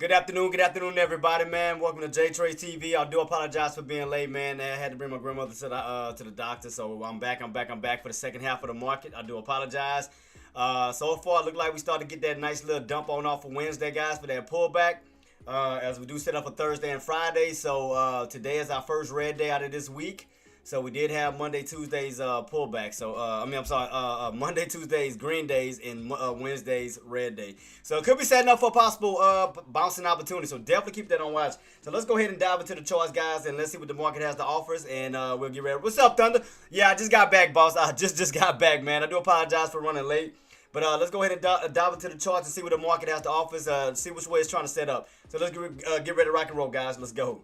Good afternoon, everybody, man. Welcome to JTraedz TV. I do apologize for being late, man. I had to bring my grandmother to the doctor, so I'm back for the second half of the market. I do apologize. So far, it looked like we started to get that nice little dump on off of Wednesday, guys, for that pullback. As we do set up for Thursday and Friday, so today is our first red day out of this week. So we did have Monday, Tuesdays pullback. So Monday, Tuesdays green days, and Wednesdays red day. So it could be setting up for a possible bouncing opportunity. So definitely keep that on watch. So let's go ahead and dive into the charts, guys, and let's see what the market has to offer us, and we'll get ready. What's up, Thunder? Yeah, I just got back, boss. I just got back, man. I do apologize for running late. But let's go ahead and dive into the charts and see what the market has to offer us, see which way it's trying to set up. So let's get ready to rock and roll, guys. Let's go.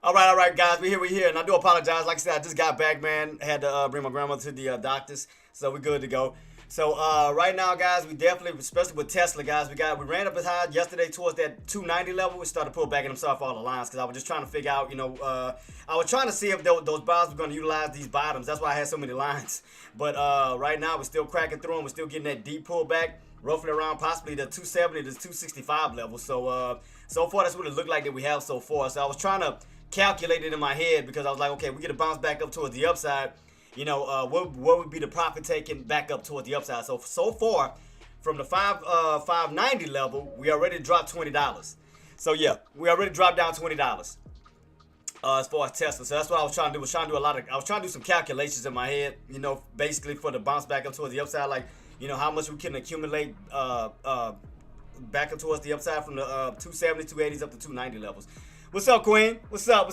All right, guys. We're here, and I do apologize. Like I said, I just got back, man. I had to bring my grandmother to the doctors, so we're good to go. So right now, guys, we definitely, especially with Tesla, guys, we ran up as high yesterday towards that 290 level. We started to pull back, and I'm sorry for all the lines, because I was just trying to figure out, I was trying to see if those buyers were going to utilize these bottoms. That's why I had so many lines. But right now, we're still cracking through them. We're still getting that deep pullback, roughly around possibly the 270 to 265 level. So so far, that's what it looked like that we have so far. So I was trying to calculate it in my head, because I was like, okay, we get a bounce back up towards the upside. What would be the profit taken back up toward the upside? So far, from the 590 level, we already dropped $20. So yeah, we already dropped down $20 as far as Tesla. So that's what I was trying to do. I was trying to do some calculations in my head, basically for the bounce back up towards the upside, like, how much we can accumulate back up towards the upside from the 270, 280s up to 290 levels. What's up, Queen? What's up?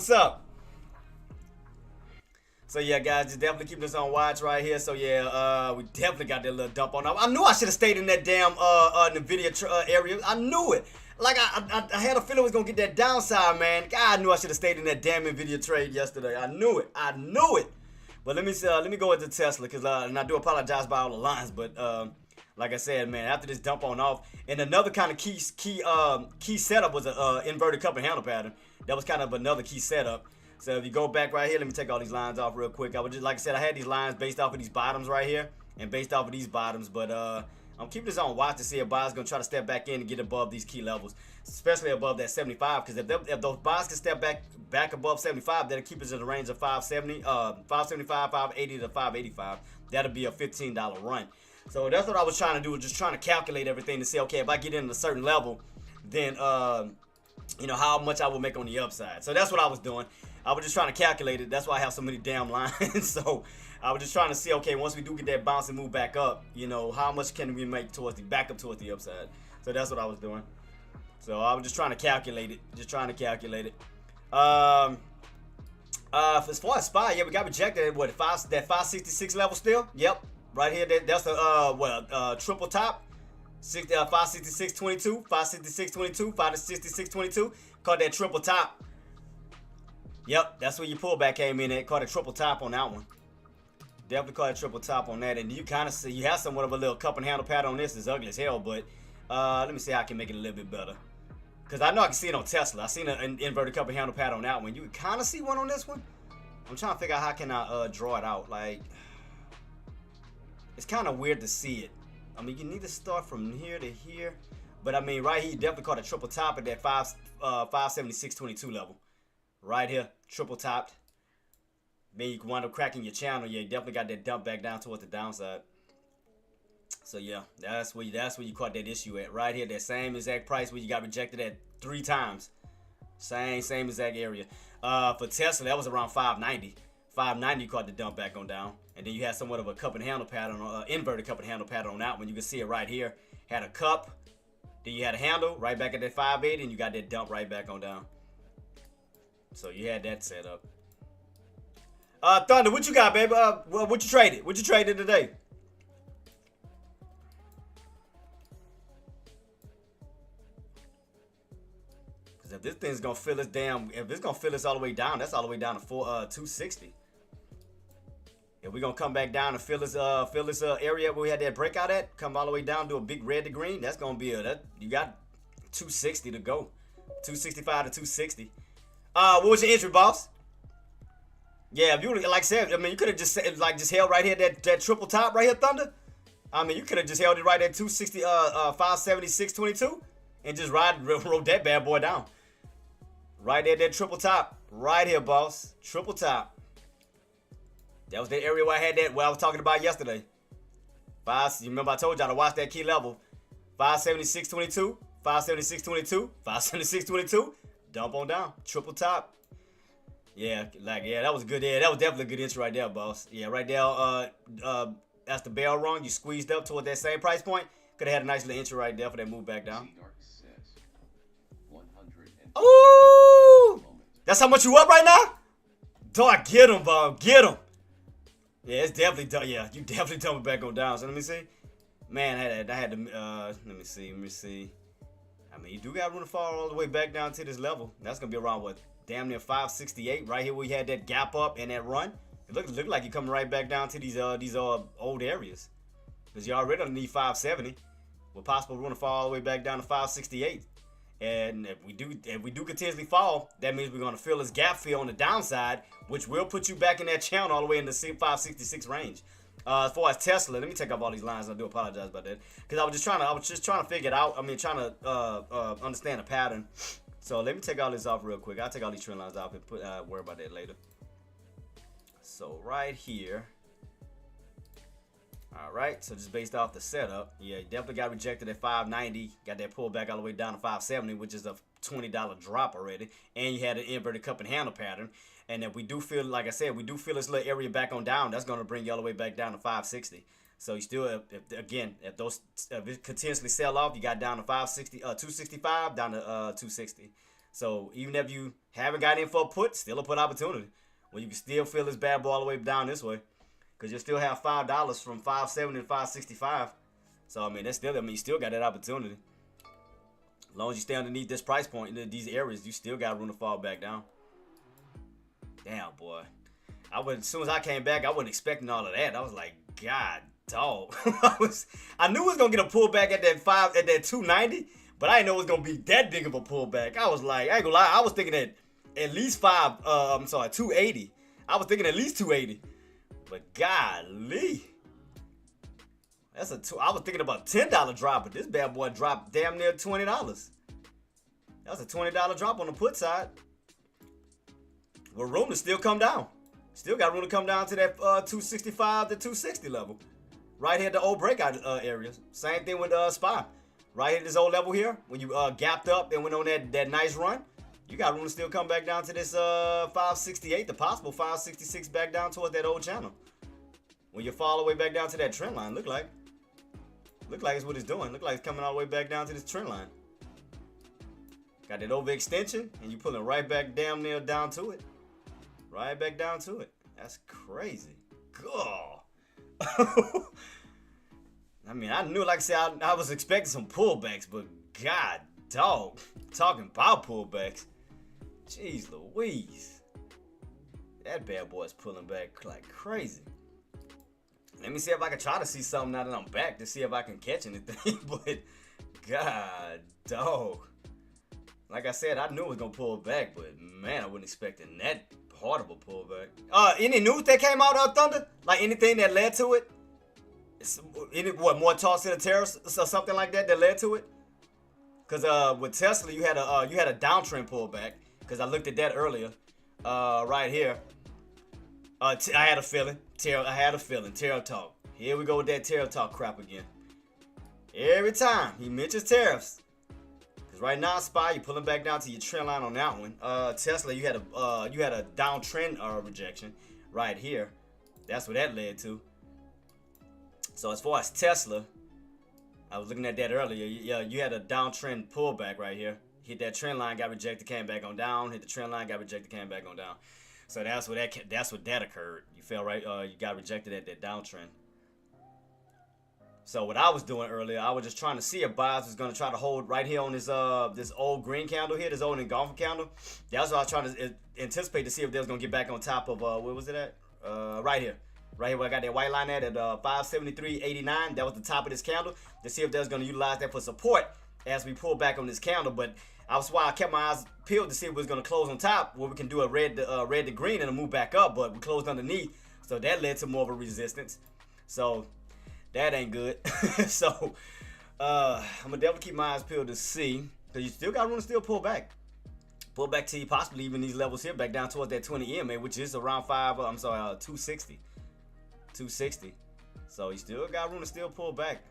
So yeah, guys, just definitely keep this on watch right here. So yeah, we definitely got that little dump on. I knew I should have stayed in that damn Nvidia area. I knew it. Like I had a feeling it was gonna get that downside, man. God, I knew I should have stayed in that damn Nvidia trade yesterday. I knew it. But let me go into Tesla, because and I do apologize by all the lines, but like I said, man, after this dump on off, and another kind of key setup was a inverted cup and handle pattern. That was kind of another key setup. So if you go back right here, let me take all these lines off real quick. I would just, like I said, I had these lines based off of these bottoms right here and based off of these bottoms, but I'm keeping this on watch to see if buyers gonna try to step back in and get above these key levels, especially above that 75. Because if those buyers can step back above 75, that'll keep us in the range of 575, 580 to 585. That'll be a $15 run. So that's what I was trying to do, just trying to calculate everything to see, okay, if I get in at a certain level, then how much I will make on the upside. So that's what I was doing. I was just trying to calculate it. That's why I have so many damn lines. So I was just trying to see, okay, once we do get that bounce and move back up, how much can we make back up towards the upside. So that's what I was doing. So I was just trying to calculate it. As far as SPY, yeah, we got rejected at what, that 566 level still? Yep. Right here, that's the triple top. 566.22, 566.22, 566.22. Caught that triple top. Yep, that's where your pullback came in at. Caught a triple top on that one. Definitely caught a triple top on that. And you kind of see, you have somewhat of a little cup and handle pattern on this. It's ugly as hell, but let me see how I can make it a little bit better. Because I know I can see it on Tesla. I seen an inverted cup and handle pattern on that one. You can kind of see one on this one. I'm trying to figure out how can I draw it out. Like, it's kind of weird to see it. I mean, you need to start from here to here. But I mean, right here, you definitely caught a triple top at that 576.22 level. Right here, triple topped. Then you can wind up cracking your channel. Yeah, you definitely got that dump back down towards the downside. So yeah, that's where you caught that issue at. Right here, that same exact price where you got rejected at 3 times. Same exact area. For Tesla, that was around 590. 590, you caught the dump back on down. And then you had somewhat of a cup and handle pattern, inverted cup and handle pattern on that one. You can see it right here. Had a cup, then you had a handle right back at that 580, and you got that dump right back on down. So you had that set up. Thunder, what you got, baby? What you traded? What you traded today? Because if this thing's gonna fill us down, if it's gonna fill us all the way down, that's all the way down to 260. If we're gonna come back down and fill this area where we had that breakout at, come all the way down to a big red to green, that's gonna be you got 260 to go. 265 to 260. What was your entry, boss? Yeah, if you would, like I said, I mean, you could have just held right here that triple top right here, Thunder. I mean, you could have just held it right at 260, 576.22 and just rode that bad boy down. Right there, that triple top. Right here, boss. Triple top. That was the area where I had that, what I was talking about yesterday. You remember I told y'all to watch that key level. 576.22, 576.22, 576.22. Dump on down. Triple top. Yeah, that was good. Yeah, that was definitely a good entry right there, boss. Yeah, right there, that's the bell rung. You squeezed up toward that same price point. Could have had a nice little entry right there for that move back down. Ooh! That's how much you up right now? Dog, get him, Bob. Get him. Yeah, it's definitely done. Yeah, you definitely dumping back on down. So let me see. Man, I had to, let me see. I mean, you do got room to fall all the way back down to this level. That's going to be around, what, damn near 568. Right here where we had that gap up and that run. It looked like you're coming right back down to these old areas. Because you already underneath 570. With possible room to fall all the way back down to 568. And if we do continuously fall, that means we're going to fill this gap fill on the downside, which will put you back in that channel all the way in the 566 range. As far as Tesla, let me take off all these lines. I do apologize about that, because I was just trying to figure it out. I mean, trying to understand the pattern. So let me take all this off real quick. I'll take all these trend lines off and worry about that later. So right here. All right, so just based off the setup, yeah, you definitely got rejected at 590, got that pullback all the way down to 570, which is a $20 drop already, and you had an inverted cup and handle pattern. And if we do feel, like I said, we do feel this little area back on down, that's going to bring you all the way back down to 560. So you still, if it continuously sell off, you got down to 265, down to 260. So even if you haven't got in for a put, still a put opportunity, where you can still feel this bad boy all the way down this way. Because you still have $5 from 570 to 565. So, I mean, you still got that opportunity. As long as you stay underneath this price point in these areas, you still got room to fall back down. Damn, boy. As soon as I came back, I wasn't expecting all of that. I was like, God, dog. I knew it was going to get a pullback at that 290, but I didn't know it was going to be that big of a pullback. I was like, I ain't gonna lie, I was thinking at least 280. I was thinking at least 280. But golly, I was thinking about $10 drop, but this bad boy dropped damn near $20. That's a $20 drop on the put side. With room to still come down. Still got room to come down to that 265 to 260 level. Right here at the old breakout areas. Same thing with SPY. Right here at this old level here, when you gapped up and went on that nice run. You got room to still come back down to this 568, the possible 566 back down towards that old channel. When you fall all the way back down to that trend line, look like it's what it's doing. Look like it's coming all the way back down to this trend line. Got that overextension, and you pulling right back damn near down to it. Right back down to it. That's crazy. God. I mean, I knew, like I said, I was expecting some pullbacks, but God, dog, talking about pullbacks. Jeez Louise. That bad boy's pulling back like crazy. Let me see if I can try to see something now that I'm back to see if I can catch anything. But, God, dog. Like I said, I knew it was going to pull back. But, man, I wasn't expecting that hard of a pullback. Any news that came out of Thunder? Like anything that led to it? More talks in the tariffs or something like that led to it? Because with Tesla, you had a downtrend pullback. Because I looked at that earlier. Right here. I had a feeling. Tariff talk. Here we go with that tariff talk crap again. Every time he mentions tariffs. Because right now, SPY, you're pulling back down to your trend line on that one. Tesla, you had a downtrend rejection right here. That's what that led to. So as far as Tesla, I was looking at that earlier. Yeah, you had a downtrend pullback right here. Hit that trend line, got rejected, came back on down. Hit the trend line, got rejected, came back on down. So that's what that occurred. You fell right. You got rejected at that downtrend. So what I was doing earlier, I was just trying to see if buyers was gonna try to hold right here on this old green candle here, this old engulfing candle. That's what I was trying to anticipate to see if they was gonna get back on top of where was it at? Right here. Right here where I got that white line at 573.89. That was the top of this candle. To see if they was gonna utilize that for support as we pull back on this candle. But that's why I kept my eyes peeled to see if it was going to close on top, where we can do a red to green and a move back up, but we closed underneath, so that led to more of a resistance. So That ain't good. So I'm gonna definitely keep my eyes peeled to see, because you still got room to still pull back. Pull back to possibly even these levels here, back down towards that 20 EMA, which is around 260. 260. So you still got room to still pull back.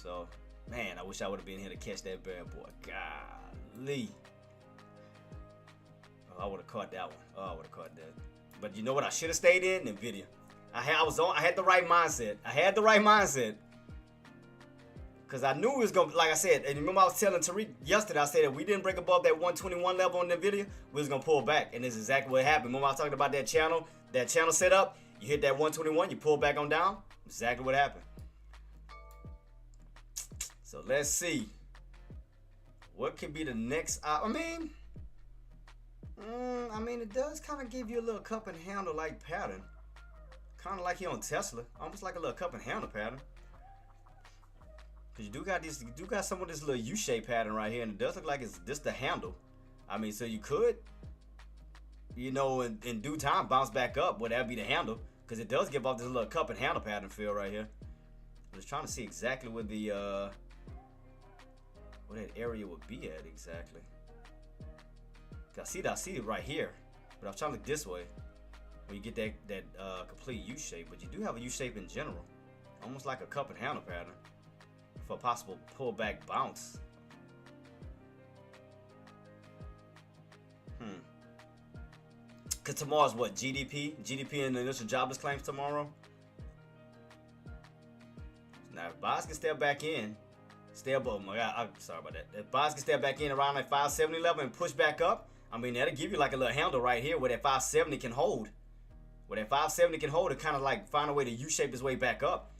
So, man, I wish I would have been here to catch that bad boy. Golly. Oh, I would have caught that one. Oh, I would have caught that. But you know what? I should have stayed in Nvidia. I had the right mindset. I had the right mindset. Because I knew it was going to, like I said, and remember I was telling Tariq yesterday, I said if we didn't break above that 121 level on Nvidia, we was going to pull back. And this is exactly what happened. Remember I was talking about that channel setup? You hit that 121, you pull back on down. Exactly what happened. So let's see. What could be the next, I mean, it does kind of give you a little cup and handle like pattern. Kind of like here on Tesla. Almost like a little cup and handle pattern. Cause you do got some of this little U-shaped pattern right here, and it does look like it's just the handle. I mean, so you could, you know, in due time bounce back up. Would that be the handle? Cause it does give off this little cup and handle pattern feel right here. I'm just trying to see exactly where the where that area would be at exactly. Cause I see it right here, but I'm trying to look this way. When you get that complete U-shape, but you do have a U-shape in general, almost like a cup and handle pattern. For a possible pullback bounce. Cause tomorrow's what? GDP and the initial jobless claims tomorrow. Now if Boz can step back in, stay above. Oh my God, I'm sorry about that. If Boz can step back in around that 570 level and push back up, I mean that'll give you like a little handle right here where that 570 can hold. Where that 570 can hold, it kind of like find a way to U-shape its way back up.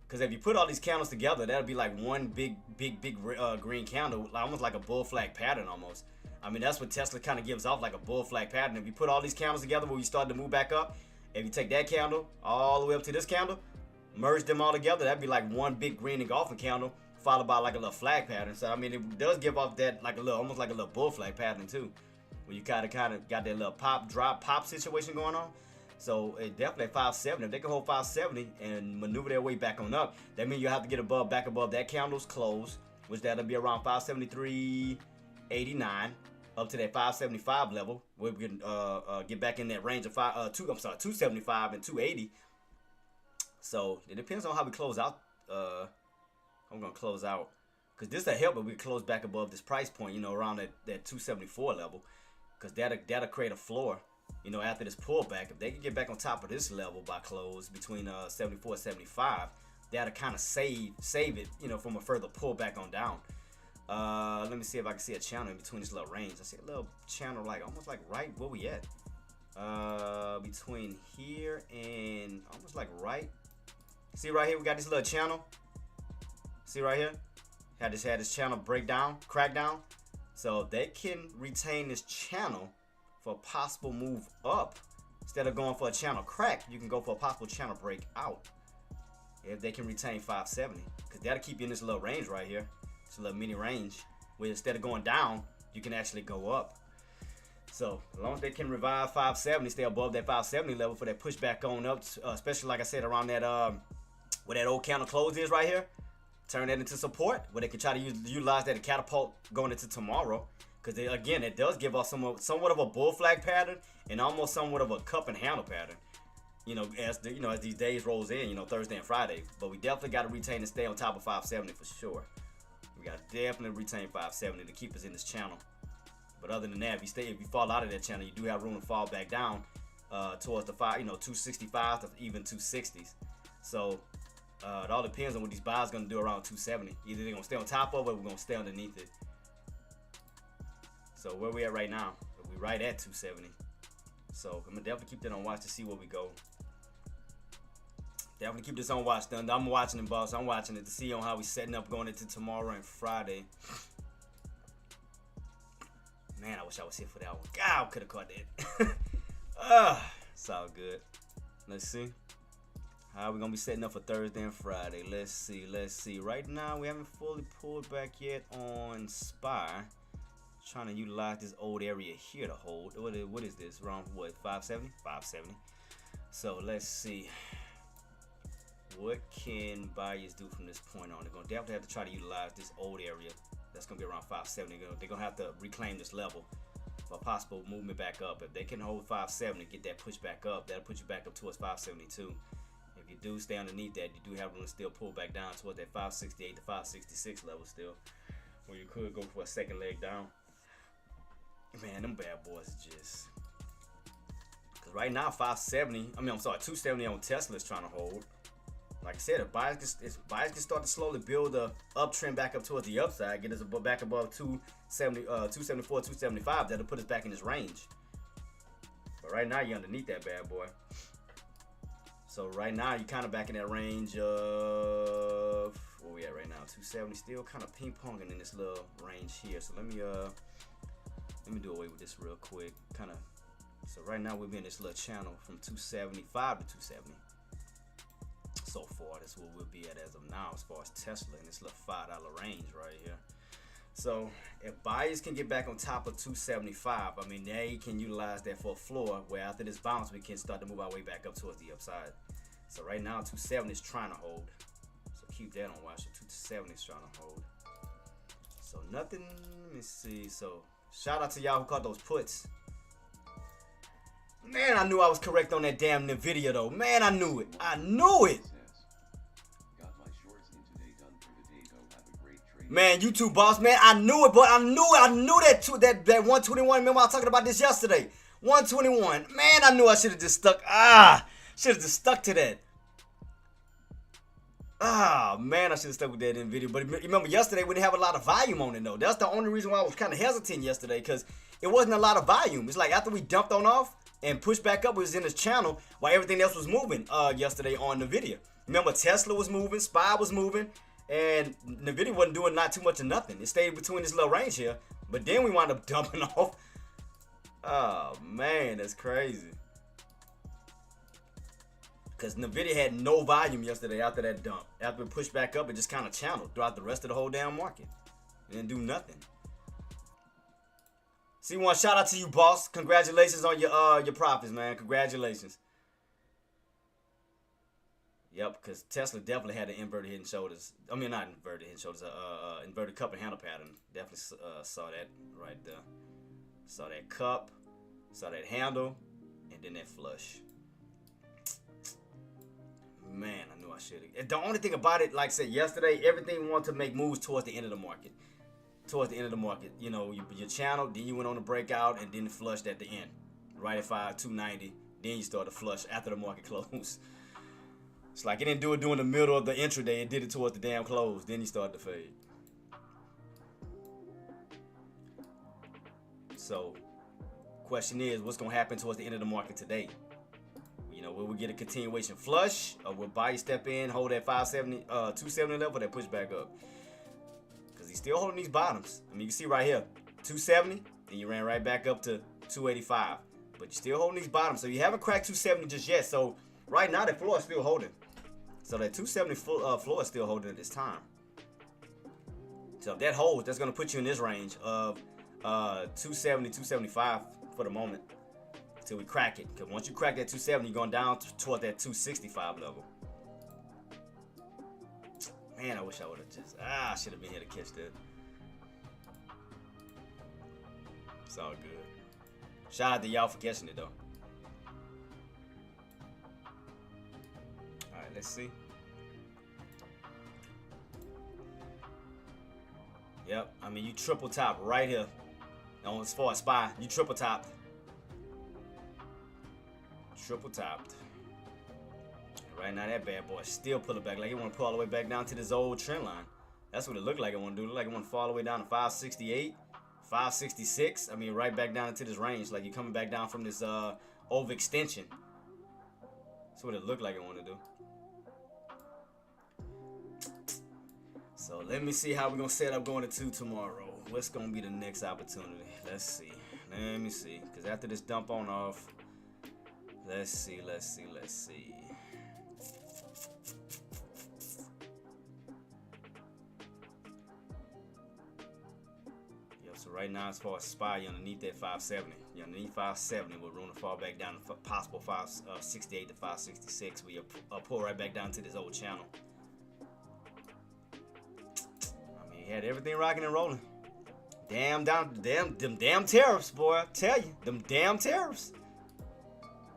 Because if you put all these candles together, that'll be like one big green candle, almost like a bull flag pattern almost. I mean, that's what Tesla kind of gives off, like a bull flag pattern. If you put all these candles together where you start to move back up, if you take that candle all the way up to this candle, merge them all together, that'd be like one big green engulfing candle, followed by like a little flag pattern. So, I mean, it does give off that like a little, almost like a little bull flag pattern too, where you kind of got that little pop situation going on. So it definitely at 570. If they can hold 570 and maneuver their way back on up, that means you have to get back above that candle's close, which that'll be around 573.89 up to that 575 level, where we can get back in that range of 275 and 280. So it depends on how we close out. I'm gonna close out because this will help if we close back above this price point, you know, around that 274 level, because that'll create a floor. You know, after this pullback, if they can get back on top of this level by close between 74 and 75, that'll kind of save it, you know, from a further pullback on down. Let me see if I can see a channel in between this little range. I see a little channel like almost like right where we at. Between here and almost like right. See right here, we got this little channel. See right here? Had this channel crack down. So they can retain this channel for a possible move up. Instead of going for a channel crack, you can go for a possible channel break out. If they can retain 570, because that'll keep you in this little range right here. It's a little mini range where instead of going down, you can actually go up. So as long as they can revive 570, stay above that 570 level for that pushback on up, especially like I said around that where that old candle close is right here, turn that into support where they can try to utilize that to catapult going into tomorrow. Because again, it does give us somewhat of a bull flag pattern and almost somewhat of a cup and handle pattern. You know, as these days rolls in, you know, Thursday and Friday. But we definitely got to retain and stay on top of 570 for sure. We got to definitely retain 570 to keep us in this channel. But other than that, if you fall out of that channel, you do have room to fall back down towards the 265 to even 260s. So it all depends on what these buys going to do around 270. Either they're going to stay on top of it or we're going to stay underneath it. So where we at right now? We right at 270. So I'm gonna definitely keep that on watch to see where we go. Definitely keep this on watch. I'm watching it, boss. I'm watching it to see on how we setting up going into tomorrow and Friday. Man, I wish I was here for that one. God, I could have caught that. It's all good. Let's see. How are we gonna be setting up for Thursday and Friday? Let's see. Right now we haven't fully pulled back yet on SPY. Trying to utilize this old area here to hold. What is this? Around what? 570? 570. So let's see. what can buyers do from this point on? They're gonna definitely have to try to utilize this old area. That's gonna be around 570. They're gonna have to reclaim this level for possible movement back up. If they can hold 570, get that push back up, that'll put you back up towards 572. If you do stay underneath that, you do have room to still pull back down towards that 568 to 566 level still, where you could go for a second leg down. Man, them bad boys just, because right now 270 on Tesla is trying to hold. Like I said, if buyers can start to slowly build a uptrend back up towards the upside, get us back above 274, 275, that'll put us back in this range. But right now you're underneath that bad boy. So right now you're kind of back in that range of, where we at right now? 270, still kind of ping-ponging in this little range here. So let me do away with this real quick. So right now we'll be in this little channel from 275 to 270. So far, that's where we'll be at as of now as far as Tesla in this little $5 range right here. So if buyers can get back on top of 275, I mean, they can utilize that for a floor where after this bounce, we can start to move our way back up towards the upside. So right now, 270 is trying to hold. So keep that on watch. So 270 is trying to hold. So nothing, let me see. So shout out to y'all who caught those puts. Man, I knew I was correct on that damn video though. Man, I knew it. I knew it. Man, YouTube boss, man, I knew it, but I knew that 121. Remember I was talking about this yesterday. 121. Man, I knew I should have just stuck. Should have just stuck to that. Man, I should have stuck with that in video. But remember, yesterday we didn't have a lot of volume on it though. That's the only reason why I was kind of hesitant yesterday, because it wasn't a lot of volume. It's like after we dumped on off and pushed back up, it was in this channel while everything else was moving yesterday on the video. Remember, Tesla was moving, SPY was moving. And the video wasn't doing not too much of nothing. It stayed between this little range here. But then we wound up dumping off. Oh, man, that's crazy. Because NVIDIA had no volume yesterday after that dump. After it pushed back up, it just kind of channeled throughout the rest of the whole damn market. It didn't do nothing. C1, shout out to you, boss. Congratulations on your profits, man. Congratulations. Yep, because Tesla definitely had an inverted head and shoulders. I mean, not inverted head and shoulders, inverted cup and handle pattern. Definitely saw that right there. Saw that cup, saw that handle, and then that flush. Man, I knew I should have. The only thing about it, like I said yesterday, everything wanted to make moves towards the end of the market. Towards the end of the market. You know, your channel, then you went on the breakout, and then flushed at the end. Right at 290. Then you started to flush after the market closed. It's like it didn't do it during the middle of the intraday. It did it towards the damn close. Then you start to fade. So, question is, what's going to happen towards the end of the market today? You know, will we get a continuation flush? Or will buyers step in, hold that 270 level, that push back up? Because he's still holding these bottoms. I mean, you can see right here, 270, then you ran right back up to 285. But you're still holding these bottoms. So you haven't cracked 270 just yet. So right now, the floor is still holding. So that 270 floor is still holding at this time. So if that holds, that's going to put you in this range of 270, 275 for the moment. Until we crack it. Because once you crack that 270, you're going down toward that 265 level. Man, I wish I would have just... I should have been here to catch that. It's all good. Shout out to y'all for catching it, though. Alright, let's see. Yep, I mean, you triple top right here. As far as SPY, you triple topped. Triple topped. Right now, that bad boy still pull it back. Like it want to pull all the way back down to this old trend line. That's what it looked like it want to do. It looked like it want to fall all the way down to 568, 566. I mean, right back down into this range. Like you're coming back down from this overextension. That's what it looked like it want to do. So let me see how we're going to set up going to 2 tomorrow. What's going to be the next opportunity? Let's see. Let me see. Because after this dump on off, let's see. Yep, so right now, as far as SPY, you're underneath that 570. You're underneath 570 with room to fall back down to possible 568 to 566. We pull right back down to this old channel. I mean, he had everything rocking and rolling. Them damn tariffs, boy. I tell you, them damn tariffs.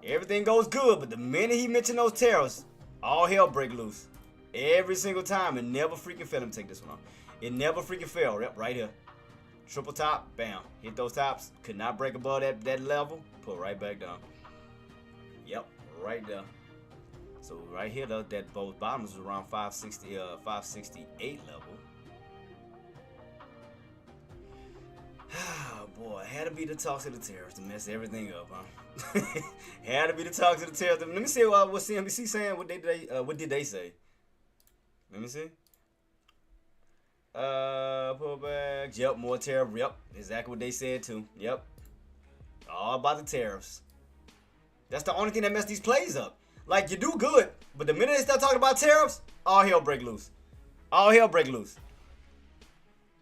Everything goes good, but the minute he mentioned those tariffs, all hell break loose. Every single time, it never freaking failed. Let me take this one off. It never freaking failed. Yep, right here. Triple top, bam. Hit those tops. Could not break above that level. Pull right back down. Yep, right there. So right here, though, that both bottoms was around 568 level. Oh boy, had to be the talks of the tariffs to mess everything up, huh? Had to be the talks of the tariffs. Let me see what CNBC saying. What did they say? Let me see. Pullbacks. Yep, more tariff. Yep, exactly what they said too. Yep, all about the tariffs. That's the only thing that messed these plays up. Like, you do good, but the minute they start talking about tariffs, all hell break loose. All hell break loose.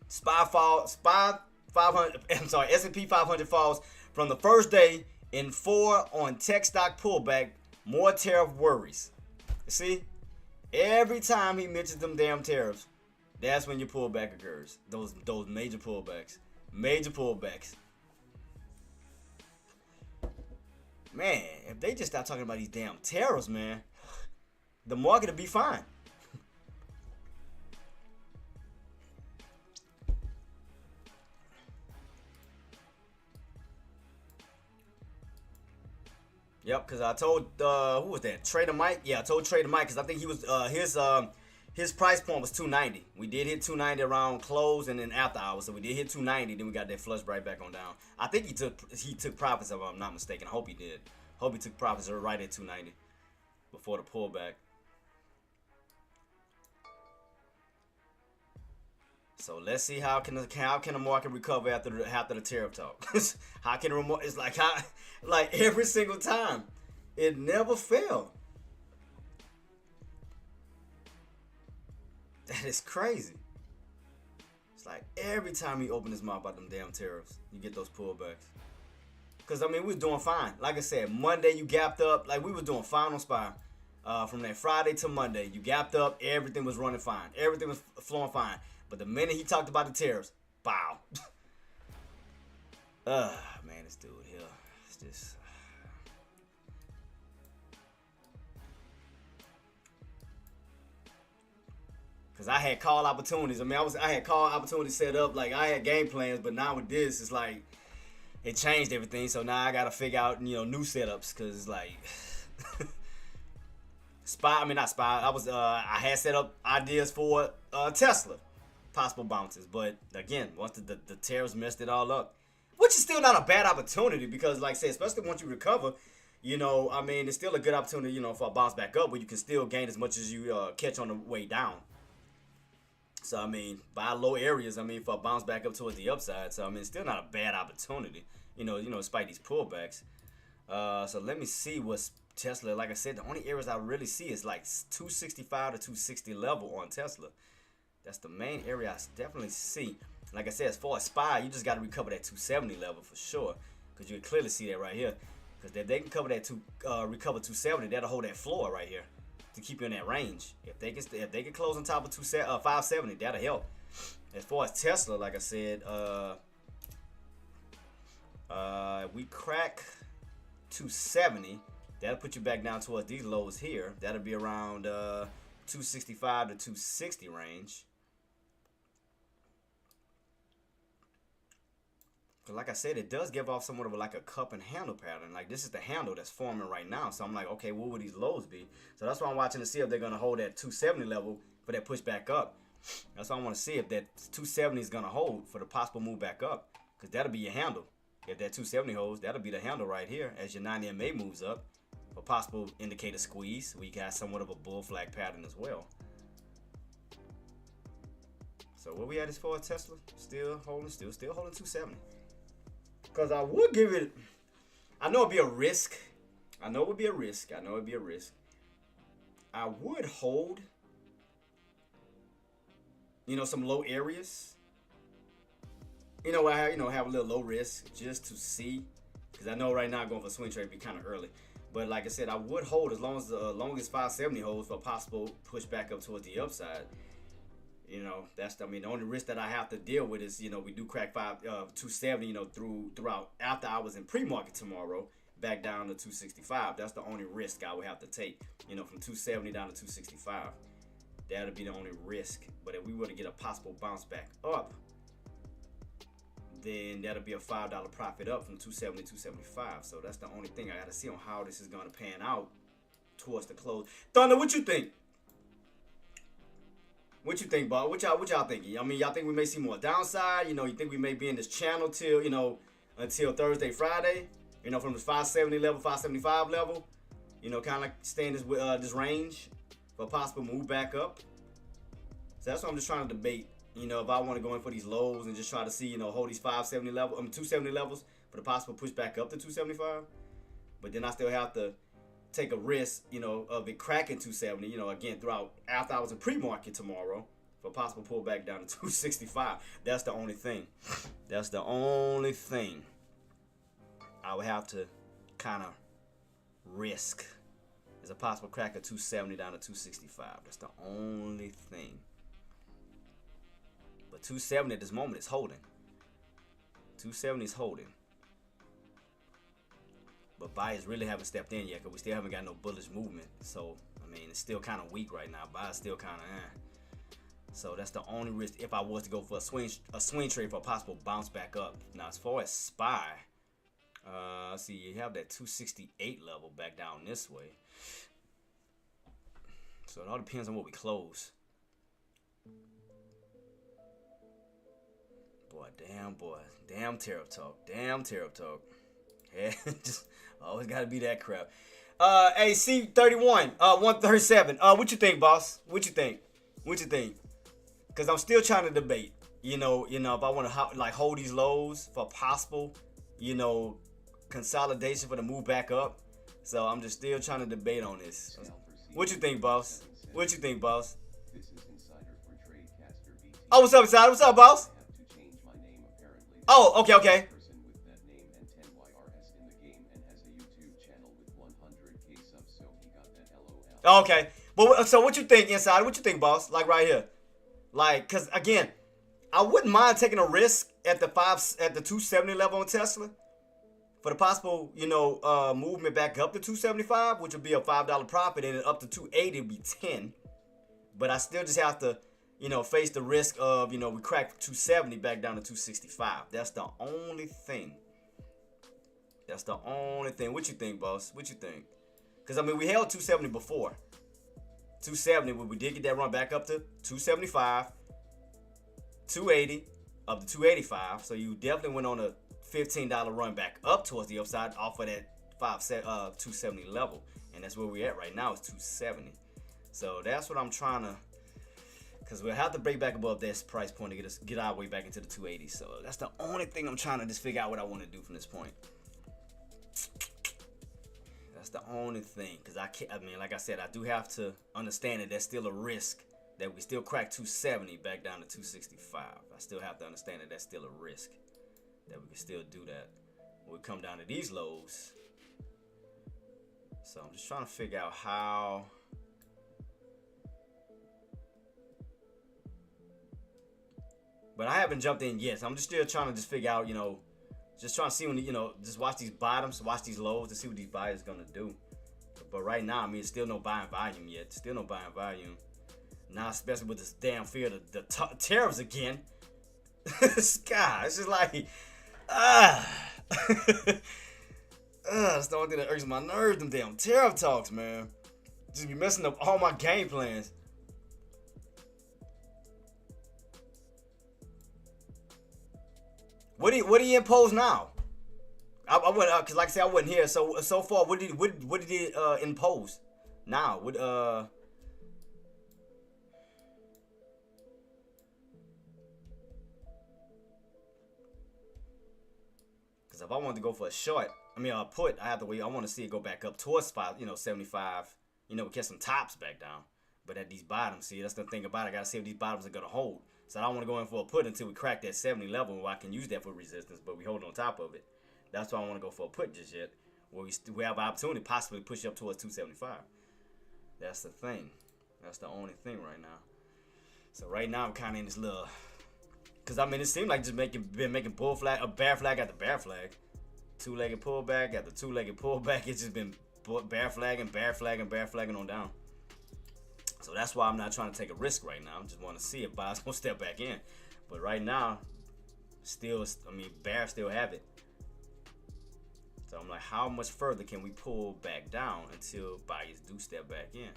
SPY 500. I'm sorry. S&P 500 falls from the first day in 4 on tech stock pullback. More tariff worries. See, every time he mentions them damn tariffs, that's when your pullback occurs. Those major pullbacks. Major pullbacks. Man, if they just stop talking about these damn tariffs, man, the market will be fine. Yep, because I told, who was that? Trader Mike? Yeah, I told Trader Mike because I think he was, his price point was 290. We did hit 290 around close and then after hours. So we did hit 290. Then we got that flush right back on down. I think he took profits, if I'm not mistaken. I hope he did. Hope he took profits right at 290 before the pullback. So let's see how can the market recover after the tariff talk. How can it? It's like every single time, it never failed. That is crazy. It's like every time he open his mouth about them damn tariffs, you get those pullbacks. Cause I mean, we was doing fine. Like I said, Monday you gapped up. Like we was doing fine on SPY. From that Friday to Monday, you gapped up. Everything was running fine. Everything was flowing fine. But the minute he talked about the tariffs, bow. Man, this dude here, it's just. Cause I had call opportunities. I mean, I had call opportunities set up. Like I had game plans, but now with this, it's like it changed everything. So now I gotta figure out, new setups. Cause it's like not SPY. I had set up ideas for Tesla. Possible bounces, but again, once the tariffs messed it all up, which is still not a bad opportunity because, like I said, especially once you recover, I mean, it's still a good opportunity, for a bounce back up, where you can still gain as much as you catch on the way down. So I mean, buy low areas, for a bounce back up towards the upside. So I mean, it's still not a bad opportunity, despite these pullbacks. So let me see what's Tesla. Like I said, the only areas I really see is like 265 to 260 level on Tesla. That's the main area I definitely see. Like I said, as far as SPY, you just got to recover that 270 level for sure. Because you can clearly see that right here. Because if they can cover that recover 270, that'll hold that floor right here to keep you in that range. If they can close on top of 570, that'll help. As far as Tesla, like I said, we crack 270, that'll put you back down towards these lows here. That'll be around 265 to 260 range. But like I said, it does give off somewhat of like a cup and handle pattern. Like this is the handle that's forming right now. So I'm like, okay, what would these lows be? So that's why I'm watching to see if they're gonna hold that 270 level for that push back up. That's why I want to see if that 270 is gonna hold for the possible move back up, because that'll be your handle. If that 270 holds, that'll be the handle right here as your 90 MA moves up. A possible indicator squeeze. We got somewhat of a bull flag pattern as well. So where we at as far as Tesla? Still holding 270. Because I would give it, I know it'd be a risk. I would hold, some low areas. have a little low risk just to see, because I know right now going for a swing trade be kind of early. But like I said, I would hold as long as 570 holds for a possible push back up towards the upside. That's the only risk that I have to deal with is we do crack 270 throughout after hours in pre-market tomorrow, back down to 265. That's the only risk I would have to take, from 270 down to 265. That'll be the only risk. But if we were to get a possible bounce back up, then that'll be a $5 profit up from 270 to 275. So that's the only thing I got to see on how this is going to pan out towards the close. Thunder, what you think? What you think, Bob? What y'all think? Y'all think we may see more downside? You think we may be in this channel till, until Thursday, Friday? From the 570 level, 575 level? Kind of like stay in this range for a possible move back up. So that's what I'm just trying to debate. If I want to go in for these lows and just try to see, hold these 270 levels for the possible push back up to 275. But then I still have to take a risk, of it cracking 270, again, throughout after hours of pre-market tomorrow for possible pullback down to 265. That's the only thing. That's the only thing I would have to kind of risk is a possible crack of 270 down to 265. That's the only thing. But 270 at this moment is holding. 270 is holding. But buyers really haven't stepped in yet because we still haven't got no bullish movement. So, it's still kind of weak right now. Buyers still kind of So that's the only risk if I was to go for a swing trade for a possible bounce back up. Now, as far as SPY, see, you have that 268 level back down this way. So it all depends on what we close. Damn tariff talk. Yeah, just always gotta be that crap. Hey, C31, 137. What you think, boss? What you think? Cause I'm still trying to debate. If I want to hold these lows for possible, consolidation for the move back up. So I'm just still trying to debate on this. What you think, boss? This is Insider for Tradecaster BT. Oh, what's up, Insider? What's up, boss? I have to change my name apparently. Oh, okay. Person with that name and 10 YRS in the game and has a YouTube channel with 100K subs, so he got that LOL. Okay. But so what you think, Insider? What you think, boss? Like right here. Cause again, I wouldn't mind taking a risk at the 270 level on Tesla. For the possible, movement back up to 275, which would be a $5 profit, and up to 280 would be 10. But I still just have to, face the risk of, we crack 270 back down to 265. That's the only thing. What you think, boss? What you think? Because, we held 270 before. 270, when we did get that run back up to 275, 280, up to 285. So you definitely went on a $15 run back up towards the upside off of that 270 level, and that's where we're at right now is 270. So that's what I'm trying to, because we'll have to break back above this price point to get our way back into the 280. So that's the only thing I'm trying to just figure out what I want to do from this point. That's the only thing, because like I said, I do have to understand that there's still a risk that we still crack 270 back down to 265. I still have to understand that that's still a risk. That we can still do that when we come down to these lows. So I'm just trying to figure out how. But I haven't jumped in yet. So I'm just still trying to figure out, just trying to see when, just watch these bottoms, watch these lows to see what these buyers gonna do. But right now, it's still no buying volume yet. Still no buying volume. Now, especially with this damn fear of the tariffs again. God, it's just like. That's the only thing that irks my nerves, them damn tariff talks, man. Just be messing up all my game plans. What do you impose now? I went cause like I said, I wasn't here. So far, what did he impose now? If I wanted to go for a short, a put, I have to wait. I want to see it go back up towards 75. We catch some tops back down. But at these bottoms, see, that's the thing about it. I gotta see if these bottoms are gonna hold. So I don't want to go in for a put until we crack that 70 level where I can use that for resistance, but we hold on top of it. That's why I don't want to go for a put just yet, where we have an opportunity to possibly push up towards 275. That's the thing. That's the only thing right now. So right now I'm kind of in this little, because I mean it seemed like just been making bull flag, a bear flag after bear flag, two-legged pullback after two-legged pullback. It's just been bear flagging, bear flagging, bear flagging on down. So that's why I'm not trying to take a risk right now. I just want to see if buyers gonna step back in. But right now, still, I mean, bears still have it. So I'm like, how much further can we pull back down until buyers do step back in?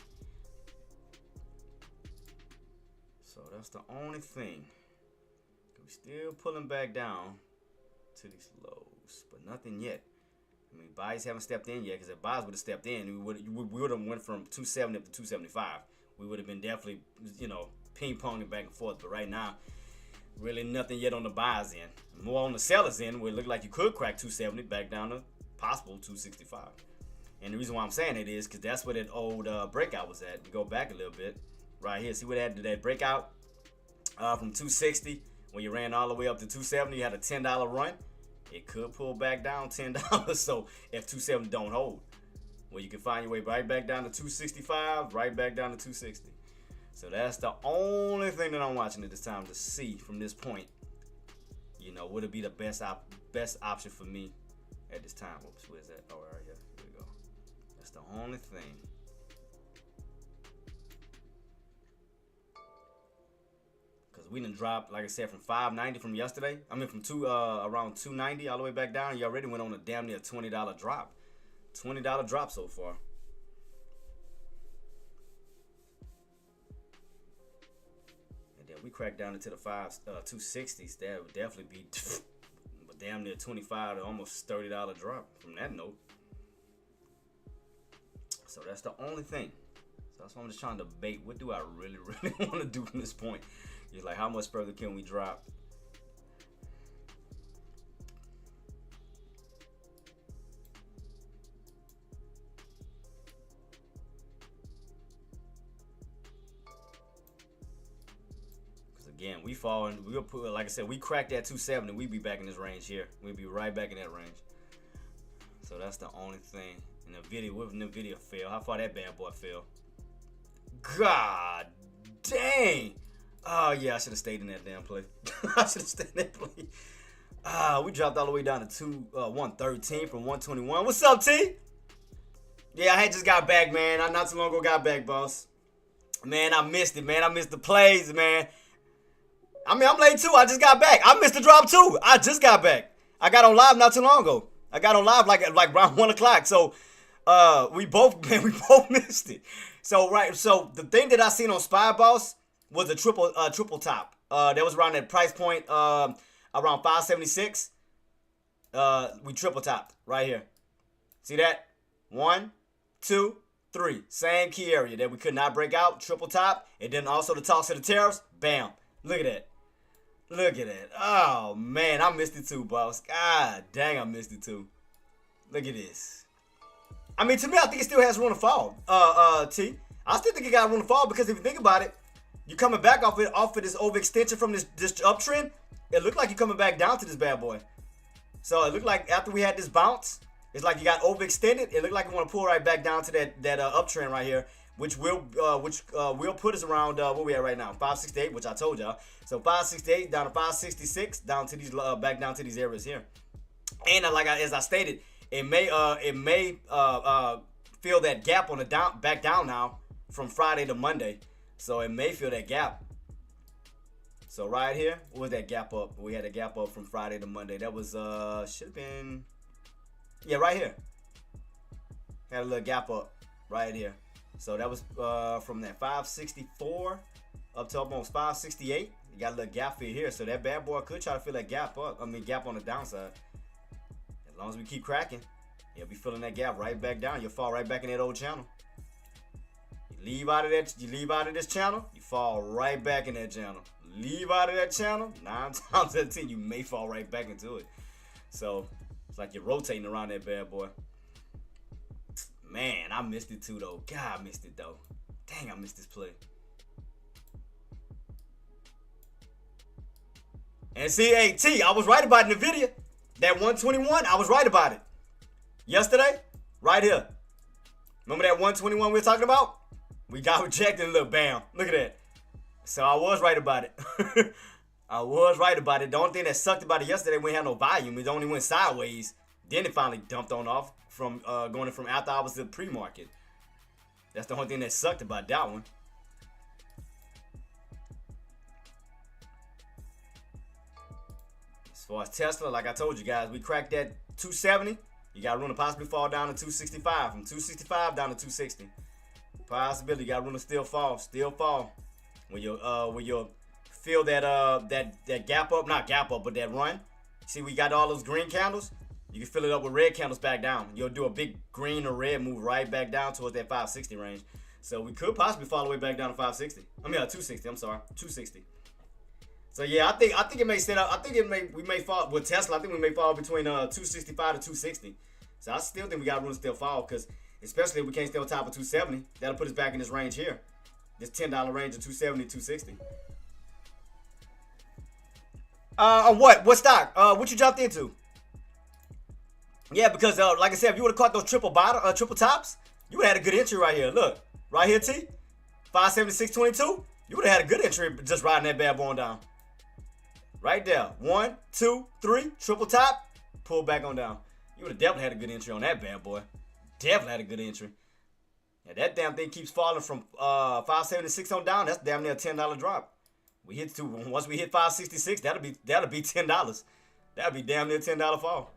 So that's the only thing. We're still pulling back down to these lows, but nothing yet. I mean, buyers haven't stepped in yet, because if buyers would have stepped in, we would have went from 270 up to 275. We would have been definitely, you know, ping-ponging back and forth. But right now, really nothing yet on the buyers end. More on the sellers end, where it looked like you could crack 270 back down to possible 265. And the reason why I'm saying it is because that's where that old breakout was at. We go back a little bit. Right here, see what had that breakout from 260 when you ran all the way up to 270. You had a $10 run. It could pull back down $10. So if 270 don't hold, well, you can find your way right back down to 265, right back down to 260. So that's the only thing that I'm watching at this time to see from this point. You know, would it be the best option for me at this time? Oops, where's that? Oh, right here. Here we go. That's the only thing. Because we done dropped, like I said, from 590 from yesterday. I mean, from around 290 all the way back down. You already went on a damn near $20 drop. $20 drop so far. And then we cracked down into the 260s. That would definitely be damn near 25 to almost $30 drop from that note. So that's the only thing. So that's why I'm just trying to debate, what do I really want to do from this point? It's like, how much further can we drop? Again, we fall and we'll put, like I said, we cracked that 270, we be back in this range here. We'll be right back in that range. So that's the only thing. And the video, what if the video fail? How far that bad boy fell? God dang. Oh yeah, I should have stayed in that damn play. I should have stayed in that play. We dropped all the way down to 113 from 121. What's up, T? Yeah, I had just got back, man. I not too long ago got back, boss. Man, I missed it, man. I missed the plays, man. I mean, I'm late too. I just got back. I missed the drop too. I just got back. I got on live not too long ago. I got on live like around 1 o'clock. So we both missed it. So the thing that I seen on Spy Boss was a triple top. That was around that price point, around 576. We triple topped right here. See that? 1, 2, 3. Same key area that we could not break out. Triple top. And then also the talks of the tariffs. Bam. Look at that. Look at that. Oh, man. I missed it too, boss. God dang, I missed it too. Look at this. I mean, to me, I think it still has room to fall. T. I still think it got room to fall because if you think about it, you're coming back off of this overextension from this uptrend. It looked like you're coming back down to this bad boy. So it looked like after we had this bounce, it's like you got overextended. It looked like we want to pull right back down to that uptrend right here, which will put us around where we at right now, 568, which I told y'all. So 568 down to 566, down to these back down to these areas here. And as I stated, it may feel that gap on the back down now from Friday to Monday. So it may feel that gap. So right here, what was that gap up? We had a gap up from Friday to Monday. That was should have been, yeah, right here. Had a little gap up right here. So that was from that 564 up to almost 568. You got a little gap here. So that bad boy could try to fill that gap up. I mean, gap on the downside. As long as we keep cracking, you'll be filling that gap right back down. You'll fall right back in that old channel. You leave out of this channel, you fall right back in that channel. Leave out of that channel, 9 times out of 10, you may fall right back into it. So it's like you're rotating around that bad boy. Man, I missed it too, though. God, I missed it, though. Dang, I missed this play. And see, hey, T, I was right about it in the video. That 121, I was right about it. Yesterday, right here. Remember that 121 we were talking about? We got rejected, look, bam. Look at that. So I was right about it. I was right about it. The only thing that sucked about it yesterday, we had no volume. It only went sideways. Then it finally dumped on off from going from after I was the pre-market. That's the only thing that sucked about that one. As far as Tesla, like I told you guys, we cracked that 270. You got room to possibly fall down to 265. From 265 down to 260. Possibility, you got room to still fall. When you feel that gap up, not gap up, but that run. See, we got all those green candles. You can fill it up with red candles back down. You'll do a big green or red move right back down towards that 560 range. So we could possibly fall all the way back down to 560. I mean, 260. I'm sorry, 260. So yeah, I think it may set up. I think we may fall with Tesla. I think we may fall between 265 to 260. So I still think we got room to still fall, because especially if we can't stay on top of 270, that'll put us back in this range here, this $10 range of 270 to 260. What stock? What you jumped into? Yeah, because like I said, if you would have caught those triple tops, you would have had a good entry right here. Look, right here, T, 576.22. You would have had a good entry just riding that bad boy on down. Right there, 1, 2, 3, triple top, pull back on down. You would have definitely had a good entry on that bad boy. Definitely had a good entry. Yeah, that damn thing keeps falling from 576 on down. That's damn near a $10 drop. Once we hit 566, that'll be $10. That'll be damn near $10 fall.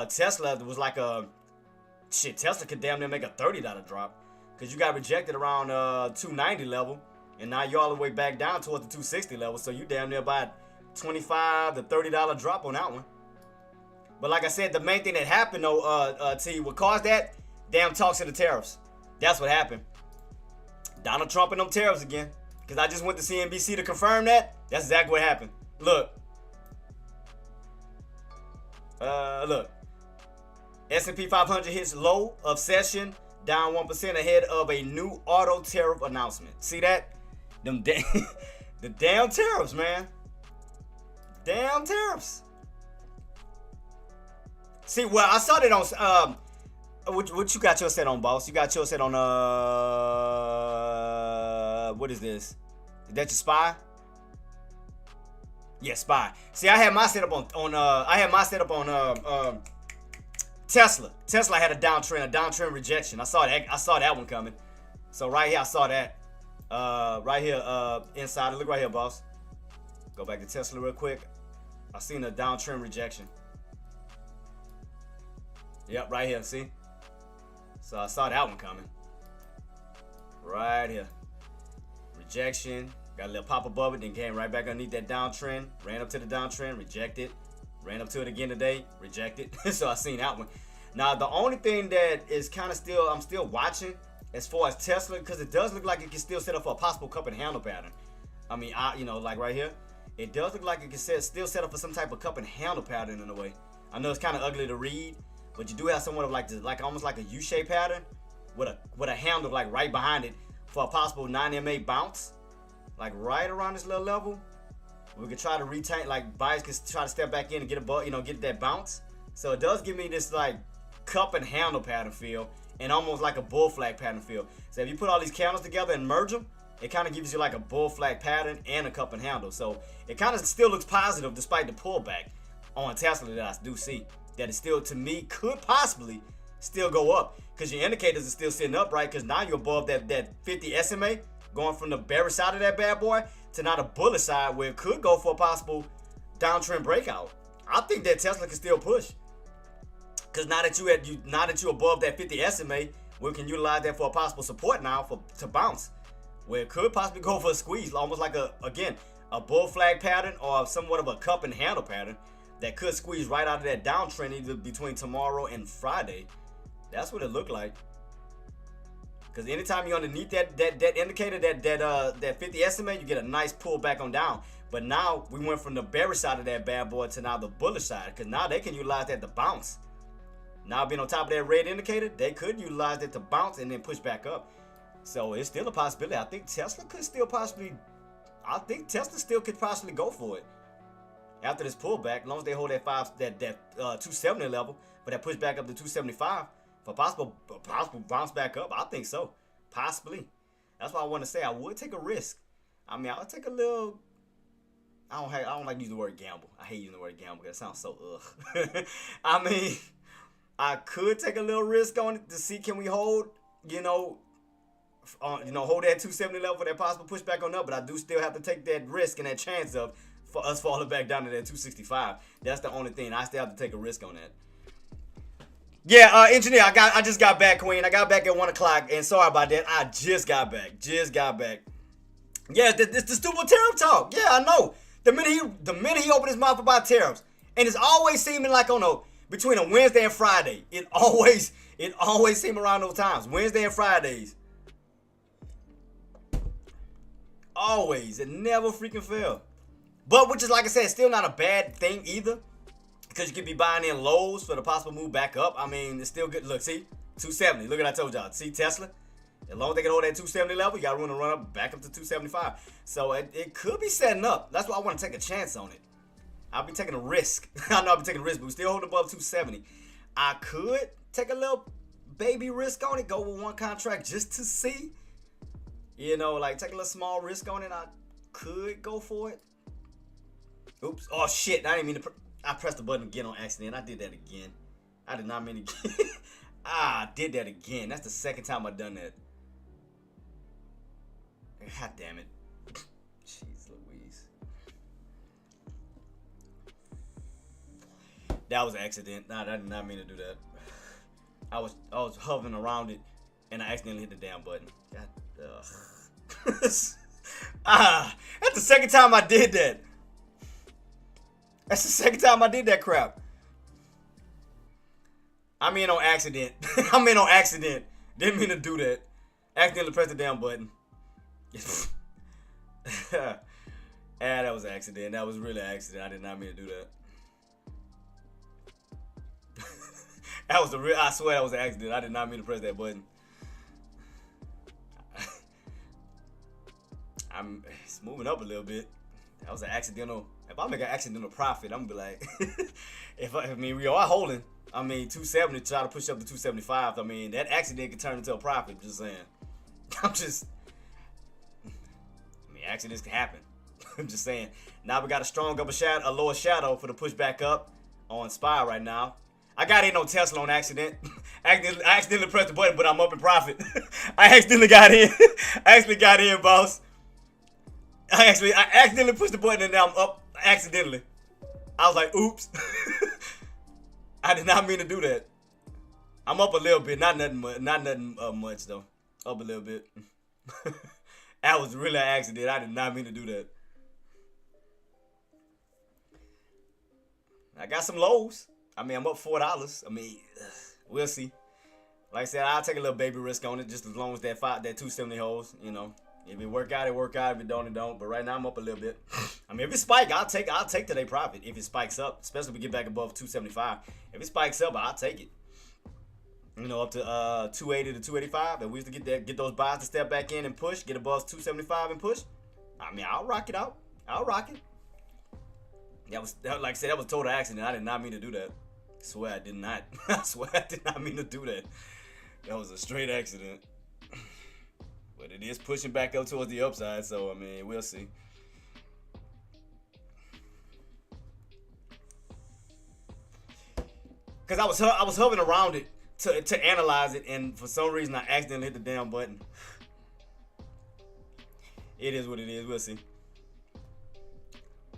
Tesla was like Tesla could damn near make a $30 drop, because you got rejected around 290 level, and now you're all the way back down towards the 260 level. So you damn near about $25 to $30 drop on that one. But like I said, the main thing that happened though, T, what caused that? Damn talks of the tariffs. That's what happened. Donald Trump and them tariffs again. Because I just went to CNBC to confirm that. That's exactly what happened. Look. Look. S&P 500 hits low of session, down 1% ahead of a new auto tariff announcement. See that? The damn tariffs, man. Damn tariffs. See, well, I saw that on what you got your set on, boss? You got your set on what is this? Is that your SPY? Yeah, SPY. See, I had my setup on Tesla. Tesla had a downtrend rejection. I saw that one coming. So right here, I saw that. Right here, inside. Look right here, boss. Go back to Tesla real quick. I seen a downtrend rejection. Yep, right here, see? So I saw that one coming. Right here. Rejection. Got a little pop above it, then came right back underneath that downtrend. Ran up to the downtrend, rejected. Ran up to it again today, rejected. So I seen that one. Now, the only thing that is kind of I'm still watching as far as Tesla, because it does look like it can still set up for a possible cup and handle pattern. I mean, like right here, it does look like it can still set up for some type of cup and handle pattern in a way. I know it's kind of ugly to read, but you do have somewhat of like almost like a U-shaped pattern with a handle like right behind it for a possible 9MA bounce, like right around this little level. We could try to retain, like buyers can try to step back in and get get that bounce. So it does give me this like cup and handle pattern feel, and almost like a bull flag pattern feel. So if you put all these candles together and merge them, it kind of gives you like a bull flag pattern and a cup and handle. So it kind of still looks positive despite the pullback on Tesla that I do see. That it still, to me, could possibly still go up, because your indicators are still sitting up, right? Because now you're above that 50 SMA, going from the bearish side of that bad boy to now the bullish side, where it could go for a possible downtrend breakout. I think that Tesla can still push, because now that you're above that 50 SMA, we can utilize that for a possible support now to bounce, where it could possibly go for a squeeze, almost like a bull flag pattern or somewhat of a cup and handle pattern that could squeeze right out of that downtrend either between tomorrow and Friday. That's what it looked like. Because anytime you're underneath that indicator, that 50 SMA, you get a nice pull back on down. But now we went from the bearish side of that bad boy to now the bullish side, because now they can utilize that to bounce. Now being on top of that red indicator, they could utilize that to bounce and then push back up. So it's still a possibility. I think Tesla still could possibly go for it. after this pullback, as long as they hold that 270 level, but that push back up to 275 for possible bounce back up, I think so. Possibly. That's why I want to say I would take a risk. I mean, I would take a little. I don't like using the word gamble. I hate using the word gamble because it sounds so ugh. I mean, I could take a little risk on it to see can we hold, hold that 270 level for that possible pushback on up. But I do still have to take that risk and that chance of for us falling back down to that 265. That's the only thing. I still have to take a risk on that. Yeah, engineer, I just got back, Queen. I got back at 1 o'clock, and sorry about that. I just got back. Yeah, it's the stupid tariff talk. Yeah, I know. The minute he opened his mouth about tariffs, and it's always seeming like between a Wednesday and Friday. It always seems around those times, Wednesday and Fridays. Always, it never freaking fail. But which is, like I said, still not a bad thing either, because you could be buying in lows for the possible move back up. I mean, it's still good. Look, see, 270. Look at what I told y'all. See Tesla. As long as they can hold that 270 level, you got room to run up back up to 275. So it could be setting up. That's why I want to take a chance on it. I'll be taking a risk. I know I'll be taking a risk, but we still hold above 270. I could take a little baby risk on it, go with one contract just to see. Like take a little small risk on it. I could go for it. Oops. Oh, shit. I didn't mean to. I pressed the button again on accident. I did that again. I did not mean to. I did that again. That's the second time I've done that. God damn it. Jeez Louise. That was an accident. Nah, I did not mean to do that. I was hovering around it and I accidentally hit the damn button. God, that's the second time I did that. That's the second time I did that crap. I'm in on accident. Didn't mean to do that. Accidentally pressed the damn button. That was an accident. That was really an accident. I did not mean to do that. I swear that was an accident. I did not mean to press that button. It's moving up a little bit. That was an accidental. If I make an accidental profit, I'm gonna be like, we are holding. 270 to try to push up to 275. That accident could turn into a profit. Just saying. Accidents can happen. I'm just saying. Now we got a strong a lower shadow for the push back up on SPY right now. I got in on Tesla on accident. I accidentally pressed the button, but I'm up in profit. I accidentally got in. I actually got in, boss. I accidentally pushed the button and now I'm up accidentally. I was like, oops. I did not mean to do that. I'm up a little bit, not nothing much though. Up a little bit. That was really an accident. I did not mean to do that. I got some lows. I'm up $4. We'll see. Like I said, I'll take a little baby risk on it, just as long as that 270 holds. If it work out, it work out. If it don't, it don't. But right now I'm up a little bit. If it spike, I'll take today profit. If it spikes up, especially if we get back above 275. If it spikes up, I'll take it. Up to 280 to 285. And we used to get those buys to step back in and push, get above 275 and push. I'll rock it out. I'll rock it. Like I said, that was a total accident. I did not mean to do that. I swear I did not. I swear I did not mean to do that. That was a straight accident. But it is pushing back up towards the upside, so we'll see. Cause I was hovering around it to analyze it, and for some reason I accidentally hit the damn button. It is what it is. We'll see.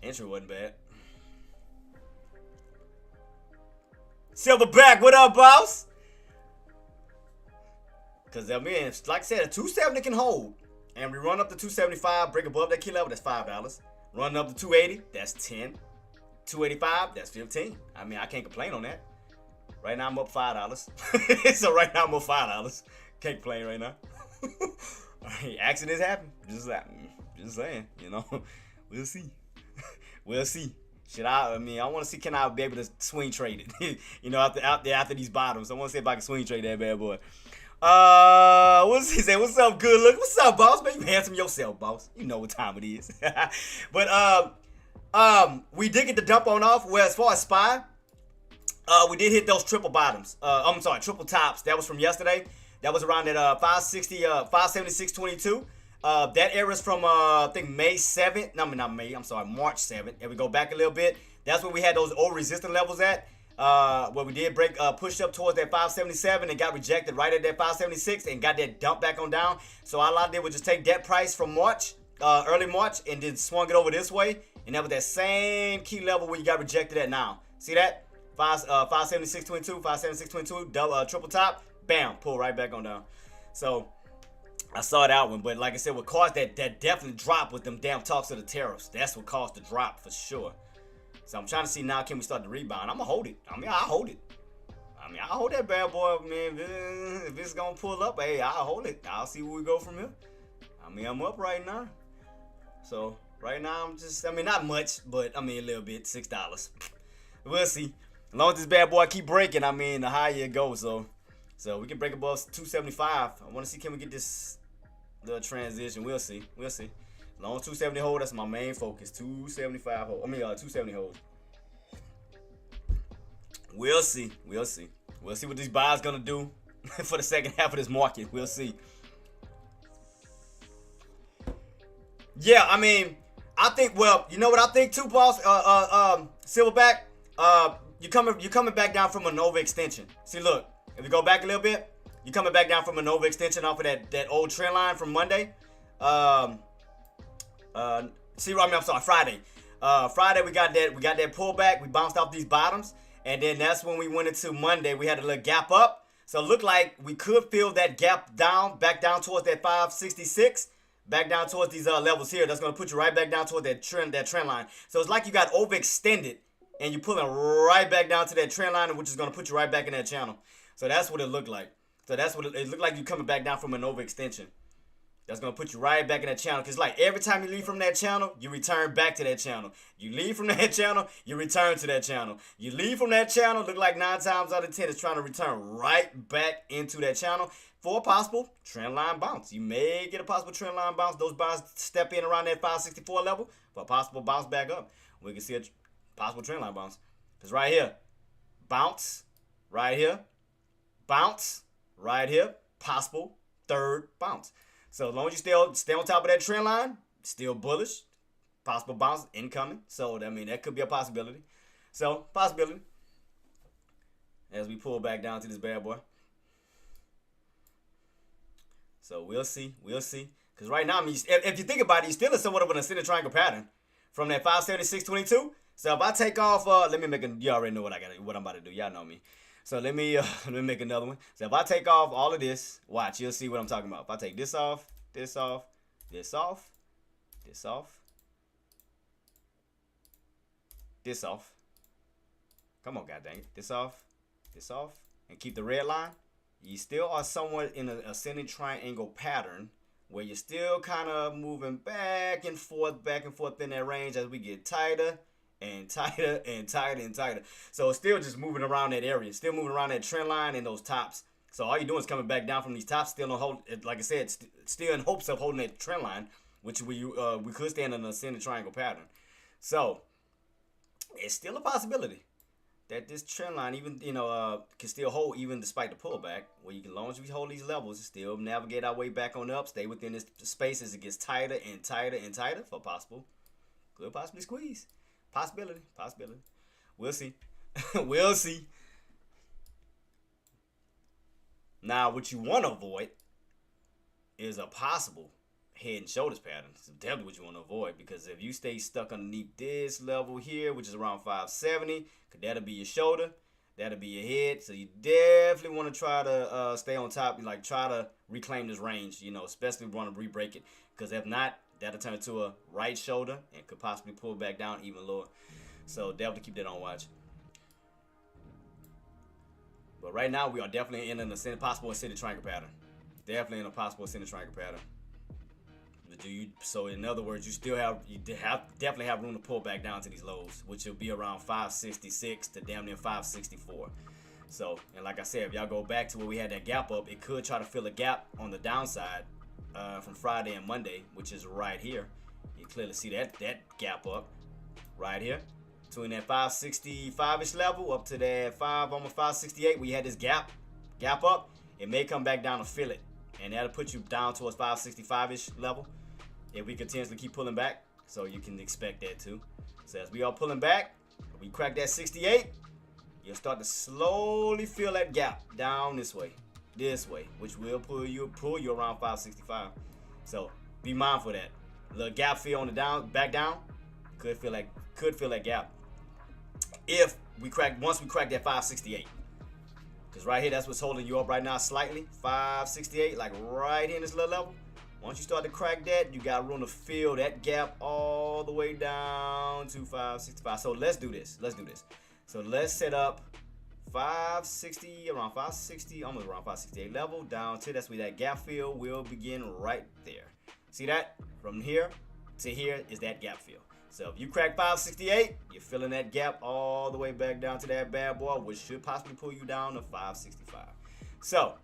Entry wasn't bad. Silverback, what up, boss? Because, like I said, a 270 can hold. And we run up to 275, break above that key level, that's $5. Run up to 280, that's 10. 285, that's 15. I can't complain on that. Right now, I'm up $5. So right now, I'm up $5. Can't complain right now. Accidents happen. Just saying, We'll see. We'll see. I want to see, can I be able to swing trade it? After these bottoms. I want to see if I can swing trade that bad boy. What's he say? What's up, good look? What's up, boss? Man, you handsome yourself, boss. You know what time it is. But We did get the dump on off. Where as far as SPY, we did hit those triple bottoms. I'm sorry, triple tops. That was from yesterday. That was around at 560, 576.22. That area is from I think May 7th. No, not May. I'm sorry, March 7th. And we go back a little bit. That's where we had those old resistance levels at. Where we did break, push up towards that 577 and got rejected right at that 576 and got that dump back on down. So all I did was just take that price from March, early March, and then swung it over this way. And that was that same key level where you got rejected at now. See that? 576.22, 576.22, triple top, bam, pull right back on down. So I saw that one, but like I said, what caused that definitely drop with them damn talks of the tariffs. That's what caused the drop for sure. So I'm trying to see now, can we start the rebound? I'm gonna hold it. I'll hold it. I'll hold that bad boy, man. If it's gonna pull up, hey, I'll hold it. I'll see where we go from here. I'm up right now. So right now I'm just, not much, but a little bit, $6. We'll see. As long as this bad boy keep breaking, the higher it goes. So we can break above 275. I want to see, can we get this little transition? We'll see. As long as 270 hold, that's my main focus. 275 hold. 270 hold. We'll see. We'll see what these buys gonna do for the second half of this market. We'll see. Yeah, I think. Well, you know what I think too, boss. Silverback. You coming back down from an overextension. See, look. If you go back a little bit, you're coming back down from an overextension off of that old trend line from Monday. Friday. Friday we got that pullback. We bounced off these bottoms, and then that's when we went into Monday. We had a little gap up, so it looked like we could fill that gap down, back down towards that 566, back down towards these levels here. That's gonna put you right back down toward that trend line. So it's like you got overextended, and you're pulling right back down to that trend line, which is gonna put you right back in that channel. So that's what it looked like. So that's what it looked like. You coming back down from an overextension. That's going to put you right back in that channel. Because like every time you leave from that channel, you return back to that channel. You leave from that channel, you return to that channel. You leave from that channel, look like 9 times out of 10 it's trying to return right back into that channel for a possible trend line bounce. You may get a possible trend line bounce. Those buys step in around that 564 level for a possible bounce back up. We can see a possible trend line bounce. Because right here, bounce, right here, bounce, right here, possible third bounce. So as long as you stay on top of that trend line, still bullish, possible bounce incoming. So that could be a possibility. So possibility as we pull back down to this bad boy. So we'll see. Because right now, if you think about it, you're still in somewhat of an ascending triangle pattern from that 576.22. So if I take off, you already know what I'm about to do. Y'all know me. So let me make another one. So if I take off all of this, watch, you'll see what I'm talking about. If I take this off, this off, this off, this off, this off. Come on, goddang it. This off, and keep the red line. You still are somewhat in an ascending triangle pattern where you're still kind of moving back and forth in that range as we get tighter and tighter and tighter and tighter. So it's still just moving around that area, still moving around that trend line and those tops. So all you're doing is coming back down from these tops, still on hold. Like I said, still in hopes of holding that trend line, which we could stand in an ascending triangle pattern. So it's still a possibility that this trend line even can still hold even despite the pullback. Where you can, as long as we hold these levels, still navigate our way back on up, stay within this space as it gets tighter and tighter and tighter for possible, could possibly squeeze. Possibility. We'll see. We'll see. Now, what you want to avoid is a possible head and shoulders pattern. It's definitely what you want to avoid, because if you stay stuck underneath this level here, which is around 570, that'll be your shoulder, that'll be your head. So you definitely want to try to stay on top, try to reclaim this range, especially want to re-break it, because if not, that'll turn into a right shoulder and could possibly pull back down even lower. So definitely keep that on watch. But right now we are definitely in a possible ascending triangle pattern. Definitely in a possible ascending triangle pattern. So in other words, you definitely have room to pull back down to these lows, which will be around 566 to damn near 564. So, and like I said, if y'all go back to where we had that gap up, it could try to fill a gap on the downside from Friday and Monday, which is right here. You clearly see that gap up. right here. Between that 565-ish level up to that almost 568, we had this gap up. It may come back down to fill it, and that'll put you down towards 565-ish level if we continuously keep pulling back. So you can expect that too. So as we are pulling back, we crack that 68, you'll start to slowly fill that gap down this way, which will pull you around 565. So be mindful of that. Little gap fill on the back down, could fill that gap. If once we crack that 568, because right here that's what's holding you up right now slightly, 568, like right here in this little level. Once you start to crack that, you got room to fill that gap all the way down to 565. So let's do this. So let's set up 560, around 560, almost around 568 level down to, that's where that gap fill will begin right there. See that? From here to here is that gap fill. So if you crack 568, you're filling that gap all the way back down to that bad boy, which should possibly pull you down to 565. So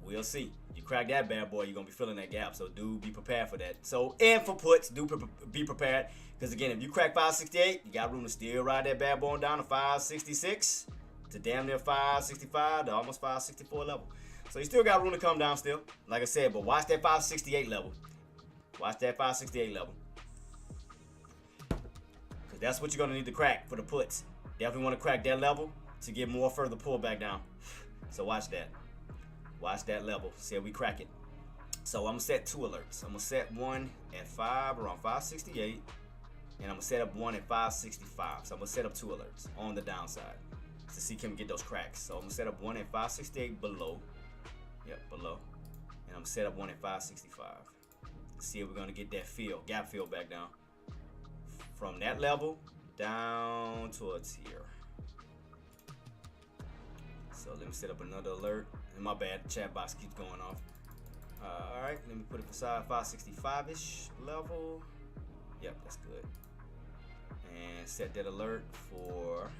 we'll see. You crack that bad boy, you're gonna be filling that gap. So do be prepared for that. So, and for puts, be prepared, because again, if you crack 568, you got room to still ride that bad boy down to 566 to damn near 565 to almost 564 level. So you still got room to come down still, like I said, but watch that 568 level. Watch that 568 level, because that's what you're gonna need to crack for the puts. Definitely want to crack that level to get more further pull back down. So watch that. Watch that level. See if we crack it. So I'm gonna set 2 alerts. I'm gonna set one at around 568, and I'm gonna set up one at 565. So I'm gonna set up 2 alerts on the downside to see can we get those cracks. So I'm gonna set up one at 568 below. Yep, below. And I'm gonna set up one at 565. See if we're gonna get that gap fill back down from that level down towards here. So let me set up another alert. And my bad, the chat box keeps going off. Alright, let me put it beside 565-ish level. Yep, that's good. And set that alert for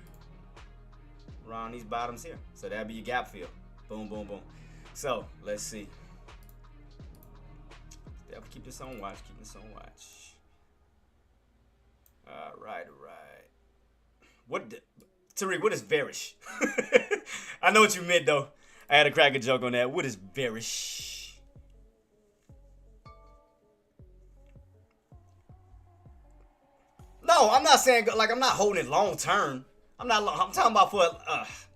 around these bottoms here. So that'll be your gap fill. Boom, boom, boom. So let's see. Definitely keep this on watch. Alright. Tariq, what is bearish? I know what you meant though. I had to crack a joke on that. What is bearish? No, I'm not saying like I'm not holding it long term. I'm talking about for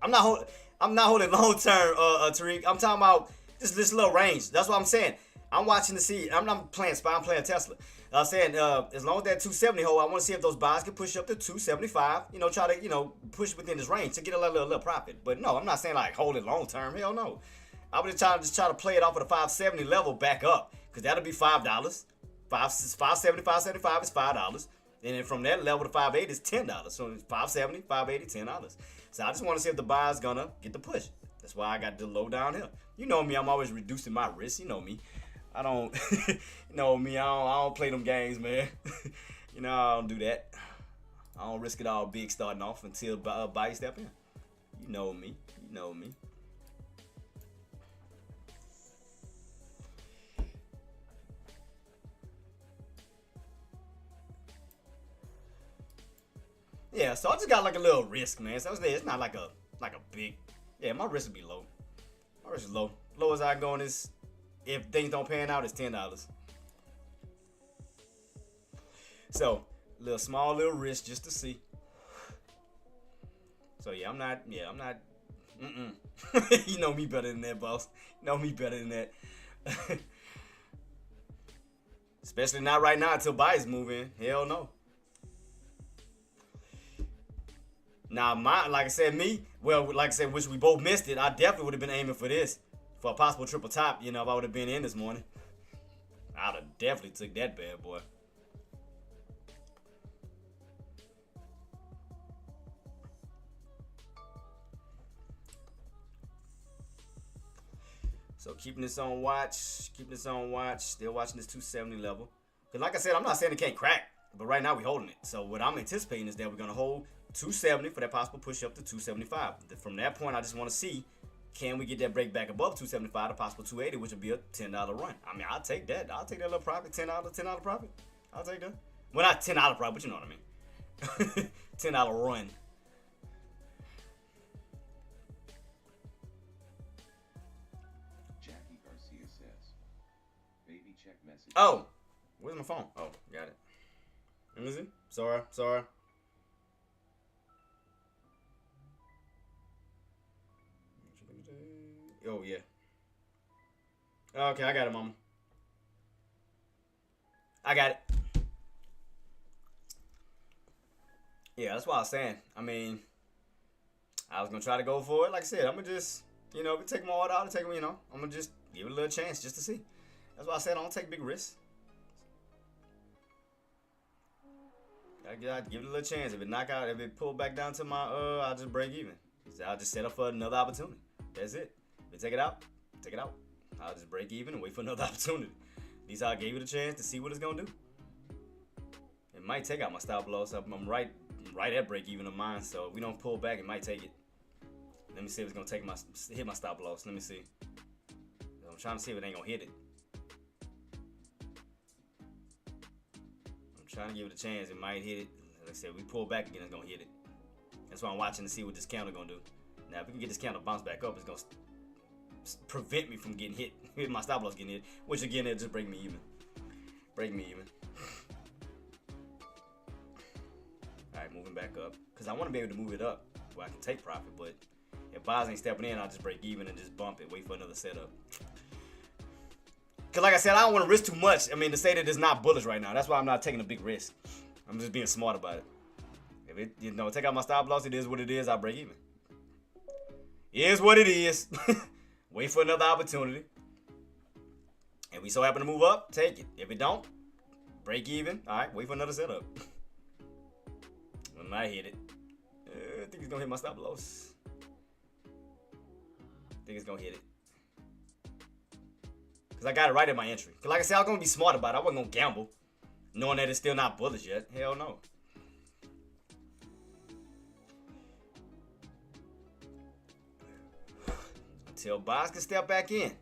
I'm not holding long term, Tariq. I'm talking about this little range. That's what I'm saying. I'm watching to see. I'm playing SPY. I'm playing Tesla. I'm saying as long as that 270 hold, I want to see if those buys can push up to 275. Try to push within this range to get a little profit. But no, I'm not saying like hold it long term. Hell no. I would just try to play it off of the 570 level back up, because that'll be $5. 570, 575 is $5. And then from that level to 580 is $10. So it's 570, 580, $10. So I just want to see if the buy's gonna get the push. That's why I got the low down here. You know me, I'm always reducing my risk. You know me. I don't, I don't play them games, man. I don't do that. I don't risk it all big starting off until buy step in. You know me. Yeah, so I just got like a little risk, man. So it's not like a big, yeah, my risk would be low. My risk is low. Low as I go in this. If things don't pan out, it's $10. So, small little risk just to see. So yeah, I'm not. You know me better than that, boss. You know me better than that. Especially not right now until buyers move in. Hell no. Now, like I said, which we both missed it. I definitely would have been aiming for this. For a possible triple top, if I would have been in this morning, I'd have definitely took that bad boy. So keeping this on watch, still watching this 270 level. Because like I said, I'm not saying it can't crack, but right now we're holding it. So what I'm anticipating is that we're going to hold 270 for that possible push up to 275. From that point, I just want to see, can we get that break back above 275 to possible 280, which would be a $10 run. I mean, I'll take that. I'll take that little profit, $10 profit. I'll take that. Well, not $10 profit, but you know what I mean. $10 run. Jackie Garcia says, baby check message. Oh, where's my phone? Oh, got it. Let me see. Sorry. Oh, yeah. Okay, I got it, mama. I got it. Yeah, that's what I was saying. I mean, I was going to try to go for it. Like I said, I'm going to just, if you take my order out, I'm going to just give it a little chance just to see. That's why I said I don't take big risks. I give it a little chance. If it pull back down to my, I'll just break even. So I'll just set up for another opportunity. That's it. If it take it out. I'll just break even and wait for another opportunity. At least I gave it a chance to see what it's gonna do. It might take out my stop loss. I'm right at break even of mine. So if we don't pull back, it might take it. Let me see if it's gonna hit my stop loss. Let me see. I'm trying to see if it ain't gonna hit it. I'm trying to give it a chance. It might hit it. Like I said, we pull back again, it's gonna hit it. That's why I'm watching to see what this candle gonna do. Now, if we can get this candle bounce back up, it's gonna prevent me from getting hit. My stop loss getting hit, which again, it'll just break me even. Alright, moving back up. Because I want to be able to move it up where I can take profit, but if buyers ain't stepping in, I'll just break even and just bump it, wait for another setup. Because like I said, I don't want to risk too much. I mean, to say that it's not bullish right now, that's why I'm not taking a big risk. I'm just being smart about it. If it, take out my stop loss, it is what it is, I'll break even. It is what it is. Wait for another opportunity. If we so happen to move up, take it. If it don't, break even. Alright, wait for another setup. I might hit it. I think it's gonna hit my stop loss. I think it's gonna hit it. Because I got it right at my entry. Because like I said, I was gonna be smart about it. I wasn't gonna gamble, knowing that it's still not bullish yet. Hell no. Until buyers can step back in.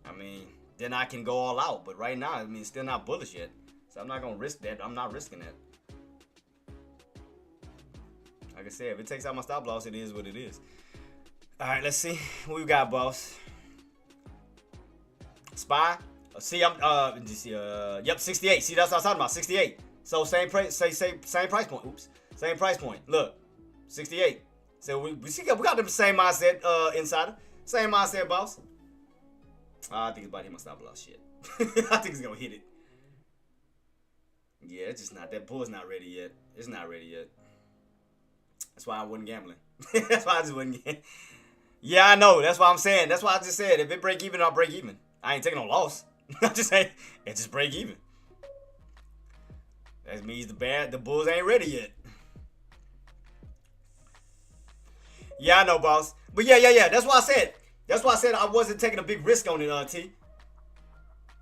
I mean, then I can go all out. But right now, I mean, it's still not bullish yet. So I'm not going to risk that. I'm not risking that. Like I said, if it takes out my stop loss, it is what it is. All right, let's see what we got, boss. SPY. See, yep, 68. See, that's what I was talking about, 68. So same price, same price point. Oops, same price point. Look, 68. So we got the same mindset, insider. Same mindset, boss. I think it's about to hit my stop loss shit. I think it's gonna hit it. Yeah, it's just not. That bull's not ready yet. It's not ready yet. That's why I wasn't gambling. That's why I just wasn't gambling. Yeah, I know. That's why I'm saying. That's why I just said if it break even, I'll break even. I ain't taking no loss. I'm just saying it just break even. That means the bulls ain't ready yet. Yeah, I know, boss. But yeah. That's why I said. That's why I said I wasn't taking a big risk on it, T.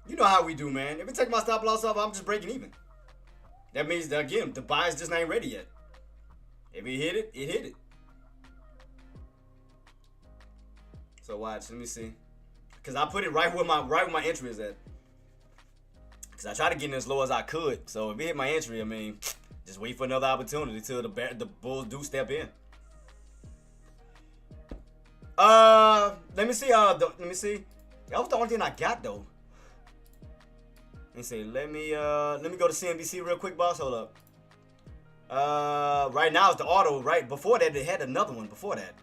You know how we do, man. If it take my stop loss off, I'm just breaking even. That means that, again, the buyers just ain't ready yet. If it hit it, it hit it. So watch, let me see. Cause I put it right where my entry is at. Cause I tried to get in as low as I could. So if it hit my entry, I mean, just wait for another opportunity till the bulls do step in. Let me see. Let me see. That was the only thing I got though. Let me see. Let me go to CNBC real quick, boss. Hold up. Right now it's the auto. Right before that, they had another one before that.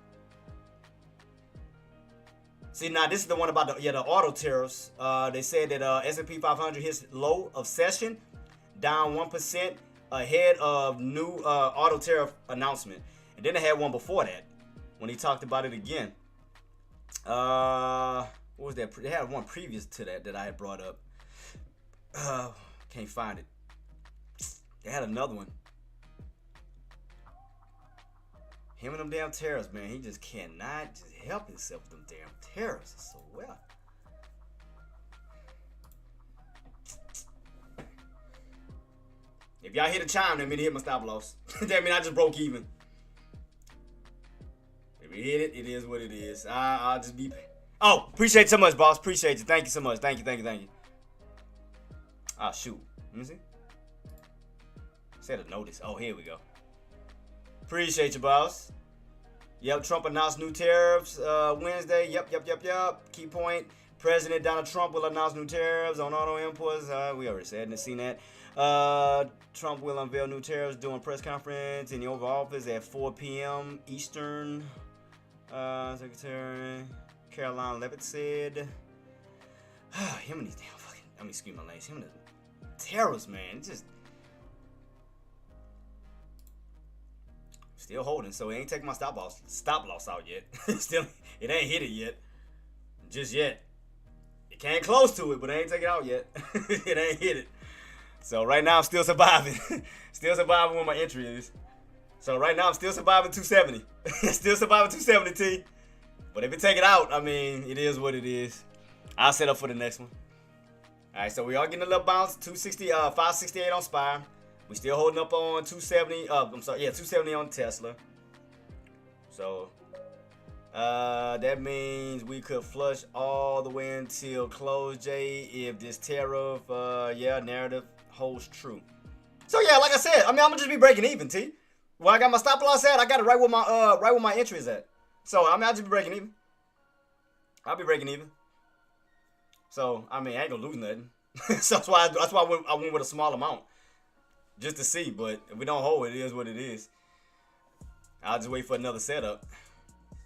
See, now this is the one about the auto tariffs. They said that S&P 500 hits low of session, down 1% ahead of new auto tariff announcement. And then they had one before that when he talked about it again. What was that? They had one previous to that I had brought up. Can't find it. They had another one. Him and them damn tariffs, man. He just cannot just help himself with them damn tariffs. So well. If y'all hit a chime, that mean it hit my stop loss. That mean I just broke even. If it hit it, it is what it is. I'll just be. Oh, appreciate you so much, boss. Appreciate you. Thank you so much. Thank you. Oh, shoot. Let me see. Set a notice. Oh, here we go. Appreciate you, boss. Yep, Trump announced new tariffs Wednesday. Yep. Key point. President Donald Trump will announce new tariffs on auto imports. We already said and seen that. Trump will unveil new tariffs during press conference in the Oval Office at 4 p.m. Eastern. Secretary Caroline Levitt said, him and these damn fucking, excuse my language, him and the terrorists, man, just still holding, so it ain't taking my stop loss out yet. Still, it ain't hit it yet, just yet. It came close to it, but it ain't taking it out yet. It ain't hit it. So right now I'm still surviving. Still surviving where my entry is. So right now I'm still surviving 270. Still surviving 270, T. But if it take it out, I mean, it is what it is. I'll set up for the next one. All right, so we are getting a little bounce. 568 on SPY. We still holding up on 270. 270 on Tesla. So that means we could flush all the way until close, Jay, if this tariff, narrative holds true. So yeah, like I said, I'm gonna just be breaking even, T. Well, I got my stop loss at. I got it right where my entry is at. So I'll just be breaking even. I'll be breaking even. So I ain't gonna lose nothing. So that's why I went with a small amount, just to see. But if we don't hold it, it is what it is. I'll just wait for another setup.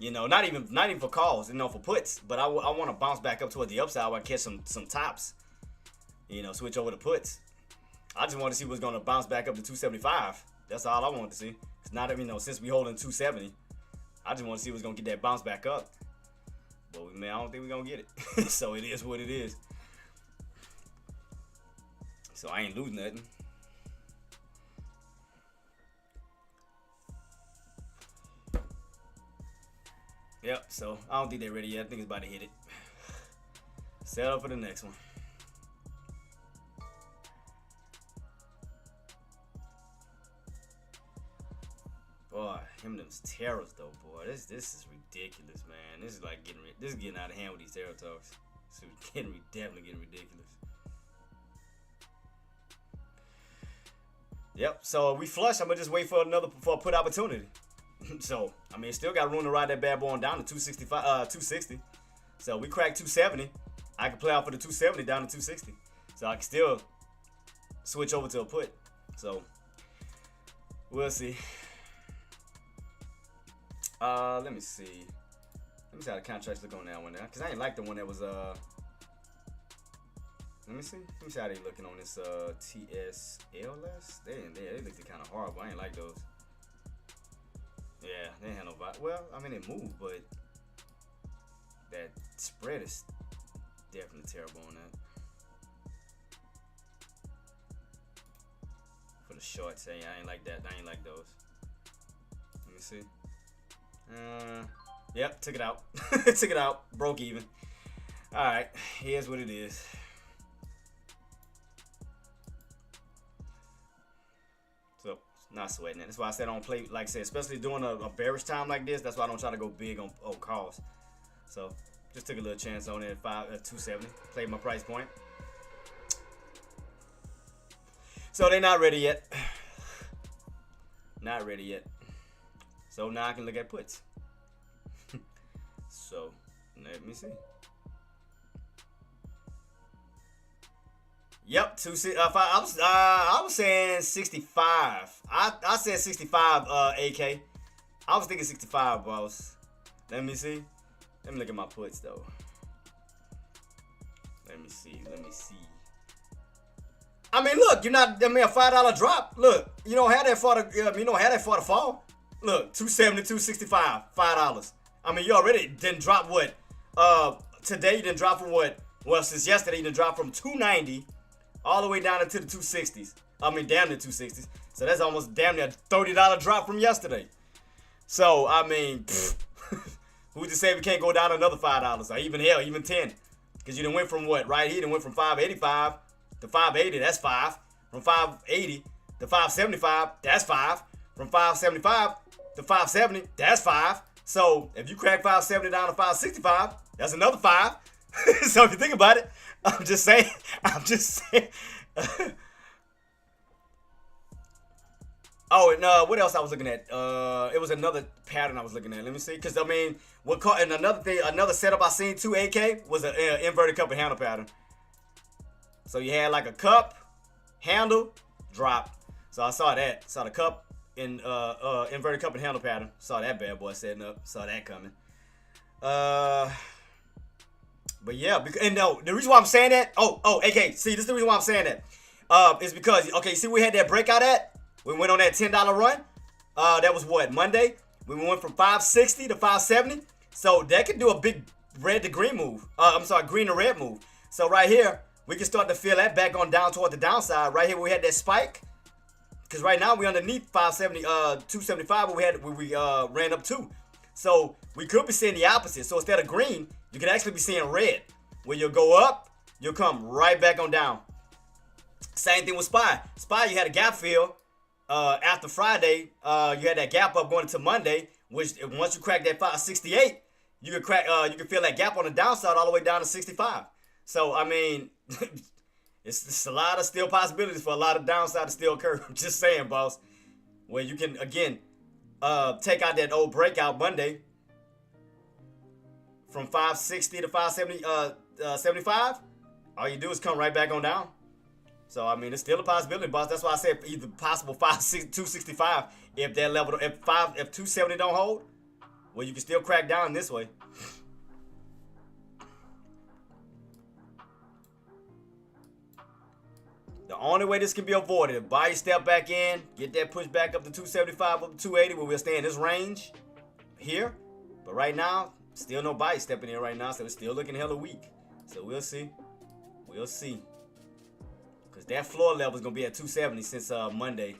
Not even for calls, for puts. But I want to bounce back up toward the upside where I catch some tops. Switch over to puts. I just want to see what's gonna bounce back up to 275. That's all I want to see. It's not, since we holding 270, I just want to see what's gonna get that bounce back up. But I don't think we're gonna get it. So it is what it is. So I ain't losing nothing. Yep, so I don't think they're ready yet. I think it's about to hit it. Set up for the next one. Boy, him and them's terrors though, boy. This is ridiculous, man. This is like getting out of hand with these terror talks. It's definitely getting ridiculous. Yep. So we flush. I'm gonna just wait for a put opportunity. So still got room to ride that bad boy on down to 260. So we cracked 270. I can play out for the 270 down to 260. So I can still switch over to a put. So we'll see. Let me see how the contracts look on that one now, because I ain't like the one that was let me see how they looking on this TSLS. They looked kind of horrible. I ain't like those. Yeah, they ain't had no vibe. Well, they moved, but that spread is definitely terrible on that. For the shorts, I ain't like that. I ain't like those. Let me see. Yep, took it out. Took it out. Broke even. Alright, here's what it is. So, not sweating it. That's why I said I don't play, like I said, especially during a bearish time like this, that's why I don't try to go big on calls. So, just took a little chance on it at 270. Played my price point. So, they're not ready yet. Not ready yet. So now I can look at puts. So let me see. Yep, I was saying 65. I said 65. AK. I was thinking 65, boss. Let me see. Let me look at my puts though. Let me see. Look, you're not. A $5 drop. Look, you don't have that for the fall. Look, 270, 265, $5. You already didn't drop what? Today you didn't drop from what? Well, since yesterday you didn't drop from 290 all the way down into the 260s. Damn near 260s. So that's almost damn near a $30 drop from yesterday. So, who's to say we can't go down another $5 or even 10? Because you done went from what? Right here, you done went from 585 to 580, that's 5. From 580 to 575, that's 5. From 575 to 570, that's 5. So if you crack 570 down to 565, that's another 5. So if you think about it, I'm just saying. Oh, and what else I was looking at? It was another pattern I was looking at. Let me see, cause I mean, what caught and another thing, another setup I seen too, AK was an inverted cup and handle pattern. So you had like a cup, handle, drop. So I saw that. Saw the cup in inverted cup and handle pattern. Saw that bad boy setting up. Saw that coming. But yeah, and no, the reason why I'm saying that. Oh, AK. See, this is the reason why I'm saying that. Is because okay, see, we had that breakout at. We went on that $10 run. That was what, Monday? We went from 560 to 570. So that could do a big red to green move. I'm sorry, green to red move. So right here, we can start to feel that back on down toward the downside. Right here, we had that spike. Because right now we underneath 570, 275, where we ran up to. So we could be seeing the opposite. So instead of green, you could actually be seeing red. Where you'll go up, you'll come right back on down. Same thing with SPY. SPY, you had a gap fill. After Friday, you had that gap up going into Monday, which once you crack that 568, you can feel that gap on the downside all the way down to 65. So I mean, it's a lot of still possibilities for a lot of downside to still occur. I'm just saying, boss. Where you can again take out that old breakout Monday from 560 to 570, 75. All you do is come right back on down. So I mean, it's still a possibility, boss. That's why I said either possible 265 if that level, if 270 don't hold, well, you can still crack down this way. The only way this can be avoided, if buy step back in, get that push back up to 275, up to 280, where we'll stay in this range here. But right now, still no buy stepping in right now, so it's still looking hella weak. So we'll see. We'll see. Because that floor level is going to be at 270 since Monday.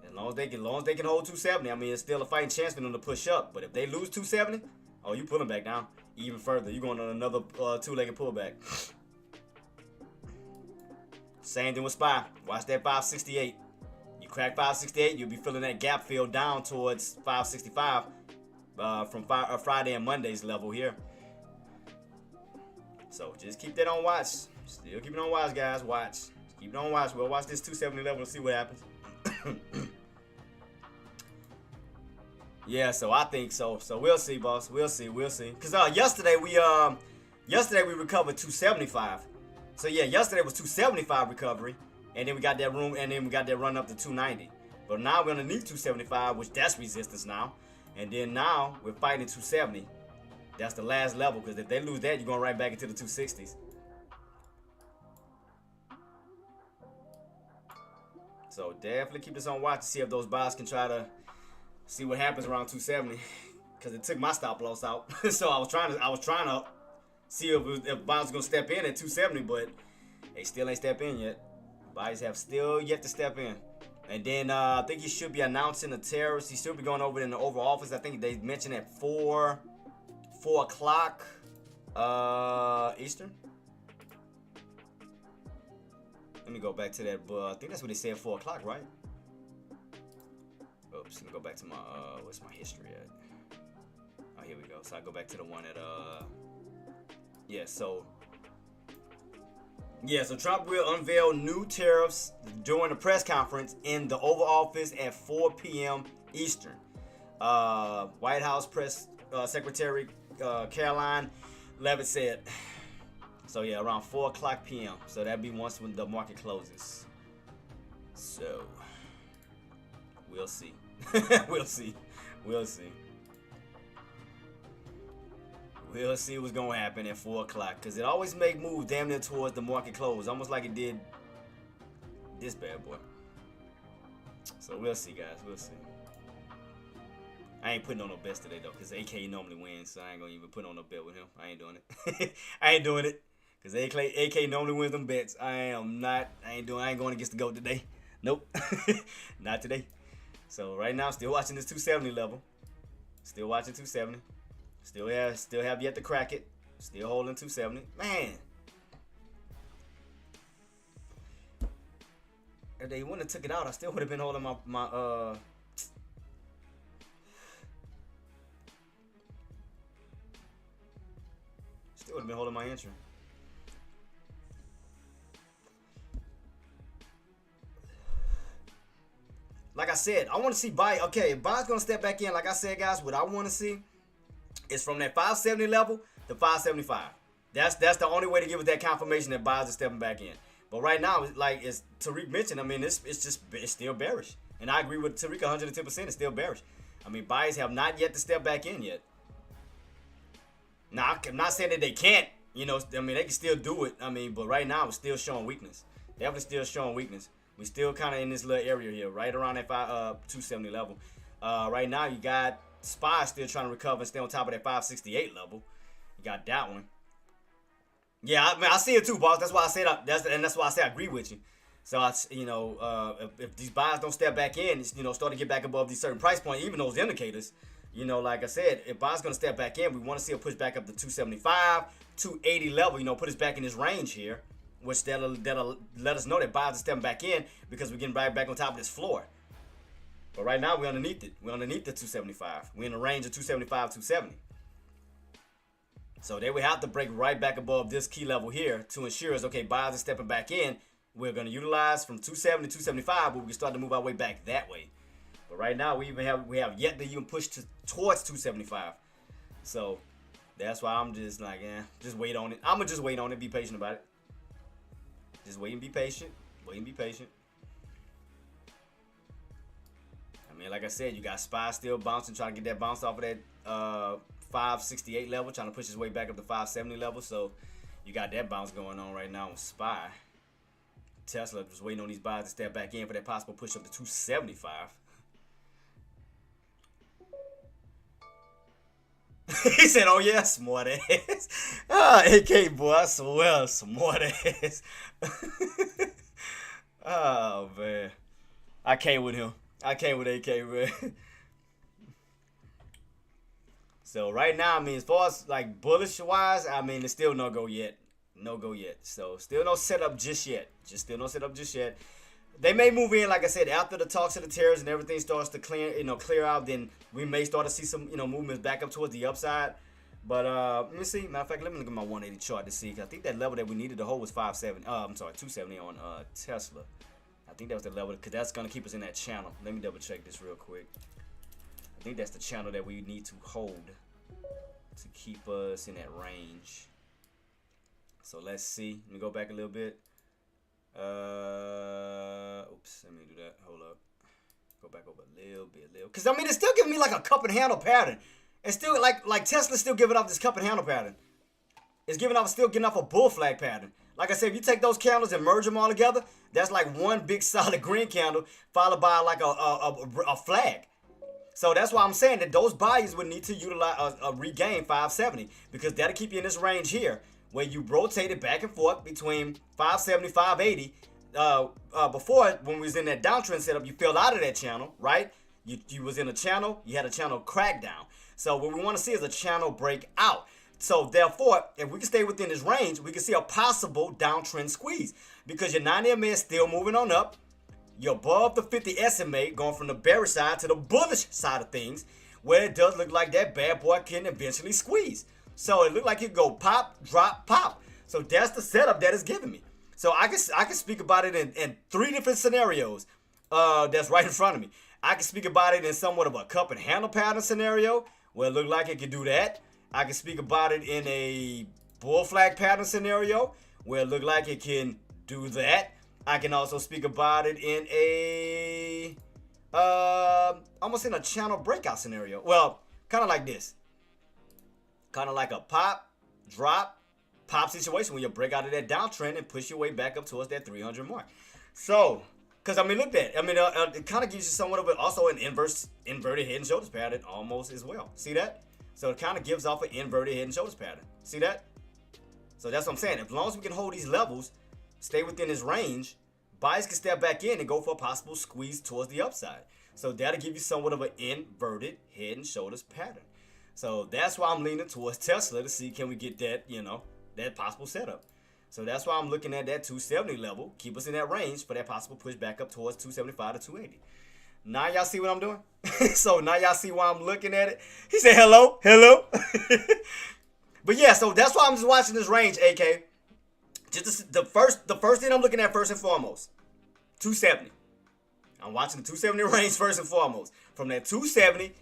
As long as they can hold 270, I mean, it's still a fighting chance for them to push up. But if they lose 270, oh, you pulling back down even further. You're going on another two-legged pullback. Same thing with SPY. Watch that 568. You crack 568, you'll be feeling that gap fill down towards 565 from Friday and Monday's level here. So just keep that on watch. Still keep it on watch, guys. Watch. Just keep it on watch. We'll watch this 270 level and see what happens. Yeah, so I think so. So we'll see, boss. We'll see. We'll see. Cause yesterday we recovered 275. So yeah, yesterday was 275 recovery, and then we got that room, and then we got that run up to 290. But now we're underneath 275, which that's resistance now. And then now we're fighting 270. That's the last level, because if they lose that, you're going right back into the 260s. So definitely keep this on watch to see if those buys can try to see what happens around 270, because it took my stop loss out. So I was trying to see if buys gonna step in at 270, but they still ain't step in yet. Buys have still yet to step in. And then I think he should be announcing the tariffs. He should be going over it in the Oval Office. I think they mentioned at 4 o'clock Eastern. Let me go back to that. I think that's what they said, 4 o'clock, right? Oops. Let me go back to my what's my history at? Oh, here we go. So I go back to the one at yeah. So Trump will unveil new tariffs during the press conference in the Oval Office at 4 p.m. Eastern. White House Press Secretary Caroline Levitt said. So yeah, around 4 o'clock p.m. So that'd be once when the market closes. So we'll see. We'll see. We'll see. We'll see what's gonna happen at 4 o'clock, because it always make moves damn near towards the market close, almost like it did this bad boy. So we'll see, guys. We'll see. I ain't putting on no bets today though, because AK normally wins, so I ain't gonna even put on no bet with him. I ain't doing it. I ain't doing it, because AK normally wins them bets. I ain't going against the GOAT today. Nope. Not today. So right now, still watching this 270 level. Still watching 270. Still have yet to crack it. Still holding 270. Man. If they wouldn't have took it out, I still would have been holding my still would have been holding my entry. Like I said, I want to see buy. Okay, if buy's gonna step back in, like I said, guys, what I want to see is from that 570 level to 575. That's the only way to give us that confirmation that buyers are stepping back in. But right now, like as Tariq mentioned, I mean, it's still bearish, and I agree with Tariq 110%. It's still bearish. I mean, buyers have not yet to step back in yet. Now, I'm not saying that they can't. You know, I mean, they can still do it. I mean, but right now, it's still showing weakness. Definitely still showing weakness. We still kind of in this little area here, right around that 270 level. Right now, you got SPY still trying to recover and stay on top of that 568 level. You got that one. Yeah, I mean, I see it too, boss. That's why I said that's why I say I agree with you. So if these buys don't step back in, start to get back above these certain price point, even those indicators, like I said, if buys gonna step back in, we want to see a push back up to 275, 280 level. Put us back in this range here, which that'll let us know that buys are stepping back in because we're getting right back on top of this floor. But right now we're underneath it. We're underneath the 275. We're in the range of 275, 270. So they would have to break right back above this key level here to ensure us, okay, buyers are stepping back in. We're going to utilize from 270 to 275, but we can start to move our way back that way. But right now, we have yet to even push towards 275. So that's why I'm just like, just wait on it. I'm going to just wait on it, be patient about it. Just wait and be patient. Wait and be patient. I mean, like I said, you got SPY still bouncing, trying to get that bounce off of that 568 level, trying to push his way back up to 570 level. So you got that bounce going on right now with SPY. Tesla was waiting on these buys to step back in for that possible push up to 275. He said, "Oh yeah, smart ass." AK boy, I swear, smart ass. Oh man, I came with him. I came with AK, man. So right now, I mean, as far as like bullish wise, I mean, it's still no go yet. No go yet. So still no setup just yet. Still no setup just yet. They may move in, like I said, after the talks of the tariffs and everything starts to clear out. Then we may start to see some, movements back up towards the upside. But let me see. Matter of fact, let me look at my 180 chart to see. 'Cause I think that level that we needed to hold was 270 on Tesla. I think that was the level because that's gonna keep us in that channel. Let me double check this real quick. I think that's the channel that we need to hold to keep us in that range. So let's see. Let me go back a little bit. Oops, let me do that. Hold up. Go back over a little bit. Because, I mean, it's still giving me like a cup and handle pattern. It's still like Tesla's still giving off this cup and handle pattern. It's still getting off a bull flag pattern. Like I said, if you take those candles and merge them all together, that's like one big solid green candle followed by like a flag. So that's why I'm saying that those buyers would need to utilize regain 570 because that'll keep you in this range here where you rotated back and forth between 570, 580. Before, when we was in that downtrend setup, you fell out of that channel, right? You was in a channel, you had a channel crackdown. So what we want to see is a channel breakout. So therefore, if we can stay within this range, we can see a possible downtrend squeeze because your 90 MA is still moving on up. You're above the 50 SMA, going from the bearish side to the bullish side of things, where it does look like that bad boy can eventually squeeze. So it looked like it go pop, drop, pop. So that's the setup that it's giving me. So I can speak about it in three different scenarios that's right in front of me. I can speak about it in somewhat of a cup and handle pattern scenario, where it looked like it could do that. I can speak about it in a bull flag pattern scenario, where it looked like it can do that. I can also speak about it in a almost in a channel breakout scenario. Well, kind of like this. Kind of like a pop, drop, pop situation where you break out of that downtrend and push your way back up towards that 300 mark. So, because I mean, look at that. I mean, it kind of gives you somewhat of also an inverted head and shoulders pattern almost as well. See that? So it kind of gives off an inverted head and shoulders pattern. See that? So that's what I'm saying. As long as we can hold these levels, stay within this range, buyers can step back in and go for a possible squeeze towards the upside. So that'll give you somewhat of an inverted head and shoulders pattern. So that's why I'm leaning towards Tesla to see can we get that, that possible setup. So that's why I'm looking at that 270 level. Keep us in that range for that possible push back up towards 275 to 280. Now y'all see what I'm doing? So now y'all see why I'm looking at it. He said, hello. But yeah, so that's why I'm just watching this range, AK. Just the first thing I'm looking at first and foremost, 270. I'm watching the 270 range first and foremost. From that 270,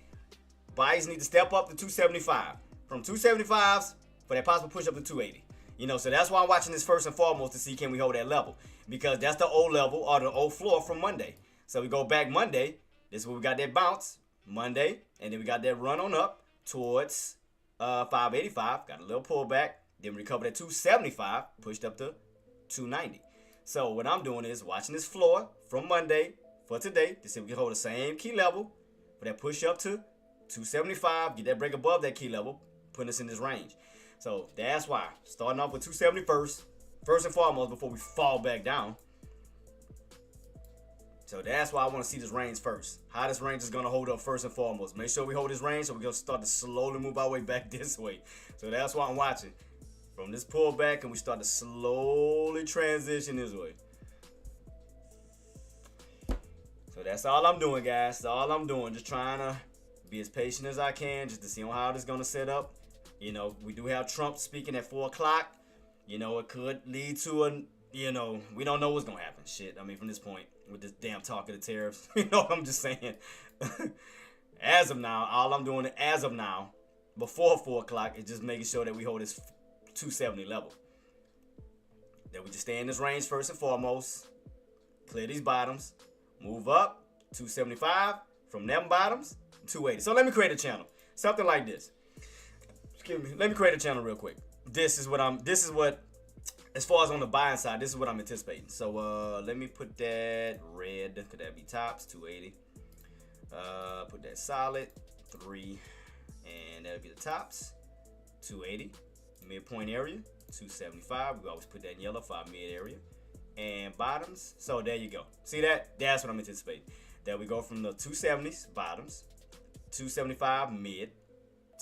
buyers need to step up to 275. From 275s, for that possible push up to 280. You know, so that's why I'm watching this first and foremost to see can we hold that level. Because that's the old level or the old floor from Monday. So we go back Monday. This is where we got that bounce. Monday. And then we got that run on up towards 585. Got a little pullback. Then we recovered at 275. Pushed up to 290. So what I'm doing is watching this floor from Monday for today to see if we can hold the same key level for that push up to 275. Get that break above that key level. Putting us in this range. So that's why. Starting off with 270 first and foremost before we fall back down. So that's why I want to see this range first. How this range is going to hold up first and foremost. Make sure we hold this range so we're going to start to slowly move our way back this way. So that's why I'm watching. From this pullback and we start to slowly transition this way. So that's all I'm doing, guys. That's all I'm doing. Just trying to be as patient as I can just to see how this is going to set up. You know, we do have Trump speaking at 4 o'clock. You know, it could lead to a, you know, we don't know what's going to happen. Shit, I mean, from this point, with this damn talk of the tariffs. You know what I'm just saying? As of now, all I'm doing as of now, before 4 o'clock, is just making sure that we hold this 270 level. That we just stay in this range first and foremost. Clear these bottoms. Move up, 275. From them bottoms, 280. So let me create a channel. Something like this. Excuse me. Let me create a channel real quick. This is what, as far as on the buying side, this is what I'm anticipating. So let me put that red. Could that be tops? 280. Put that solid. 3. And that'll be the tops. 280. Midpoint area. 275. We always put that in yellow for our mid area. And bottoms. So there you go. See that? That's what I'm anticipating. That we go from the 270s bottoms. 275 mid.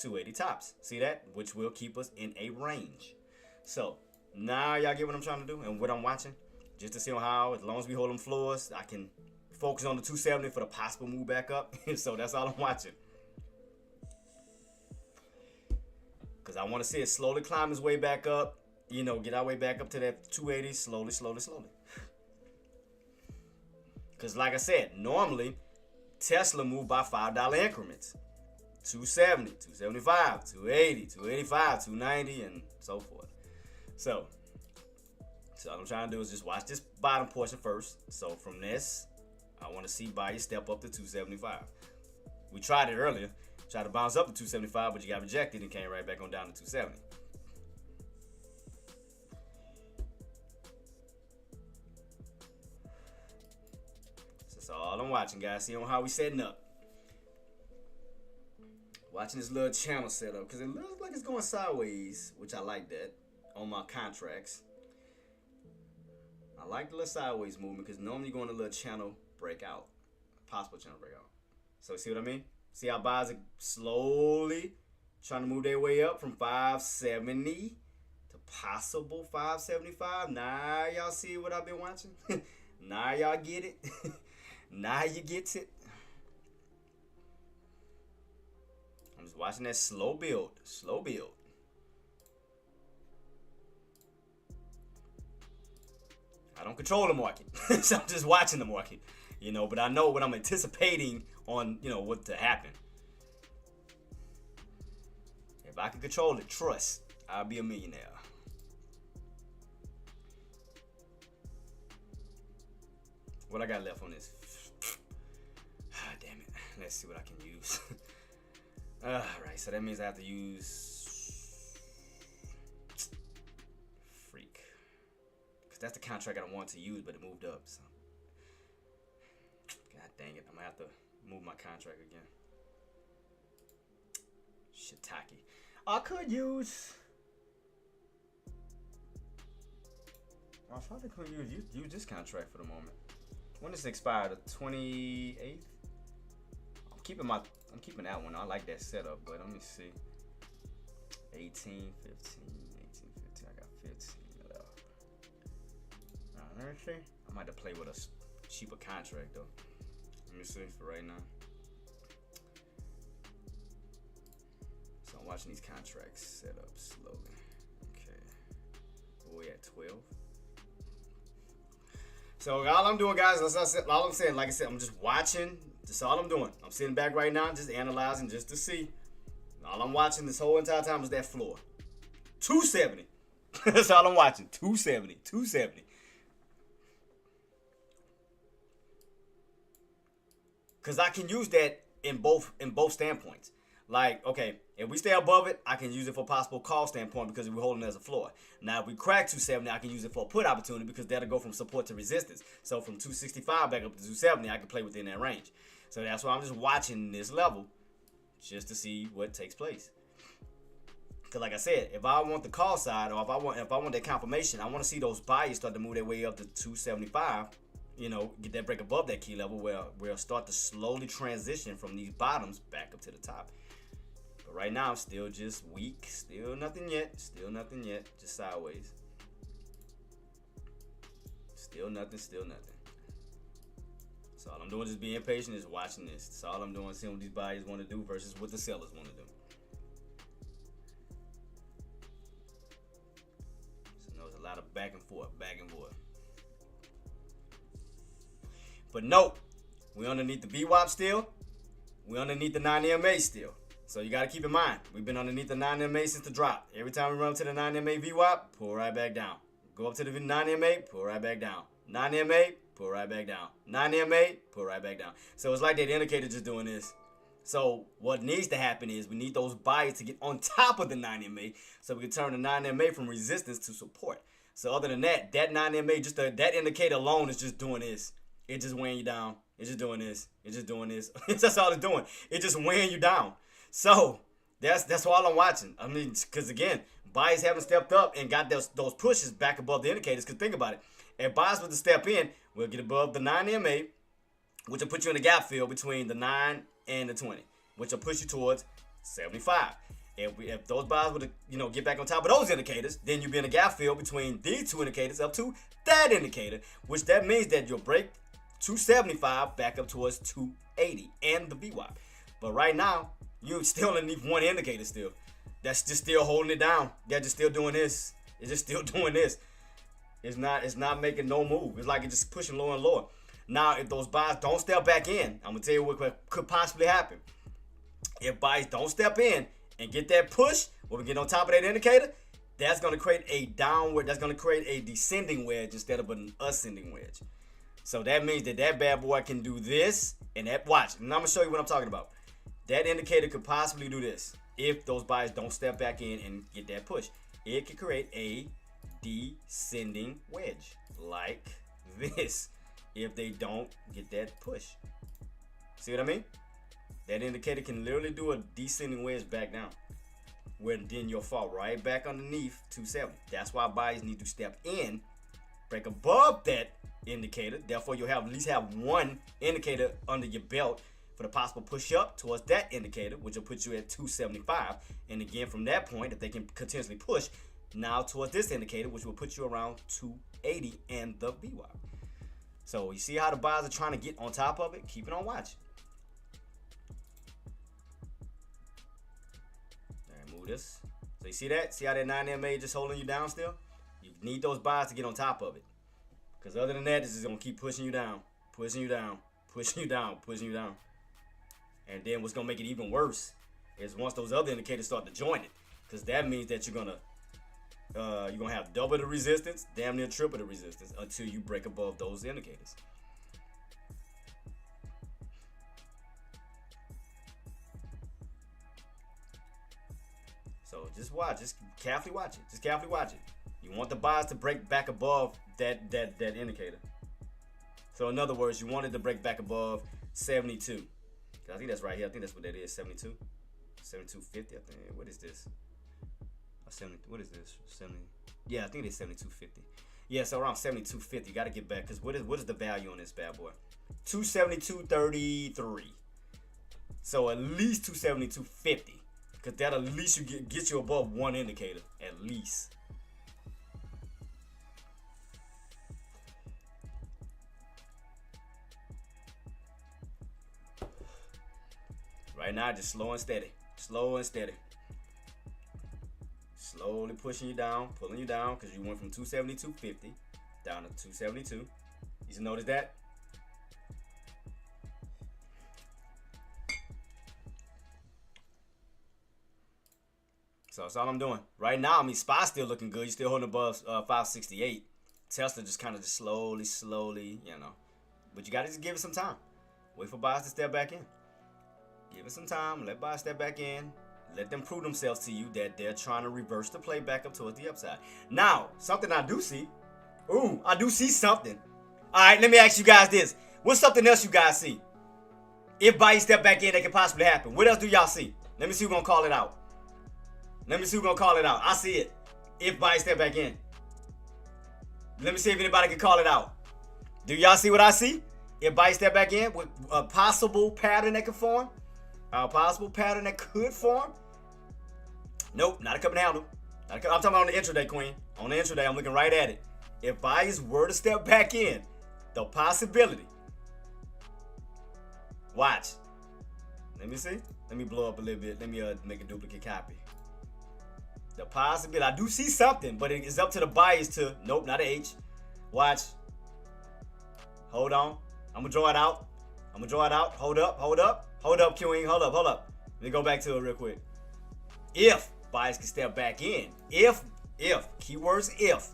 280 tops. See that? Which will keep us in a range. So now y'all get what I'm trying to do and what I'm watching. Just to see how, as long as we hold them floors, I can focus on the 270 for the possible move back up. So that's all I'm watching. Because I want to see it slowly climb its way back up. You know, get our way back up to that 280 slowly, slowly, slowly. Because like I said, normally Tesla moved by $5 increments. 270, 275, 280, 285, 290, and so forth. So all I'm trying to do is just watch this bottom portion first. So from this, I want to see buyers step up to 275. We tried it earlier. Tried to bounce up to 275, but you got rejected and came right back on down to 270. So that's all I'm watching, guys. See on how we setting up. Watching this little channel setup because it looks like it's going sideways, which I like that on my contracts. I like the little sideways movement because normally you go on a little channel breakout, possible channel breakout. So see what I mean? See how buyers are slowly trying to move their way up from 570 to possible 575. Now y'all see what I've been watching? Now y'all get it? Now you get it? I'm just watching that slow build. Slow build. I don't control the market. So I'm just watching the market. You know, but I know what I'm anticipating on, you know, what to happen. If I can control it, trust, I'll be a millionaire. What I got left on this? Ah, damn it. Let's see what I can use. Alright, so that means I have to use freak. Because that's the contract I want to use, but it moved up. So. God dang it. I'm going to have to move my contract again. Shiitake. I could use. I probably could use this contract for the moment. When does it expire? The 28th? I'm keeping that one. I like that setup, but let me see. 18, 15, 18, 15. I got 15 left. Let me see. I might have to play with a cheaper contract though. Let me see for right now. So I'm watching these contracts set up slowly. Okay. We're at 12. So all I'm doing, guys, all I'm saying, like I said, I'm just watching. That's all I'm doing. I'm sitting back right now, just analyzing, just to see. All I'm watching this whole entire time is that floor. 270. That's all I'm watching. 270. 270. Because I can use that in both standpoints. Like, okay, if we stay above it, I can use it for possible call standpoint because we're holding it as a floor. Now, if we crack 270, I can use it for a put opportunity because that'll go from support to resistance. So from 265 back up to 270, I can play within that range. So that's why I'm just watching this level just to see what takes place. Because like I said, if I want the call side or if I want that confirmation, I want to see those buyers start to move their way up to 275. You know, get that break above that key level where we'll start to slowly transition from these bottoms back up to the top. But right now, still just weak. Still nothing yet. Still nothing yet. Just sideways. Still nothing. Still nothing. So all I'm doing is being patient, is watching this. That's all I'm doing, seeing what these buyers want to do versus what the sellers want to do. So there's a lot of back and forth, back and forth. But note, we underneath the VWAP still. We underneath the 9MA still. So you got to keep in mind, we've been underneath the 9MA since the drop. Every time we run up to the 9MA VWAP, pull right back down. Go up to the 9MA, pull right back down. 9MA, pull right back down. 9MA, pull right back down. So it's like that indicator just doing this. So what needs to happen is we need those buyers to get on top of the 9MA so we can turn the 9MA from resistance to support. So other than that, that 9MA, just that indicator alone is just doing this. It's just weighing you down. It's just doing this. It's just doing this. That's all it's doing. It's just weighing you down. So that's all I'm watching. I mean, because again, buyers haven't stepped up and got those pushes back above the indicators. Because think about it. If buyers were to step in, we'll get above the 9MA, which will put you in a gap fill between the 9 and the 20, which will push you towards 75. If those buyers were to get back on top of those indicators, then you'll be in a gap fill between these two indicators up to that indicator, which that means that you'll break 275 back up towards 280 and the VWAP. But right now, you're still underneath one indicator still. That's just still holding it down. They're just still doing this. It's just still doing this. It's not making no move. It's like it's just pushing lower and lower. Now, if those buyers don't step back in, I'm going to tell you what could possibly happen. If buyers don't step in and get that push, when we get on top of that indicator, that's going to create a downward, that's going to create a descending wedge instead of an ascending wedge. So that means that bad boy can do this and that. Watch, and I'm going to show you what I'm talking about. That indicator could possibly do this if those buyers don't step back in and get that push. It could create a descending wedge like this if they don't get that push. See what I mean? That indicator can literally do a descending wedge back down, where then you'll fall right back underneath 270. That's why buyers need to step in, break above that indicator. Therefore, you'll at least have one indicator under your belt for the possible push up towards that indicator, which will put you at 275. And again, from that point, if they can continuously push now towards this indicator, which will put you around 280 and the VWAP. So you see how the buyers are trying to get on top of it? Keep it on watch. All right, move this. So you see that? See how that 9MA just holding you down still? You need those buyers to get on top of it. Because other than that, this is going to keep pushing you down, pushing you down, pushing you down, pushing you down. And then what's going to make it even worse is once those other indicators start to join it. Because that means that you're going to have double the resistance, damn near triple the resistance until you break above those indicators. So just watch, just carefully watch it. Just carefully watch it. You want the buyers to break back above that indicator. So in other words, you want it to break back above 72. I think that's right here. I think that's what that is. 72, 72.50. I think. What is this? 70. What is this? 70. Yeah, I think it's 72.50. Yeah, so around 72.50. You got to get back because what is the value on this bad boy? 272.33. So at least 272.50, because that at least you get you above one indicator at least. Right now, just slow and steady. Slow and steady. Slowly pushing you down, pulling you down, because you went from 272.50 down to 272. You You notice that? So that's all I'm doing. Right now, I mean, SPY still looking good. You're still holding above 568. Tesla just kind of just slowly, you know. But you got to just give it some time. Wait for buyers to step back in. Give it some time. Let buyers step back in. Let them prove themselves to you that they're trying to reverse the play back up towards the upside. Now, something I do see. Ooh, I do see something. All right, let me ask you guys this. What's something else you guys see? If buyers step back in, that could possibly happen. What else do y'all see? Let me see who's going to call it out. Let me see who's going to call it out. I see it. If buyers step back in. Let me see if anybody can call it out. Do y'all see what I see? If buyers step back in with a possible pattern that could form. A possible pattern that could form. Nope, not a cup and handle. I'm talking about on the intraday, Queen. On the intraday, I'm looking right at it. If buyers were to step back in, the possibility. Watch. Let me see. Let me blow up a little bit. Let me make a duplicate copy. The possibility. I do see something, but it's up to the buyers to. Nope, not an H. Watch. Hold on. I'm going to draw it out. Hold up, Queen. Hold up. Let me go back to it real quick. If buyers can step back in. If. Keywords if.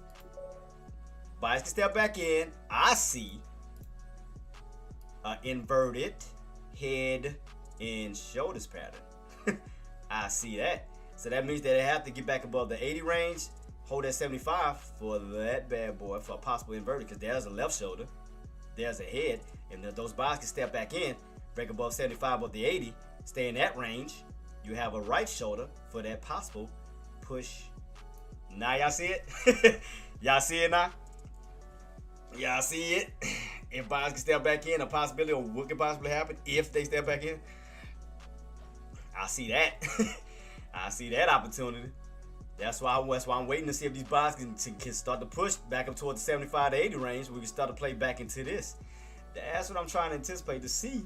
Buyers can step back in. I see an inverted head and shoulders pattern. I see that. So that means that they have to get back above the 80 range, hold that 75 for that bad boy for a possible inverted, because there's a left shoulder, there's a head, and those buyers can step back in, break above 75 above the 80, stay in that range. You have a right shoulder for that possible push. Now y'all see it? Y'all see it now? Y'all see it? If buyers can step back in, a possibility of what could possibly happen if they step back in. I see that. I see that opportunity. That's why I'm waiting to see if these buyers can start to push back up towards the 75 to 80 range. We can start to play back into this. That's what I'm trying to anticipate to see.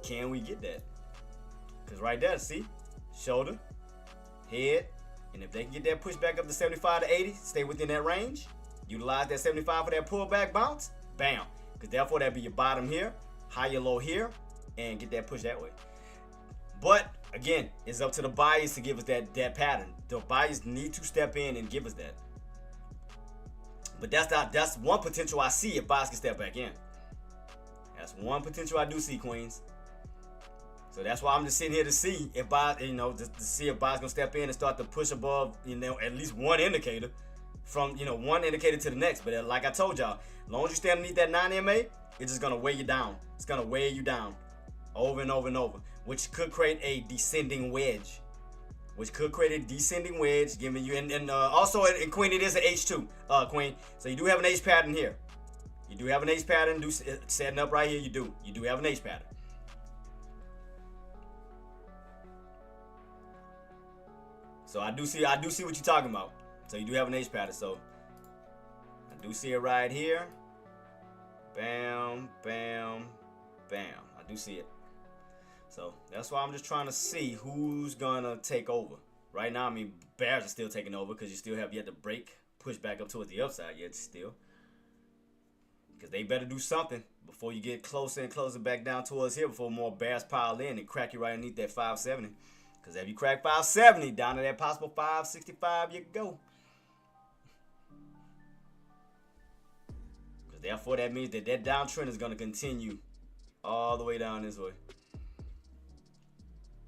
Can we get that? Because right there, see? Shoulder, head, and if they can get that push back up to 75 to 80, stay within that range, utilize that 75 for that pullback bounce, bam. Because therefore, that'd be your bottom here, higher low here, and get that push that way. But again, it's up to the buyers to give us that pattern. The buyers need to step in and give us that. But that's one potential I see if buyers can step back in. That's one potential I do see, Queens. So that's why I'm just sitting here to see if buyers, to see if buyers gonna step in and start to push above, at least one indicator from, one indicator to the next. But like I told y'all, as long as you stay underneath that 9 MA, it's just gonna weigh you down. It's gonna weigh you down over and over and over, which could create a descending wedge. Giving you, and also in Queen, it is an H2, Queen. So you do have an H pattern here. You do have an H pattern. Setting up right here. You do have an H pattern. So I do see what you're talking about. So you do have an H pattern. So I do see it right here. Bam, bam, bam. I do see it. So that's why I'm just trying to see who's gonna take over. Right now, I mean, bears are still taking over because you still have yet to push back up towards the upside yet still. Because they better do something before you get closer and closer back down towards here, before more bears pile in and crack you right underneath that 570. Because if you crack 570, down to that possible 565, you go. Because therefore, that means that downtrend is going to continue all the way down this way.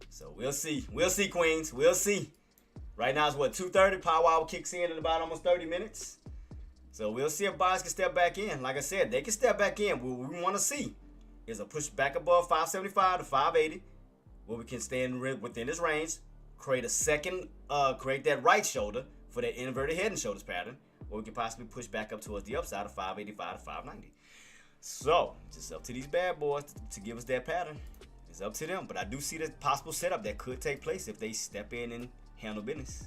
So we'll see. We'll see, Queens. We'll see. Right now it's what, 2:30? Power hour kicks in about almost 30 minutes. So we'll see if buyers can step back in. Like I said, they can step back in. What we want to see is a push back above 575 to 580, where we can stay within this range, create that right shoulder for that inverted head and shoulders pattern, where we can possibly push back up towards the upside of 585 to 590. So just up to these bad boys to give us that pattern. It's up to them, but I do see the possible setup that could take place if they step in and handle business.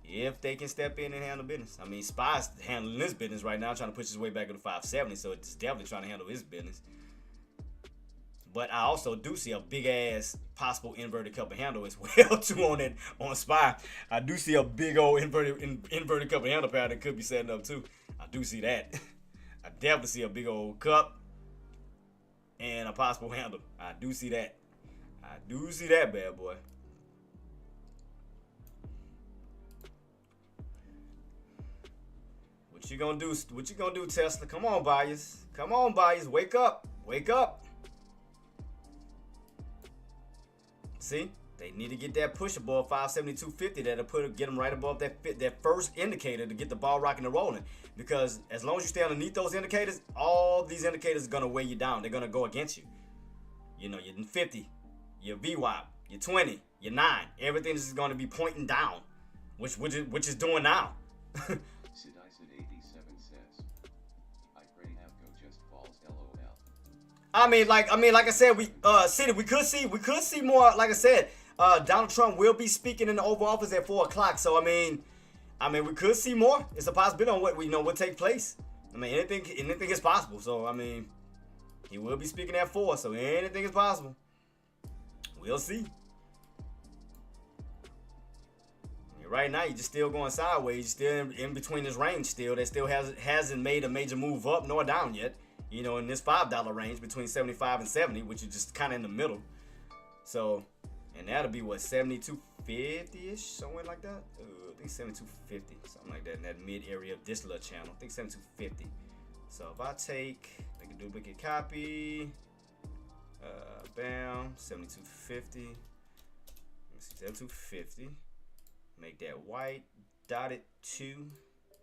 If they can step in and handle business. I mean, SPY's handling this business right now, trying to push his way back to 570, so it's definitely trying to handle his business. But I also do see a big ass possible inverted cup and handle as well too on SPY. I do see a big old inverted cup and handle pattern that could be setting up too. I do see that. I definitely see a big old cup and a possible handle. I do see that. I do see that, bad boy. What you gonna do? What you gonna do, Tesla? Come on, buyers. Come on, buyers. Wake up. Wake up. See, they need to get that push above 572.50. That'll get them right above that first indicator to get the ball rocking and rolling. Because as long as you stay underneath those indicators, all these indicators are gonna weigh you down. They're gonna go against you. You know, your 50, your VWAP, your 20, your 9. Everything is gonna be pointing down, which is doing now. I mean, like I said, we could see more. Like I said, Donald Trump will be speaking in the Oval Office at 4 o'clock. So I mean, we could see more. It's a possibility on what we know what take place. I mean, anything is possible. So I mean, he will be speaking at 4. So anything is possible. We'll see. Right now, you're just still going sideways. You're still in between this range. Still, that still hasn't made a major move up nor down yet. You know, in this $5 range between 75 and 70, which is just kind of in the middle. So, and that'll be what, 72.50-ish, somewhere like that. I think 72.50, something like that in that mid area of this little channel. I think 72.50. So if I make a duplicate copy, bam, 72.50. Let me see, 72.50. Make that white dotted 2.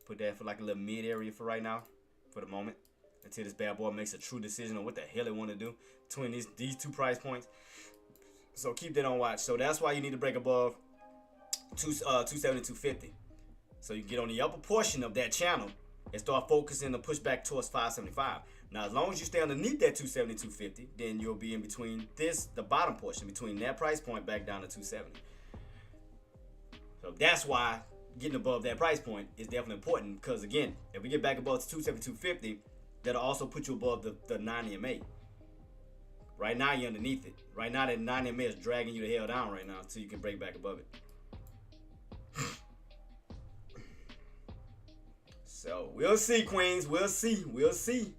Put that for like a little mid area for right now, for the moment. Until this bad boy makes a true decision on what the hell it want to do between these two price points. So keep that on watch. So that's why you need to break above 270-250. So you can get on the upper portion of that channel and start focusing the pushback towards 575. Now, as long as you stay underneath that 270-250, then you'll be in between the bottom portion, between that price point back down to 270. So that's why getting above that price point is definitely important. Because again, if we get back above 270-250, that'll also put you above the 9 EMA. Right now, you're underneath it. Right now, that 9 EMA is dragging you the hell down right now until you can break back above it. So, we'll see, Queens. We'll see. We'll see.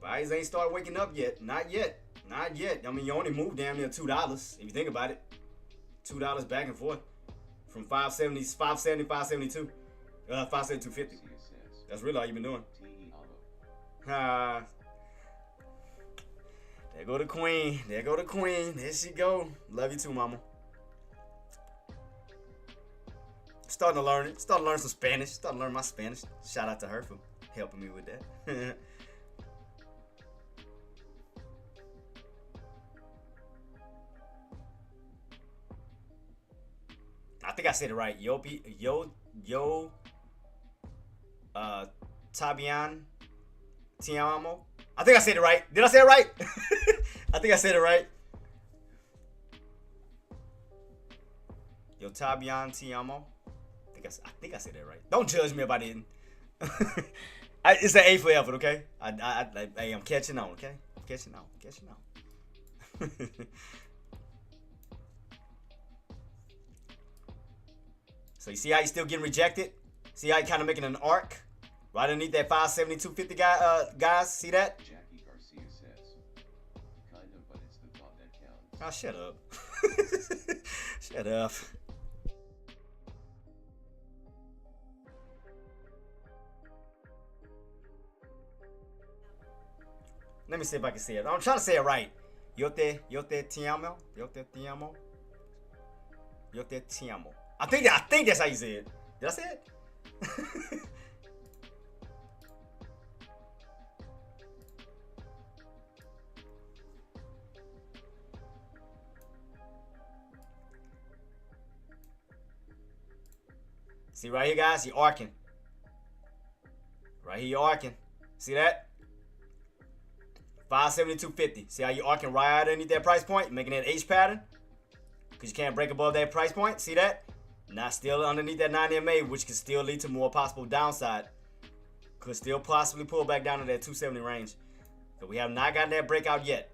Buyers ain't started waking up yet. Not yet. Not yet. I mean, you only moved damn near $2 if you think about it. $2 back and forth. From 570, 572. 572.50. That's really all you've been doing. There go the queen. There go the queen. There she go. Love you too, mama. Starting to learn it. Starting to learn some Spanish. Starting to learn my Spanish. Shout out to her for helping me with that. I think I said it right. Tabian Tiamo. I think I said it right. Did I say it right? I think I said it right. Yo Tabian Tiamo. I think I said that right. Don't judge me if I didn't. It's an A for effort, okay? I'm catching on, okay? I'm catching on. So you see how he's still getting rejected? See how he's kind of making an arc? Right underneath that 572.50 guys. See that? Jackie Garcia says, kind of, but it's the thought that counts. Oh, shut up. Shut up. Let me see if I can say it. I'm trying to say it right. Yo te amo. I think that's how you say it. Did I say it? See right here, guys? You're arcing. Right here, you're arcing. See that? 572.50. See how you're arcing right underneath that price point? Making that H pattern? Because you can't break above that price point. See that? Not still underneath that 9 MA, which can still lead to more possible downside Could still possibly pull back down to that 270 range. So we have not gotten that breakout yet.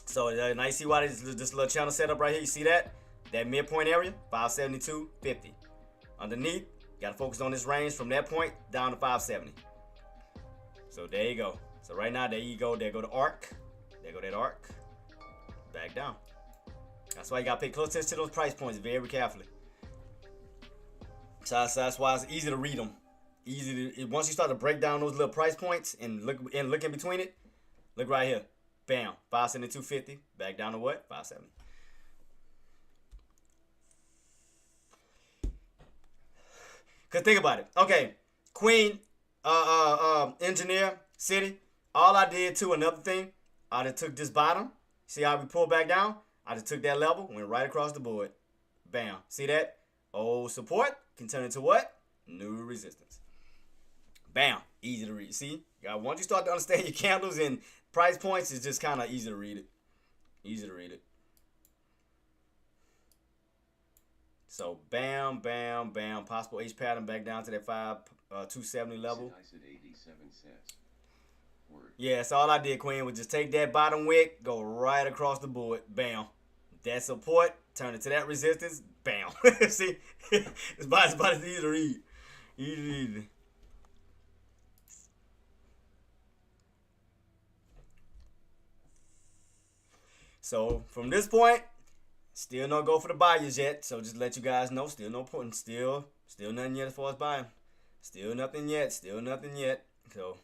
So now you see why this little channel setup right here. You see that? That midpoint area, 572.50. Underneath, got to focus on this range from that point down to 570. So there you go. So right now, there you go. There go the arc. There go that arc. Back down. That's why you got to pay close attention to those price points very carefully. So that's why it's easy to read them. Once you start to break down those little price points and look in between it, look right here. Bam. 572.50. Back down to what? 570. Cause think about it. Okay, Queen, Engineer, City. All I did too, another thing, I just took this bottom. See how we pulled back down? I just took that level, went right across the board. Bam. See that? Old support can turn into what? New resistance. Bam. Easy to read. See? Once you start to understand your candles and price points, it's just kind of easy to read it. Easy to read it. So bam, bam, bam. Possible H pattern back down to that 270 level. I said 87 cents. Word. Yeah, so all I did, Queen, was just take that bottom wick, go right across the board. Bam. That support, turn it to that resistance. Bam. See? It's about as easy to read. Easy to read. So from this point, still no go for the buyers yet. So just let you guys know, still no point. Still nothing yet as far as buying. Still nothing yet. Still nothing yet. So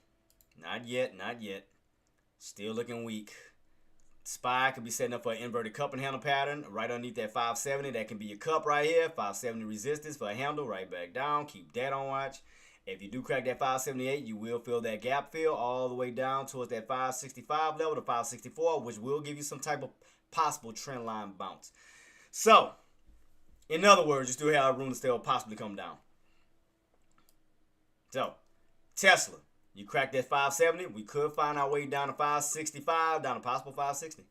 not yet. Still looking weak. SPY could be setting up for an inverted cup and handle pattern right underneath that 570. That can be your cup right here. 570 resistance for a handle right back down. Keep that on watch. If you do crack that 578, you will feel that gap fill all the way down towards that 565 level to 564, which will give you some type of possible trend line bounce. So, in other words, you still have room to still possibly come down. So, Tesla, you crack that 570, we could find our way down to 565, down to possible 560.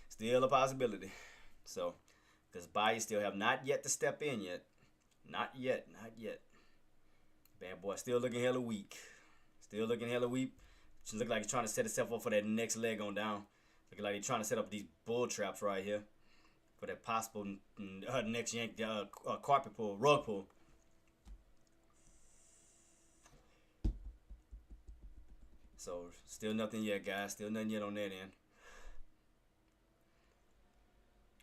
Still a possibility. So, because buyers still have not yet to step in yet. Not yet. Bad boy, still looking hella weak. Just look like it's trying to set itself up for that next leg on down. Looking like they're trying to set up these bull traps right here for that possible next yank carpet pull, rug pull. So still nothing yet, guys. Still nothing yet on that end.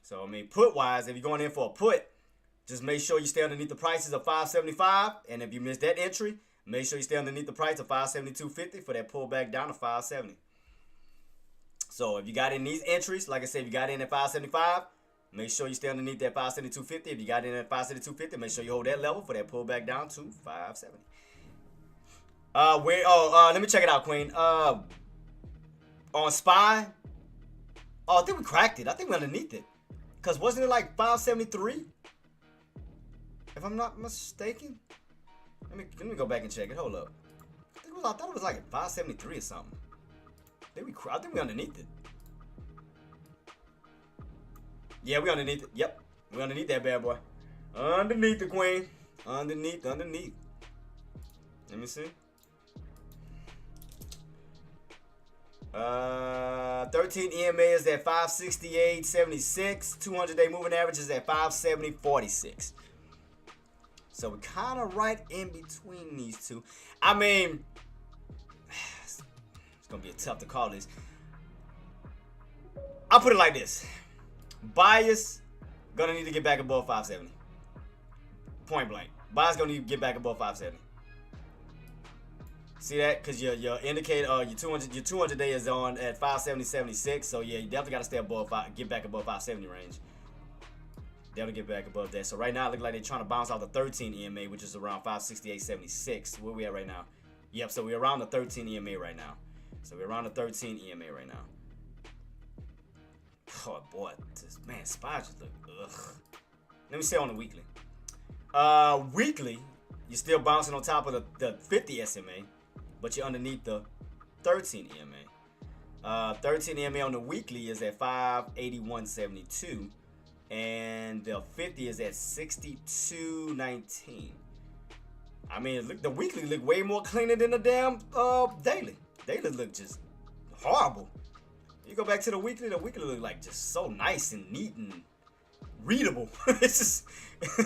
So I mean, put wise, if you're going in for a put, just make sure you stay underneath the prices of 575, and if you miss that entry, make sure you stay underneath the price of 572.50 for that pullback down to 570. So if you got in these entries, like I said, if you got in at 575, make sure you stay underneath that 572.50. If you got in at 572.50, make sure you hold that level for that pullback down to 570. Let me check it out, Queen. On SPY, I think we cracked it. I think we're underneath it. Because wasn't it like 573? If I'm not mistaken. Let me go back and check it. Hold up. I thought it was like 573 or something. I think we're underneath it. Yeah, we're underneath it. Yep. We're underneath that bad boy. Underneath the Queen. Underneath. Let me see. 13 EMA is at 568.76. 200-day moving average is at 570.46. So we're kind of right in between these two. I mean, it's going to be tough to call this. I'll put it like this. Buyers going to need to get back above 570. Point blank. Buyers going to need to get back above 570. See that? Because your indicator, your 200 day is on at 570.76. So yeah, you definitely got to stay above get back above 570 range. Definitely get back above that. So right now, it looks like they're trying to bounce out the 13 EMA, which is around 568.76. Where we at right now? Yep. So we're around the 13 EMA right now. Oh boy, man, SPY just look ugh. Let me say on the weekly. Weekly, you're still bouncing on top of the 50 SMA, but you're underneath the 13 EMA. 13 EMA on the weekly is at 581.72, and the 50 is at 62.19. I mean, look, the weekly look way more cleaner than the damn daily. Daily look just horrible. You go back to the weekly look like just so nice and neat and readable. it's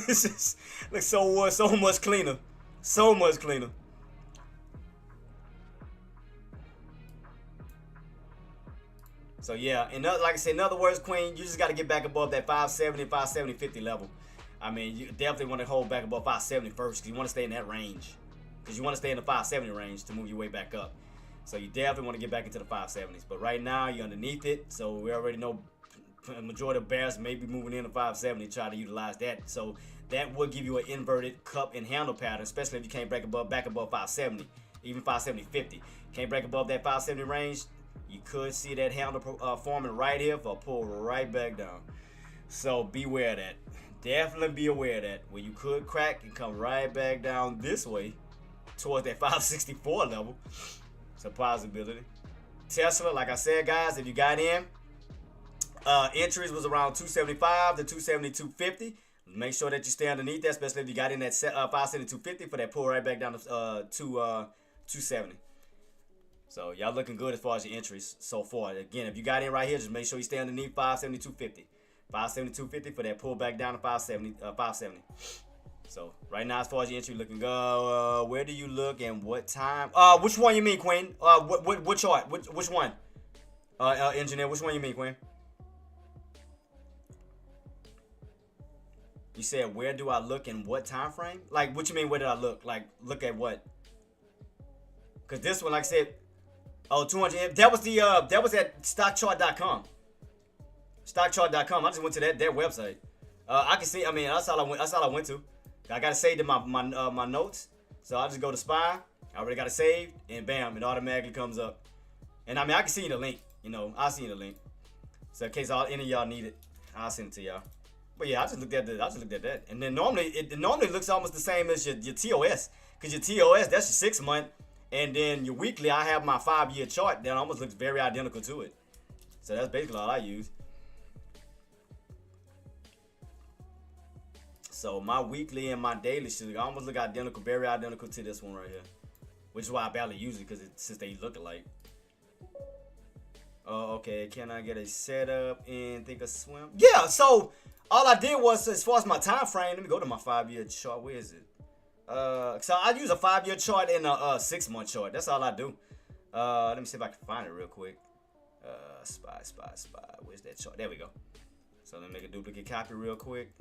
just looks so much cleaner. So much cleaner. So yeah, like I said, in other words, Queen, you just got to get back above that 570, 570, 50 level. I mean, you definitely want to hold back above 570 first, because you want to stay in that range. Because you want to stay in the 570 range to move your way back up. So you definitely want to get back into the 570s. But right now, you're underneath it, so we already know the majority of bears may be moving into 570, try to utilize that. So that will give you an inverted cup and handle pattern, especially if you can't break back above 570, even 570, 50. Can't break above that 570 range, you could see that handle forming right here for a pull right back down. So beware of that. Definitely be aware of that. Where you could crack and come right back down this way towards that 564 level. It's a possibility. Tesla, like I said, guys, if you got in, entries was around 275 to 270, 250. Make sure that you stay underneath that, especially if you got in that 570, 250 for that pull right back down to 270. So y'all looking good as far as your entries so far. Again, if you got in right here, just make sure you stay underneath 570, 250. 570, 250 for that pull back down to 570. So right now, as far as your entry looking, where do you look and what time? Which one you mean, Queen? What chart? Which one? Engineer, which one you mean, Queen? You said where do I look and what time frame? Like, what you mean? Where did I look? Like, look at what? Cause this one, like I said, 200. That was at stockchart.com. Stockchart.com. I just went to that website. I can see. I mean, that's all I went to. I got it saved in my notes, so I just go to SPY. I already got it saved, and bam, it automatically comes up. And I mean, I can see the link. You know, I'll see the link. So in case any of y'all need it, I'll send it to y'all. But yeah, I just looked at that. And then normally it looks almost the same as your TOS, because your TOS, that's your 6 month, and then your weekly, I have my 5-year chart that almost looks very identical to it. So that's basically all I use. So my weekly and my daily should almost look identical, very identical to this one right here. Which is why I barely use it, because since they look alike. Oh, okay. Can I get a setup and think of swim? Yeah, so all I did was, as far as my time frame, let me go to my 5-year chart. Where is it? So I use a 5-year chart and a 6-month chart. That's all I do. Let me see if I can find it real quick. Spy. Where's that chart? There we go. So let me make a duplicate copy real quick.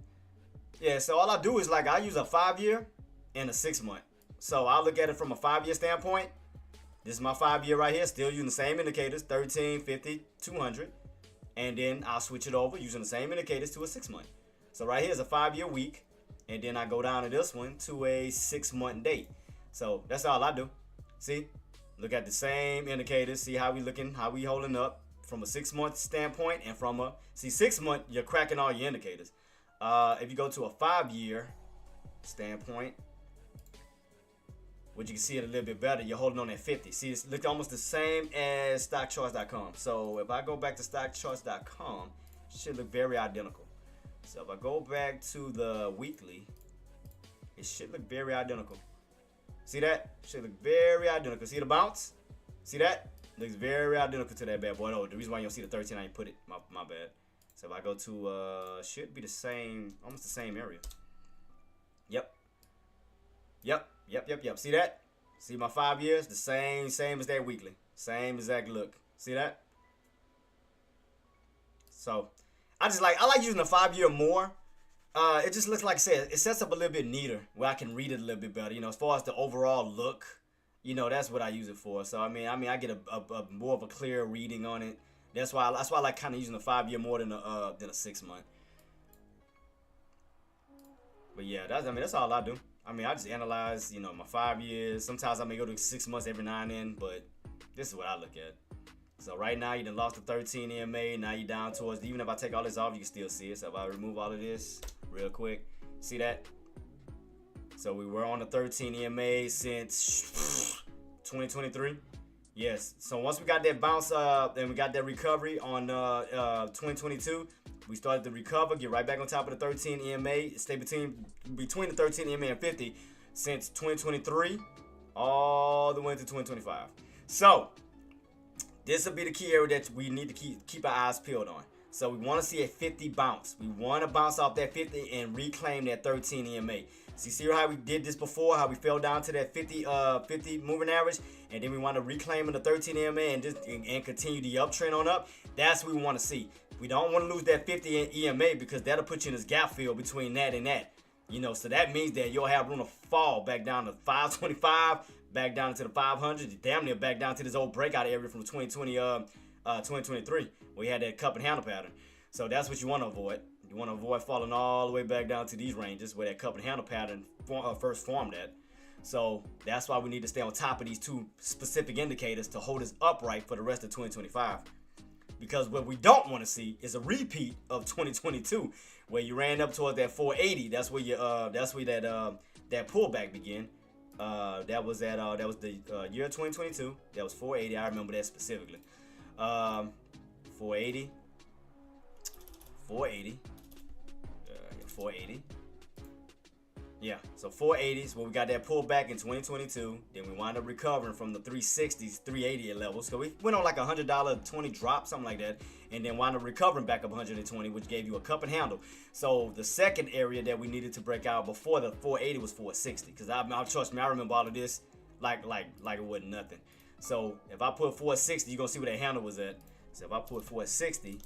Yeah, so all I do is, like, I use a 5-year and a 6-month. So I look at it from a 5-year standpoint. This is my 5-year right here, still using the same indicators, 13, 50, 200. And then I'll switch it over using the same indicators to a 6-month. So right here is a 5-year week. And then I go down to this one to a 6-month date. So that's all I do. See? Look at the same indicators. See how we looking, how we holding up from a 6-month standpoint. And from a, 6 month, you're cracking all your indicators. If you go to a 5-year standpoint, which you can see it a little bit better, you're holding on at 50. See, it's look almost the same as stockcharts.com. So if I go back to stockcharts.com, it should look very identical. So if I go back to the weekly, it should look very identical. See that? Should look very identical. See the bounce? See that? Looks very identical to that bad boy. Oh, the reason why you don't see the 13, I ain't put it. My bad. So if I go to, should be the same, almost the same area. Yep. See that? See my 5 years? The same as that weekly. Same exact look. See that? So I like using the 5-year more. It just looks like I said, it sets up a little bit neater where I can read it a little bit better. You know, as far as the overall look, you know, that's what I use it for. So I mean, I get a more of a clear reading on it. That's why I like kind of using the 5-year more than a 6-month. But yeah, that's all I do. I mean, I just analyze, you know, my 5 years. Sometimes I may go to 6 months every now and then, but this is what I look at. So right now you done lost the 13 EMA. Now you down towards, even if I take all this off, you can still see it. So if I remove all of this real quick, see that? So we were on the 13 EMA since 2023. Yes. So once we got that bounce and we got that recovery on 2022, we started to recover, get right back on top of the 13 EMA, stay between the 13 EMA and 50. since 2023 all the way to 2025. So this will be the key area that we need to keep our eyes peeled on. So we want to see a 50 bounce. We want to bounce off that 50 and reclaim that 13 EMA. See how we did this before, how we fell down to that 50 moving average, and then we want to reclaim the 13 EMA and continue the uptrend on up. That's what we want to see. We don't want to lose that 50 EMA because that'll put you in this gap fill between that and that. You know, so that means that you'll have room to fall back down to 525, back down to the 500, damn near back down to this old breakout area from 2023, where you had that cup and handle pattern. So that's what you want to avoid. You want to avoid falling all the way back down to these ranges where that cup and handle pattern first formed at. So that's why we need to stay on top of these two specific indicators to hold us upright for the rest of 2025. Because what we don't want to see is a repeat of 2022, where you ran up towards that 480. That's where that pullback began. That was the year 2022. That was 480. I remember that specifically. 480. 480. Yeah, so 480 is where we got that pullback in 2022. Then we wound up recovering from the 360s, 380 levels. So we went on like $100 20 drop, something like that, and then wound up recovering back up 120, which gave you a cup and handle. So the second area that we needed to break out before the 480 was 460. Because trust me, I remember all of this like it wasn't nothing. So if I put 460, you're gonna see where that handle was at. So if I put 460,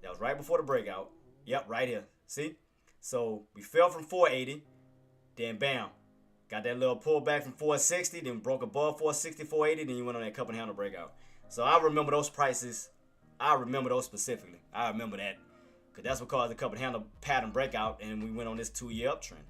that was right before the breakout. Yep, right here. See? So we fell from 480. Then bam, got that little pullback from 460, then broke above 460, 480, then you went on that cup and handle breakout. So I remember those prices. I remember those specifically. I remember that because that's what caused the cup and handle pattern breakout, and we went on this 2-year uptrend.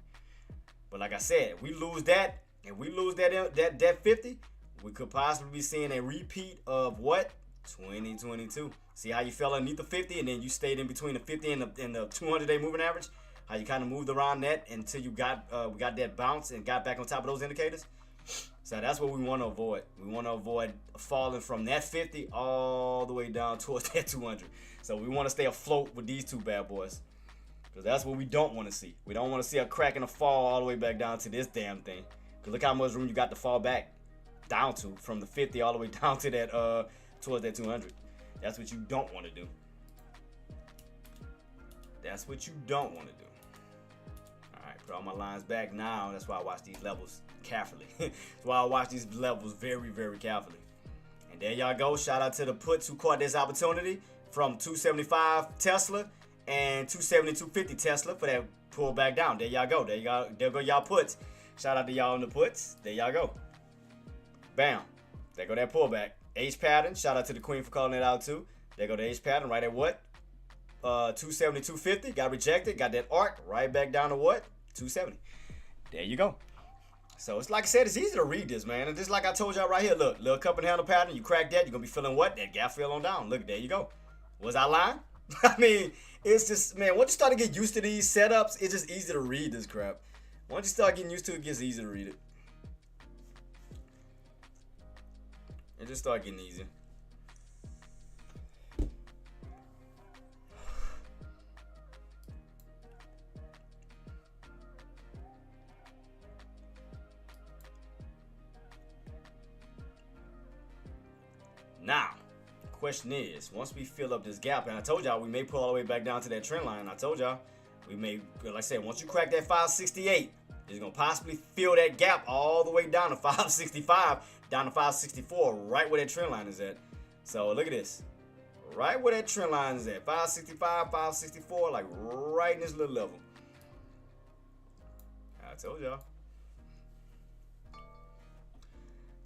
But like I said, if we lose that, that 50, we could possibly be seeing a repeat of what? 2022. See how you fell underneath the 50, and then you stayed in between the 50 and the 200-day moving average? How you kind of moved around that until you got we got that bounce and got back on top of those indicators. So that's what we want to avoid. We want to avoid falling from that 50 all the way down towards that 200. So we want to stay afloat with these two bad boys, because that's what we don't want to see. We don't want to see a crack and a fall all the way back down to this damn thing. Because look how much room you got to fall back down to from the 50 all the way down to that towards that 200. That's what you don't want to do. That's what you don't want to do. Put all my lines back now. That's why I watch these levels carefully. That's why I watch these levels very, very carefully. And there y'all go. Shout out to the puts who caught this opportunity from 275 Tesla and 270, 250 Tesla for that pull back down. There y'all go. There go y'all puts. Shout out to y'all on the puts. There y'all go. Bam. There go that pullback. H pattern. Shout out to the queen for calling it out too. There go the H pattern right at what? 270, 250. Got rejected. Got that arc right back down to what? 270. There you go. So it's like I said, it's easy to read this, man. And just like I told y'all right here, look, little cup and handle pattern, you crack that, you're gonna be feeling what? That gap fill on down. Look, there you go. Was I lying? I mean, it's just, man, once you start to get used to these setups, it's just easy to read this crap. Once you start getting used to it, it gets easy to read it. It just start getting easier. Now, the question is, once we fill up this gap, and I told y'all we may pull all the way back down to that trend line. I told y'all we may, like I said, once you crack that 568, it's going to possibly fill that gap all the way down to 565, down to 564, right where that trend line is at. So look at this. Right where that trend line is at. 565, 564, like right in this little level. I told y'all.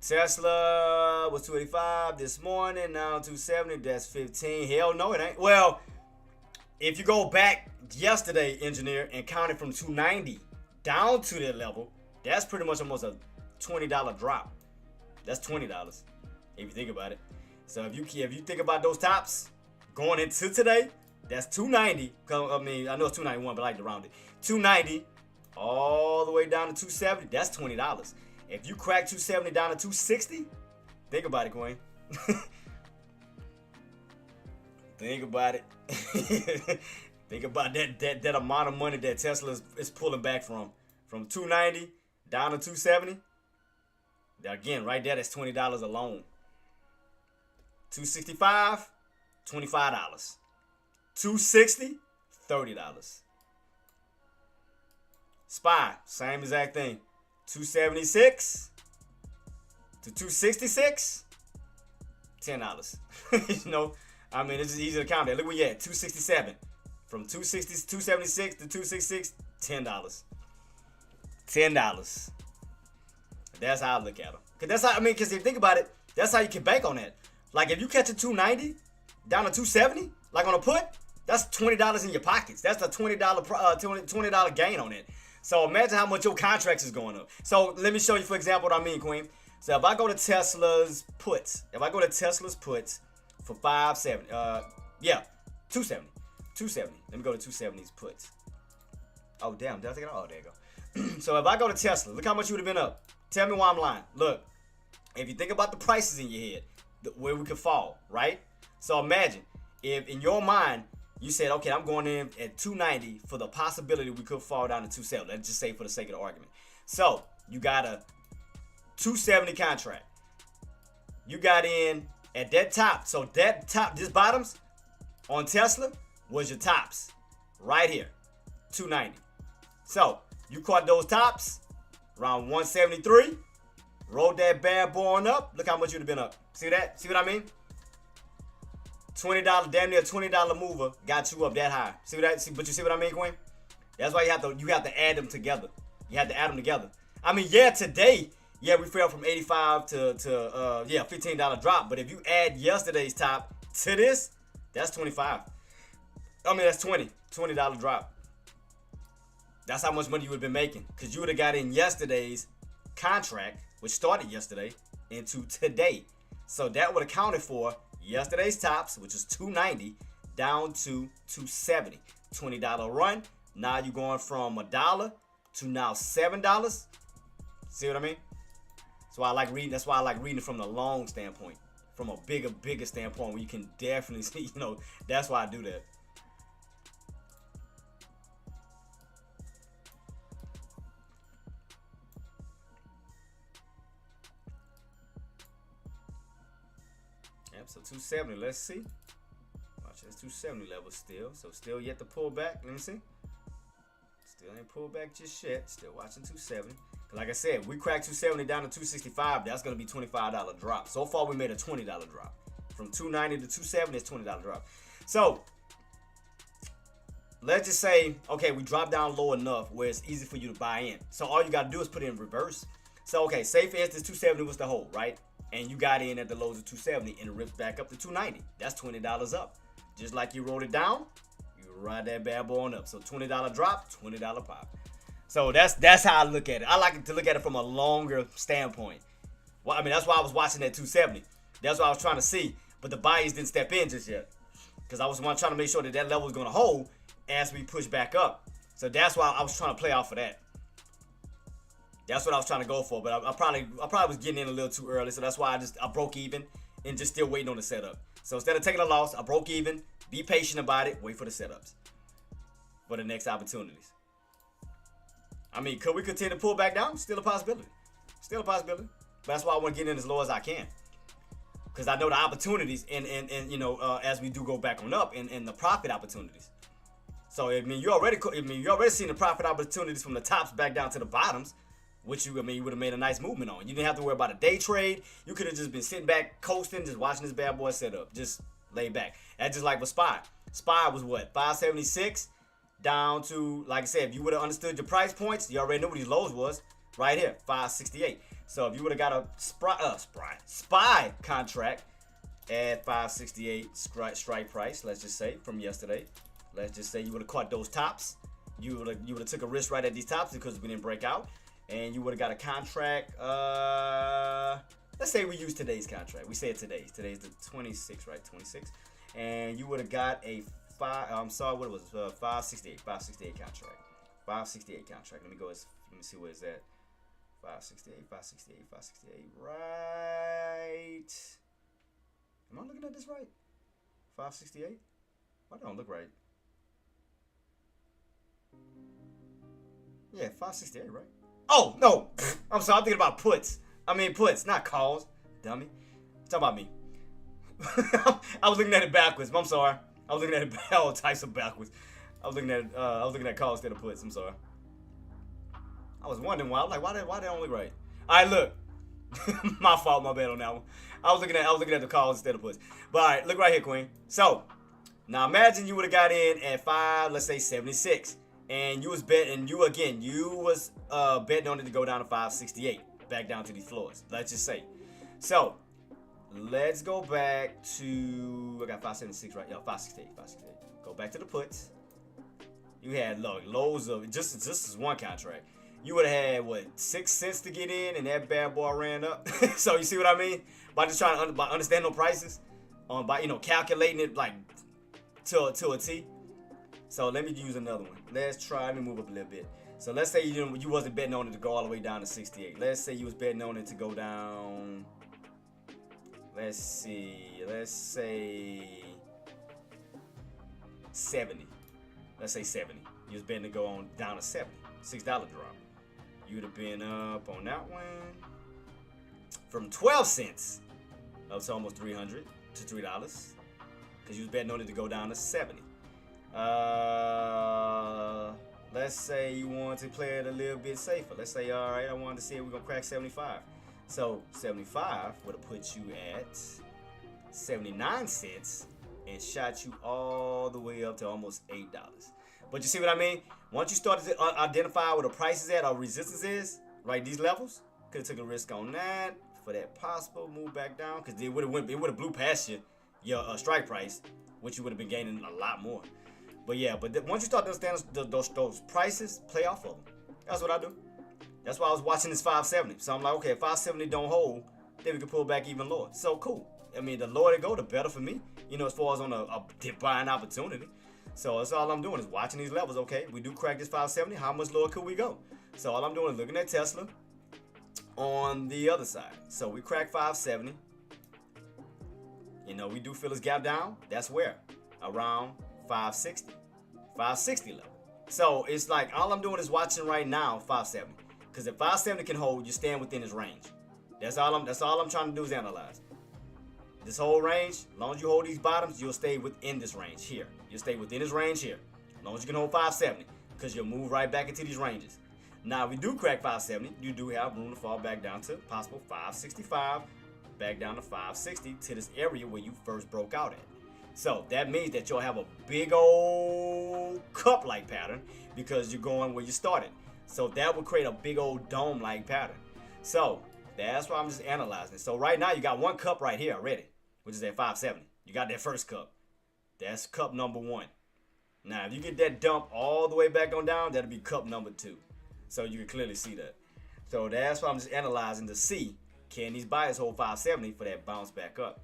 Tesla was 285 this morning, now 270, that's 15. Hell no, it ain't. Well, if you go back yesterday, engineer, and count it from 290 down to that level, that's pretty much almost a $20 drop. That's $20 if you think about it. So if you think about those tops going into today, that's 290. I mean, I know it's 291, but I like to round it. 290 all the way down to 270, that's $20. If you crack 270 down to 260, think about it, Queen. Think about it. Think about that amount of money that Tesla is pulling back from 290 down to 270. Again, right there, that's $20 alone. 265, $25. 260, $30. SPY, same exact thing. 276 to 266, $10. You know, I mean, it's just easy to count that. Look where you at, 267. From 276 to 266, $10. $10. That's how I look at them. Cause that's how, I mean, cause if you think about it, that's how you can bank on that. Like if you catch a 290 down to 270, like on a put, that's $20 in your pockets. That's a $20 gain on it. So imagine how much your contracts is going up. So let me show you, for example, what I mean, Queen. So if I go to Tesla's puts, for 570, 270. 270. Let me go to 270's puts. Oh, damn. Did I take it out? Oh, there you go. So if I go to Tesla, look how much you would have been up. Tell me why I'm lying. Look, if you think about the prices in your head, where we could fall, right? So imagine if in your mind, you said, okay, I'm going in at 290 for the possibility we could fall down to 270. Let's just say for the sake of the argument. So you got a 270 contract. You got in at that top. So that top, this bottoms on Tesla was your tops right here, 290. So you caught those tops around 173. Rolled that bad boy on up. Look how much you'd have been up. See that? See what I mean? $20, damn near $20 mover got you up that high. See what that? But you see what I mean, Queen? That's why you have to add them together. You have to add them together. I mean, yeah, today, yeah, we fell from 85 to $15 drop. But if you add yesterday's top to this, that's 25. I mean, that's $20 drop. That's how much money you would have been making, because you would have got in yesterday's contract, which started yesterday, into today. So that would have counted for yesterday's tops, which is 290, down to 270. $20 run. Now you're going from $1 to now $7. See what I mean? So I like reading. That's why I like reading from the long standpoint, from a bigger standpoint, where you can definitely see. You know, that's why I do that. So 270, let's see. Watch this 270 level still. So still yet to pull back. Let me see. Still ain't pulled back just yet. Still watching 270. Like I said, we cracked 270 down to 265. That's going to be $25 drop. So far, we made a $20 drop. From 290 to 270, it's $20 drop. So let's just say, okay, we dropped down low enough where it's easy for you to buy in. So all you got to do is put it in reverse. So, okay, say for instance, 270 was the hold, right? And you got in at the lows of 270 and it ripped back up to 290. That's $20 up. Just like you rolled it down, you ride that bad boy on up. So $20 drop, $20 pop. So that's how I look at it. I like to look at it from a longer standpoint. Well, I mean, that's why I was watching that 270. That's what I was trying to see. But the buyers didn't step in just yet, because I was trying to make sure that level was going to hold as we push back up. So that's why I was trying to play off of that. That's what I was trying to go for, but I probably was getting in a little too early, so that's why I broke even and just still waiting on the setup. So instead of taking a loss, I broke even, be patient about it, wait for the setups, for the next opportunities. I mean, could we continue to pull back down? Still a possibility. Still a possibility. But that's why I want to get in as low as I can, because I know the opportunities and you know, as we do go back on up, and the profit opportunities. So I mean, you already seen the profit opportunities from the tops back down to the bottoms, which you would have made a nice movement on. You didn't have to worry about a day trade. You could have just been sitting back, coasting, just watching this bad boy set up. Just lay back. That's just like with SPY. SPY was what? 576 down to, like I said, if you would have understood your price points, you already knew what these lows was. Right here, 568. So if you would have got a SPY contract at 568 strike price, let's just say, from yesterday, let's just say you would have caught those tops. You would have took a risk right at these tops because we didn't break out. And you would have got a contract, let's say we use today's contract. We said today's. Today's the 26th, right? 26. And you would have got a 568 contract. 568 contract. Let me see where it's at. 568, right. Am I looking at this right? 568? Why don't look right? Yeah, 568, right? Oh, no. I'm sorry. I'm thinking about puts. I mean puts, not calls. Dummy. Talk about me. I was looking at it backwards. I'm sorry. I was looking at it all types of backwards. I was looking at calls instead of puts. I'm sorry. I was wondering why. I was like, why they only right? All right, look. My fault. My bad on that one. I was looking at the calls instead of puts. But all right, look right here, Queen. So now imagine you would have got in at 5, let's say 76, and you was betting. You was betting on it to go down to 568, back down to these floors. Let's just say. So let's go back to, I got 576 right. Yeah, 568. Go back to the puts. You had loads of just this one contract. You would have had what 6 cents to get in, and that bad boy ran up. So you see what I mean? By just trying to understand the prices, by calculating it like to a T. So let me use another one. Let me move up a little bit. So let's say you wasn't betting on it to go all the way down to 68. Let's say you was betting on it to go down. Let's say 70. Let's say 70. You was betting to go on down to 70. $6 drop. You'd have been up on that one from 12 cents up to almost 300 to $3 because you was betting on it to go down to 70. Let's say you want to play it a little bit safer. Let's say, all right, I wanted to see if we're gonna crack 75. So 75 would have put you at 79 cents and shot you all the way up to almost $8. But you see what I mean? Once you started to identify where the price is at or resistance is, right, these levels, could have took a risk on that for that possible move back down, because it would have blew past your strike price, which you would have been gaining a lot more. But yeah, once you start to understand those prices, play off of them. That's what I do. That's why I was watching this 570. So I'm like, okay, if 570 don't hold, then we can pull back even lower. So cool. I mean, the lower they go, the better for me. As far as on a buying opportunity. So that's all I'm doing is watching these levels. Okay, we do crack this 570. How much lower could we go? So all I'm doing is looking at Tesla on the other side. So we crack 570. We do feel this gap down. That's where? Around 560. 560 level. So it's like all I'm doing is watching right now 570. Because if 570 can hold, you stand within its range. That's all I'm trying to do is analyze. This whole range, as long as you hold these bottoms, you'll stay within this range here. You'll stay within this range here. As long as you can hold 570, because you'll move right back into these ranges. Now, if we do crack 570, you do have room to fall back down to possible 565, back down to 560 to this area where you first broke out at. So that means that you'll have a big old cup-like pattern because you're going where you started. So that would create a big old dome-like pattern. So that's why I'm just analyzing it. So right now you got one cup right here already, which is at 570. You got that first cup. That's cup number 1. Now if you get that dump all the way back on down, that'll be cup number 2. So you can clearly see that. So that's why I'm just analyzing to see, can these buyers hold 570 for that bounce back up?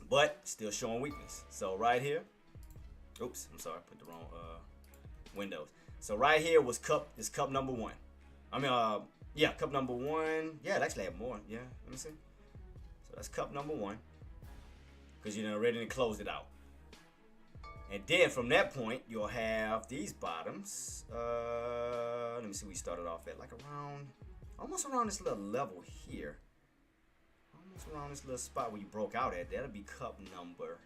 But still showing weakness. So right here, oops, I'm sorry, I put the wrong windows. So right here was cup number 1. Yeah, cup number 1. Yeah, it actually had more. Yeah, let me see. So that's cup number 1. Because you already closed it out. And then from that point, you'll have these bottoms. Let me see, we started off at like almost around this little level here. Almost around this little spot where you broke out at. That'll be cup number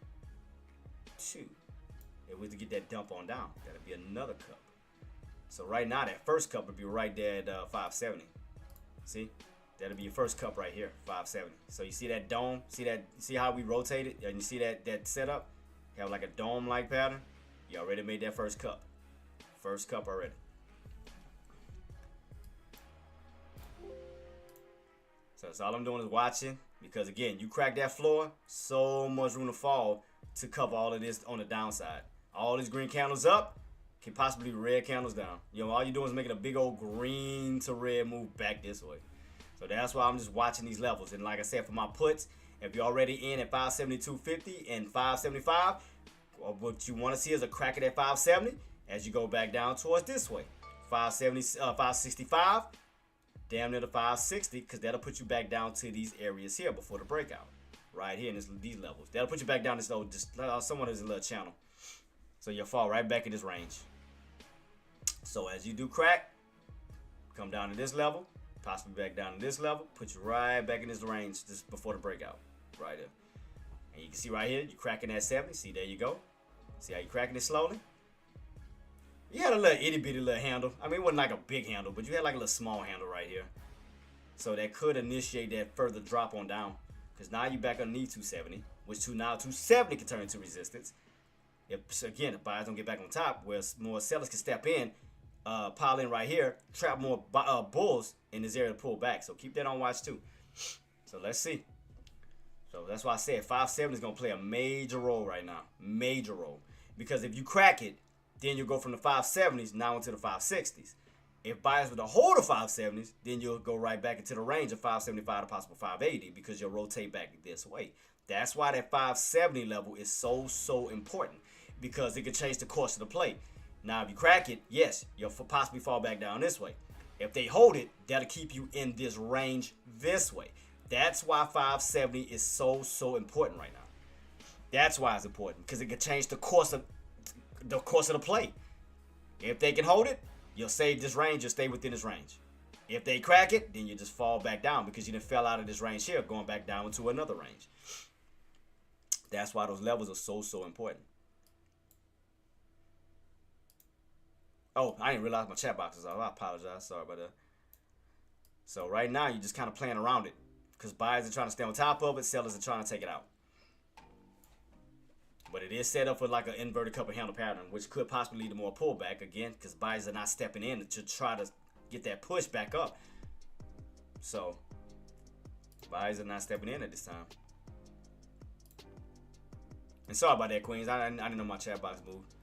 2. If we to get that dump on down, that'll be another cup. So right now, that first cup would be right there at 570. See? That'll be your first cup right here, 570. So you see that dome? See how we rotate it? And you see that setup? You have like a dome-like pattern. You already made that first cup. First cup already. So that's all I'm doing is watching. Because again, you crack that floor, so much room to fall to cover all of this on the downside. All these green candles up can possibly be red candles down. All you're doing is making a big old green to red move back this way. So that's why I'm just watching these levels. And like I said, for my puts, if you're already in at 572.50 and 575, what you want to see is a crack at that 570 as you go back down towards this way. 565, damn near the 560, because that'll put you back down to these areas here before the breakout. Right here in these levels. That'll put you back down this little, somewhat as a little channel. So you'll fall right back in this range. So as you do crack, come down to this level, possibly back down to this level, put you right back in this range just before the breakout, right there. And you can see right here, you're cracking that 70. See, there you go. See how you're cracking it slowly? You had a little itty bitty little handle. I mean, it wasn't like a big handle, but you had like a little small handle right here. So that could initiate that further drop on down. Because now you're back underneath 270, which now 270 can turn into resistance. If, again, if buyers don't get back on top, where more sellers can step in, pile in right here, trap more bulls in this area to pull back. So keep that on watch too. So let's see. So that's why I said 570 is going to play a major role right now. Major role. Because if you crack it, then you'll go from the 570s now into the 560s. If buyers were to hold the 570s, then you'll go right back into the range of 575 to possible 580 because you'll rotate back this way. That's why that 570 level is so important, because it could change the course of the play. Now, if you crack it, yes, you'll possibly fall back down this way. If they hold it, that'll keep you in this range this way. That's why 570 is so important right now. That's why it's important, because it could change the course of the play. If they can hold it, you'll save this range, you'll stay within this range. If they crack it, then you just fall back down because you done fell out of this range here, going back down into another range. That's why those levels are so important. Oh, I didn't realize my chat box was off. I apologize. Sorry about that. So right now, you're just kind of playing around it because buyers are trying to stay on top of it, sellers are trying to take it out. But it is set up for like an inverted cup and handle pattern, which could possibly lead to more pullback again, because buyers are not stepping in to try to get that push back up. So buyers are not stepping in at this time. And sorry about that, Queens. I didn't know my chat box moved.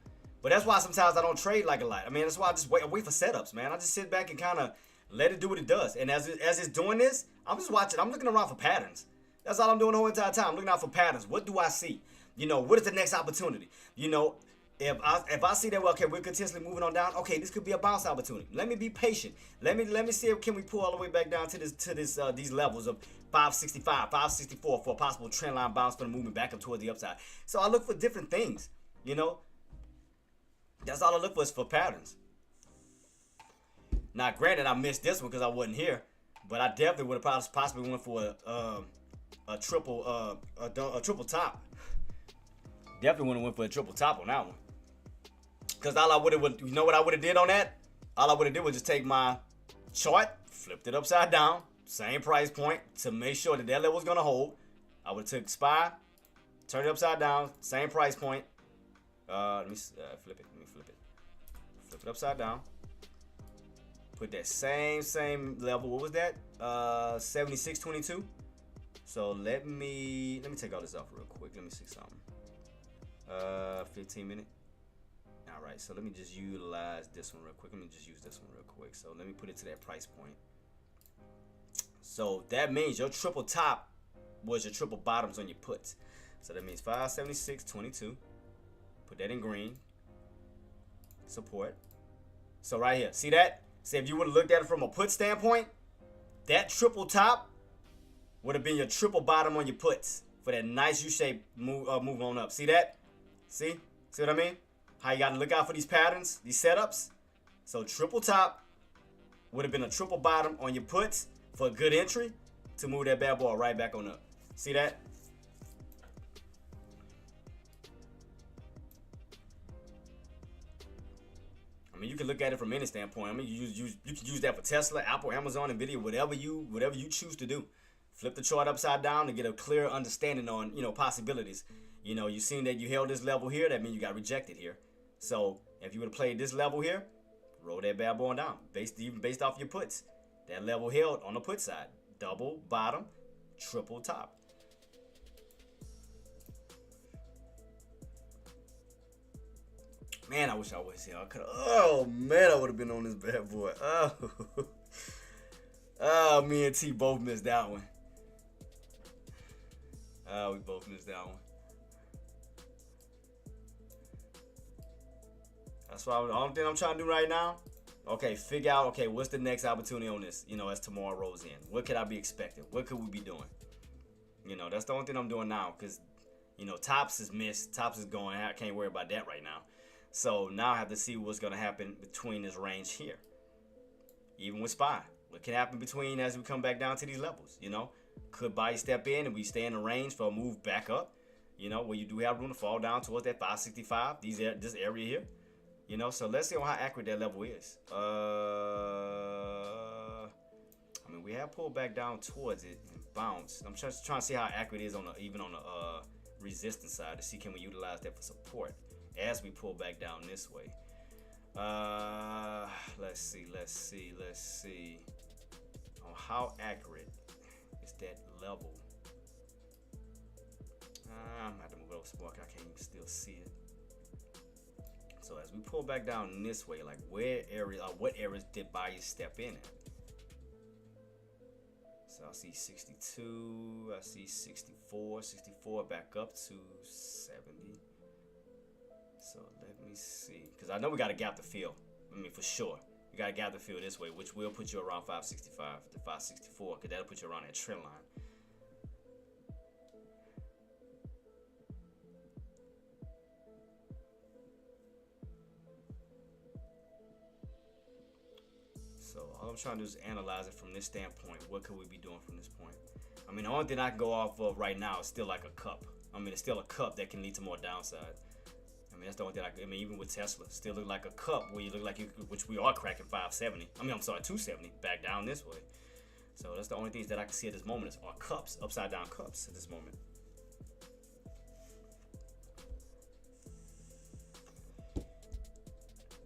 But that's why sometimes I don't trade like a lot. I mean, that's why I just wait for setups, man. I just sit back and kind of let it do what it does. And as it's doing this, I'm just watching. I'm looking around for patterns. That's all I'm doing the whole entire time. I'm looking out for patterns. What do I see? You know, what is the next opportunity? You know, if I see that, well, okay, we're continuously moving on down. Okay, this could be a bounce opportunity. Let me be patient. Let me see if can we pull all the way back down to these levels of 565, 564 for a possible trend line bounce for the movement back up toward the upside. So I look for different things. You know, that's all I look for is for patterns. Now, granted, I missed this one because I wasn't here, but I definitely would have possibly went for a triple top. Definitely would have went for a triple top on that one. Because all I would have, you know what I would have did on that? All I would have did was just take my chart, flipped it upside down, same price point, to make sure that level was going to hold. I would have took SPY, turned it upside down, same price point. Let me flip it. Flip it upside down. Put that same level. What was that? 76.22. So let me take all this off real quick. Let me see something. 15 minutes. All right, so let me just utilize this one real quick. Let me just use this one real quick. So let me put it to that price point. So that means your triple top was your triple bottoms on your puts. So that means 576.22. Put that in green. Support. So right here, see that? See, if you would have looked at it from a put standpoint, that triple top would have been your triple bottom on your puts for that nice U-shaped move on up. See that? See what I mean? How you got to look out for these patterns, these setups. So triple top would have been a triple bottom on your puts for a good entry to move that bad boy right back on up. See that? I mean, you can look at it from any standpoint. I mean, you can use that for Tesla, Apple, Amazon, Nvidia, whatever you choose to do. Flip the chart upside down to get a clear understanding on, you know, possibilities. You know, you seen that you held this level here. That means you got rejected here. So if you would have played this level here, roll that bad boy down, even based off your puts. That level held on the put side. Double bottom, triple top. Man, I wish I was here. Oh man, I would have been on this bad boy. Oh, me and T both missed that one. We both missed that one. That's why the only thing I'm trying to do right now, okay, figure out, okay, what's the next opportunity on this, you know, as tomorrow rolls in. What could I be expecting? What could we be doing? You know, that's the only thing I'm doing now because, you know, tops is missed. Tops is going. I can't worry about that right now. So now I have to see what's going to happen between this range here. even with SPY. What can happen between as we come back down to these levels, you know? Could buy step in and we stay in the range for a move back up, you know, where you do have room to fall down towards that 565, this area here, you know? So let's see how accurate that level is. I mean, we have pulled back down towards it and bounced. I'm just trying to see how accurate it is on the, even on the resistance side, to see can we utilize that for support as we pull back down this way. Let's see on how accurate is that level. I'm gonna have to move it over some more. I can't even still see it. So as we pull back down this way, like what areas did buyers step in at? So I see 62, I see 64 back up to 70. So let me see, because I know we got a gap to fill. I mean, for sure. We got a gap to fill this way, which will put you around 565 to 564, because that'll put you around that trend line. So all I'm trying to do is analyze it from this standpoint. What could we be doing from this point? I mean, the only thing I can go off of right now is still like a cup. I mean, it's still a cup that can lead to more downside. I mean, that's the only thing I mean, even with Tesla, still look like a cup where you look like you, which we are cracking 570. I mean, I'm sorry, 270 back down this way. So that's the only things that I can see at this moment are cups, upside down cups at this moment.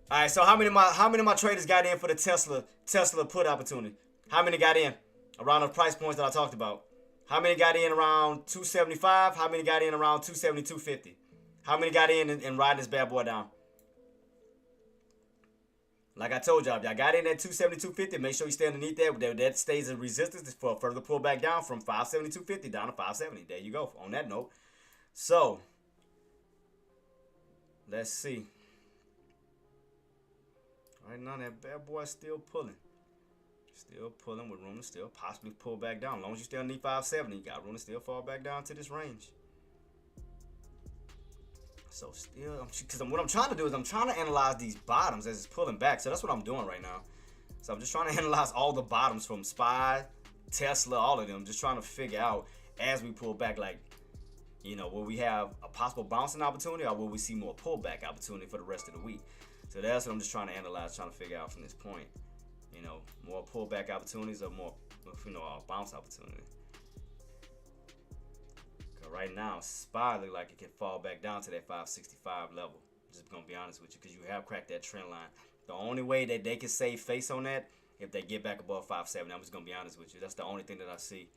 All right, so how many of my traders got in for the Tesla put opportunity? How many got in around the price points that I talked about? How many got in around 275? How many got in around 270, 250? How many got in and riding this bad boy down? Like I told y'all, if y'all got in at 270, 250, make sure you stay underneath that. That stays in resistance for a further pullback down from 570, 250 down to 570. There you go. On that note, so let's see. Right now, that bad boy is still pulling. Still pulling with room to still possibly pull back down. As long as you stay underneath 570, you got room to still fall back down to this range. So still, because what I'm trying to do is I'm trying to analyze these bottoms as it's pulling back. So that's what I'm doing right now. So I'm just trying to analyze all the bottoms from SPY, Tesla, all of them. Just trying to figure out as we pull back, like, you know, will we have a possible bouncing opportunity or will we see more pullback opportunity for the rest of the week? So that's what I'm just trying to analyze, trying to figure out from this point. You know, more pullback opportunities or more, you know, bounce opportunity. Right now, SPY look like it can fall back down to that 565 level. Just gonna be honest with you, because you have cracked that trend line. The only way that they can save face on that, if they get back above 570. I'm just gonna be honest with you. That's the only thing that I see.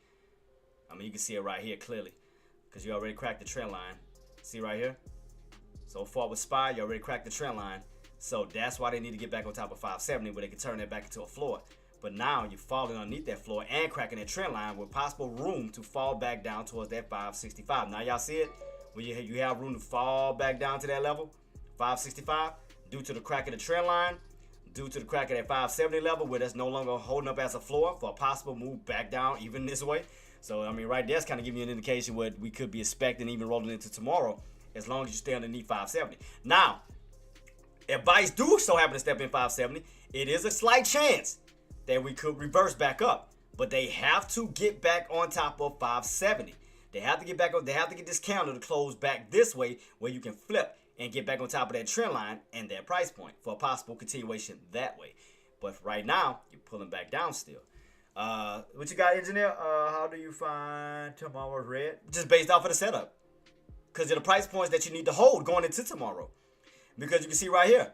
I mean, you can see it right here clearly, because you already cracked the trend line. See right here? So far with SPY, you already cracked the trend line. So that's why they need to get back on top of 570, where they can turn that back into a floor. But now you're falling underneath that floor and cracking that trend line with possible room to fall back down towards that 565. Now y'all see it? When you have room to fall back down to that level, 565, due to the crack of the trend line, due to the crack of that 570 level, where that's no longer holding up as a floor for a possible move back down even this way. So, I mean, right there's kind of giving you an indication what we could be expecting even rolling into tomorrow, as long as you stay underneath 570. Now, if buys do so happen to step in 570, it is a slight chance that we could reverse back up, but they have to get back on top of 570. They have to get back on. They have to get this candle to close back this way, where you can flip and get back on top of that trend line and that price point for a possible continuation that way. But right now, you're pulling back down still. What you got, engineer? How do you find tomorrow's red? Just based off of the setup, because of the price points that you need to hold going into tomorrow. Because you can see right here,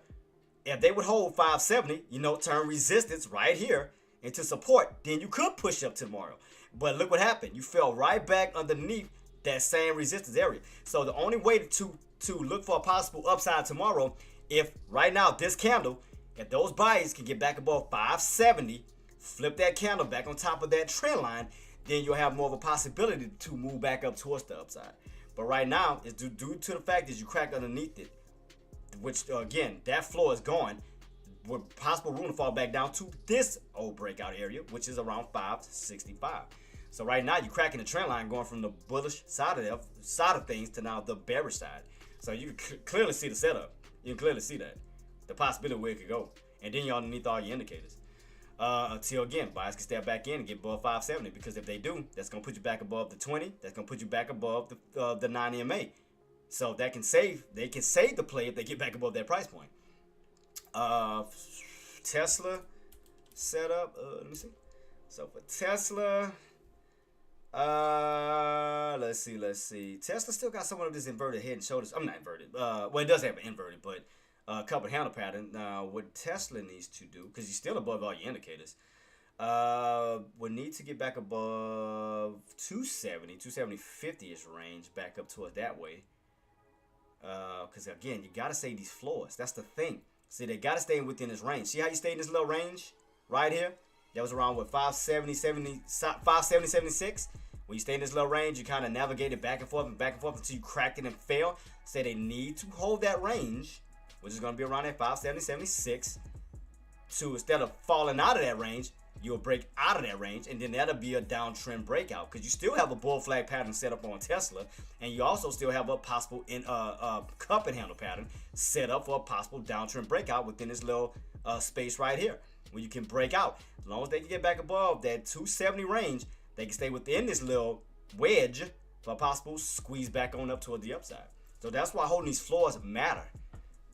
if they would hold 570, you know, turn resistance right here into support, then you could push up tomorrow. But look what happened. You fell right back underneath that same resistance area. So the only way to look for a possible upside tomorrow, if right now this candle, if those buyers can get back above 570, flip that candle back on top of that trend line, then you'll have more of a possibility to move back up towards the upside. But right now, it's due to the fact that you cracked underneath it, which again, that floor is gone, with possible room to fall back down to this old breakout area, which is around 565. So right now, you're cracking the trend line, going from the bullish side of things to now the bearish side. So you can clearly see the setup. You can clearly see that, the possibility where it could go, and then you're underneath all your indicators. until again buyers can step back in and get above 570, because if they do, that's gonna put you back above the 20. That's gonna put you back above the 9 EMA. So that can save. They can save the play if they get back above that price point. Tesla setup. Let me see. So for Tesla, let's see. Tesla still got some of this inverted head and shoulders. I'm not inverted. Well, it does have an inverted, but a couple handle pattern. What Tesla needs to do, because you're still above all your indicators, would need to get back above 270, 50-ish range, back up towards that way. Because again, you gotta stay these floors. That's the thing. See, they gotta stay within this range. See how you stay in this little range right here? That was around what, 570, 76. When you stay in this little range, you kind of navigate it back and forth until you cracked it and fail. Say they need to hold that range, which is going to be around that 570, 76. To instead of falling out of that range, you'll break out of that range, and then that'll be a downtrend breakout, because you still have a bull flag pattern set up on Tesla, and you also still have a possible cup and handle pattern set up for a possible downtrend breakout within this little space right here, where you can break out. As long as they can get back above that 270 range, they can stay within this little wedge for a possible squeeze back on up toward the upside. So that's why holding these floors matter.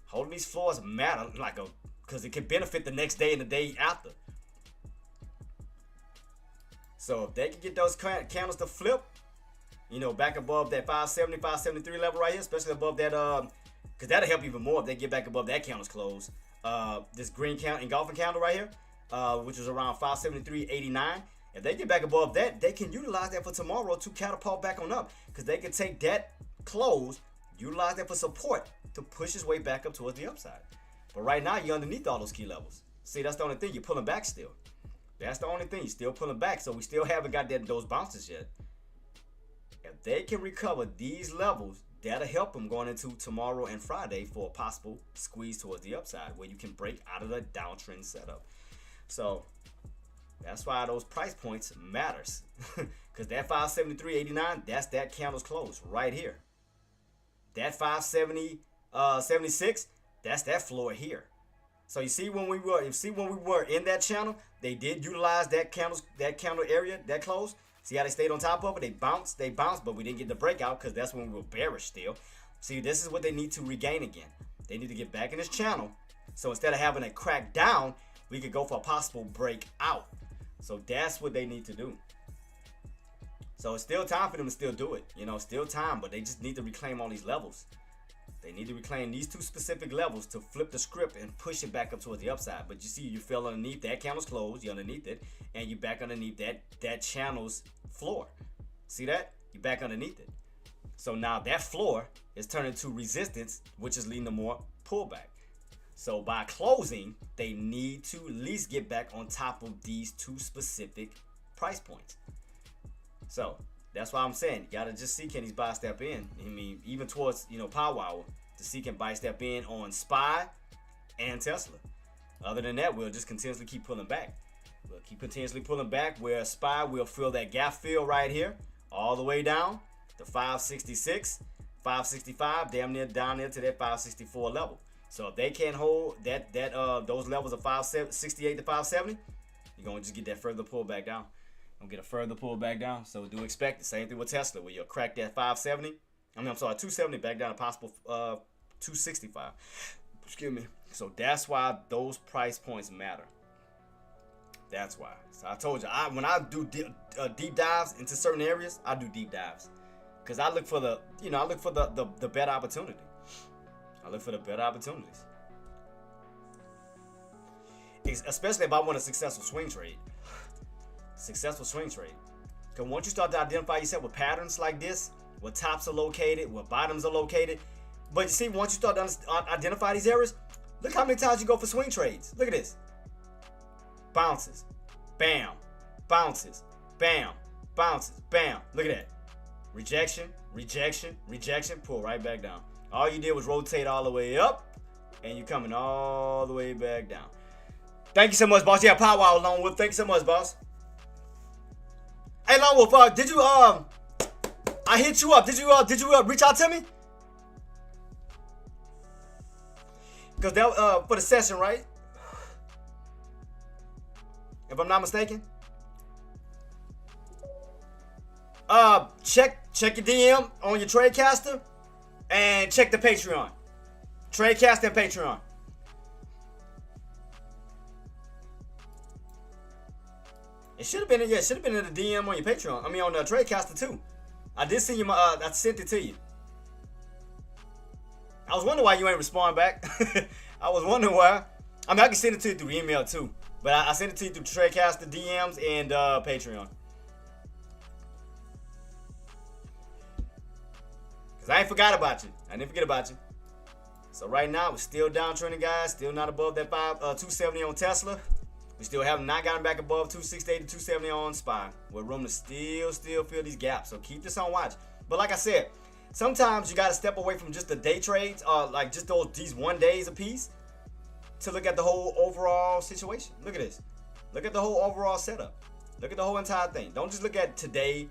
Holding these floors matter, because it can benefit the next day and the day after. So if they can get those candles to flip, back above that 570, 573 level right here, especially above that, because that'll help even more if they get back above that candle's close. This green candle, engulfing candle right here, which was around 573.89. If they get back above that, they can utilize that for tomorrow to catapult back on up, because they can take that close, utilize that for support to push its way back up towards the upside. But right now, you're underneath all those key levels. See, that's the only thing. You're pulling back still. That's the only thing. You're still pulling back. So we still haven't got those bounces yet. If they can recover these levels, that'll help them going into tomorrow and Friday for a possible squeeze towards the upside, where you can break out of the downtrend setup. So that's why those price points matters. Because that 573.89, that's that candle's close right here. That 570.76, that's that floor here. So you see when we were in that channel, they did utilize that candle area, that close. See how they stayed on top of it? They bounced, but we didn't get the breakout, because that's when we were bearish still. See, this is what they need to regain again. They need to get back in this channel. So instead of having a crack down, we could go for a possible breakout. So that's what they need to do. So it's still time for them to still do it. Still time, but they just need to reclaim all these levels. They need to reclaim these two specific levels to flip the script and push it back up towards the upside. But you see, you fell underneath that candle's close, you're underneath it, and you're back underneath that channel's floor. See that? You're back underneath it. So now that floor is turning to resistance, which is leading to more pullback. So by closing, they need to at least get back on top of these two specific price points. So that's why I'm saying you gotta just see, can these buy step in. I mean, even towards Power Hour, to see can buy step in on SPY and Tesla. Other than that, we'll just continuously keep pulling back. We'll keep continuously pulling back, where SPY will fill that gap fill right here, all the way down to 566, 565, damn near down there to that 564 level. So if they can't hold those levels of 568 to 570, you're gonna just get that further pullback down. Gonna get a further pullback down. So do expect the same thing with Tesla, where you'll crack that 270 back down to possible 265. Excuse me. So that's why those price points matter. That's why. So I told you, when I do deep dives into certain areas, I do deep dives, because I look for the better opportunity. I look for the better opportunities, especially if I want a successful swing trade. Because once you start to identify yourself with patterns like this, where tops are located, where bottoms are located, but you see, once you start to identify these areas, look how many times you go for swing trades. Look at this. Bounces, bam, bounces, bam, bounces, bam. Look at that. Rejection, pull right back down. All you did was rotate all the way up, and you're coming all the way back down. Thank you so much, boss. Yeah, Power Hour, Lone Wolf. Thank you so much, boss. Hey, Lone Wolf, did you I hit you up? Did you reach out to me? Cause that for the session, right? if I'm not mistaken. Check your DM on your Tradecaster and check the Patreon. Tradecaster and Patreon. It should have been in the DM on your Patreon. I mean on the Tradecaster too. I did send you my I sent it to you. I was wondering why you ain't respond back. I was wondering why. I mean I can send it to you through email too. But I sent it to you through Tradecaster DMs and Patreon. Cause I ain't forgot about you. I didn't forget about you. So right now we're still downtrending, guys. Still not above that 270 on Tesla. We still have not gotten back above 268 to 270 on SPY. With room to still fill these gaps. So keep this on watch. But like I said, sometimes you gotta step away from just the day trades, like just these 1 days a piece, to look at the whole overall situation. Look at this. Look at the whole overall setup. Look at the whole entire thing. Don't just look at today.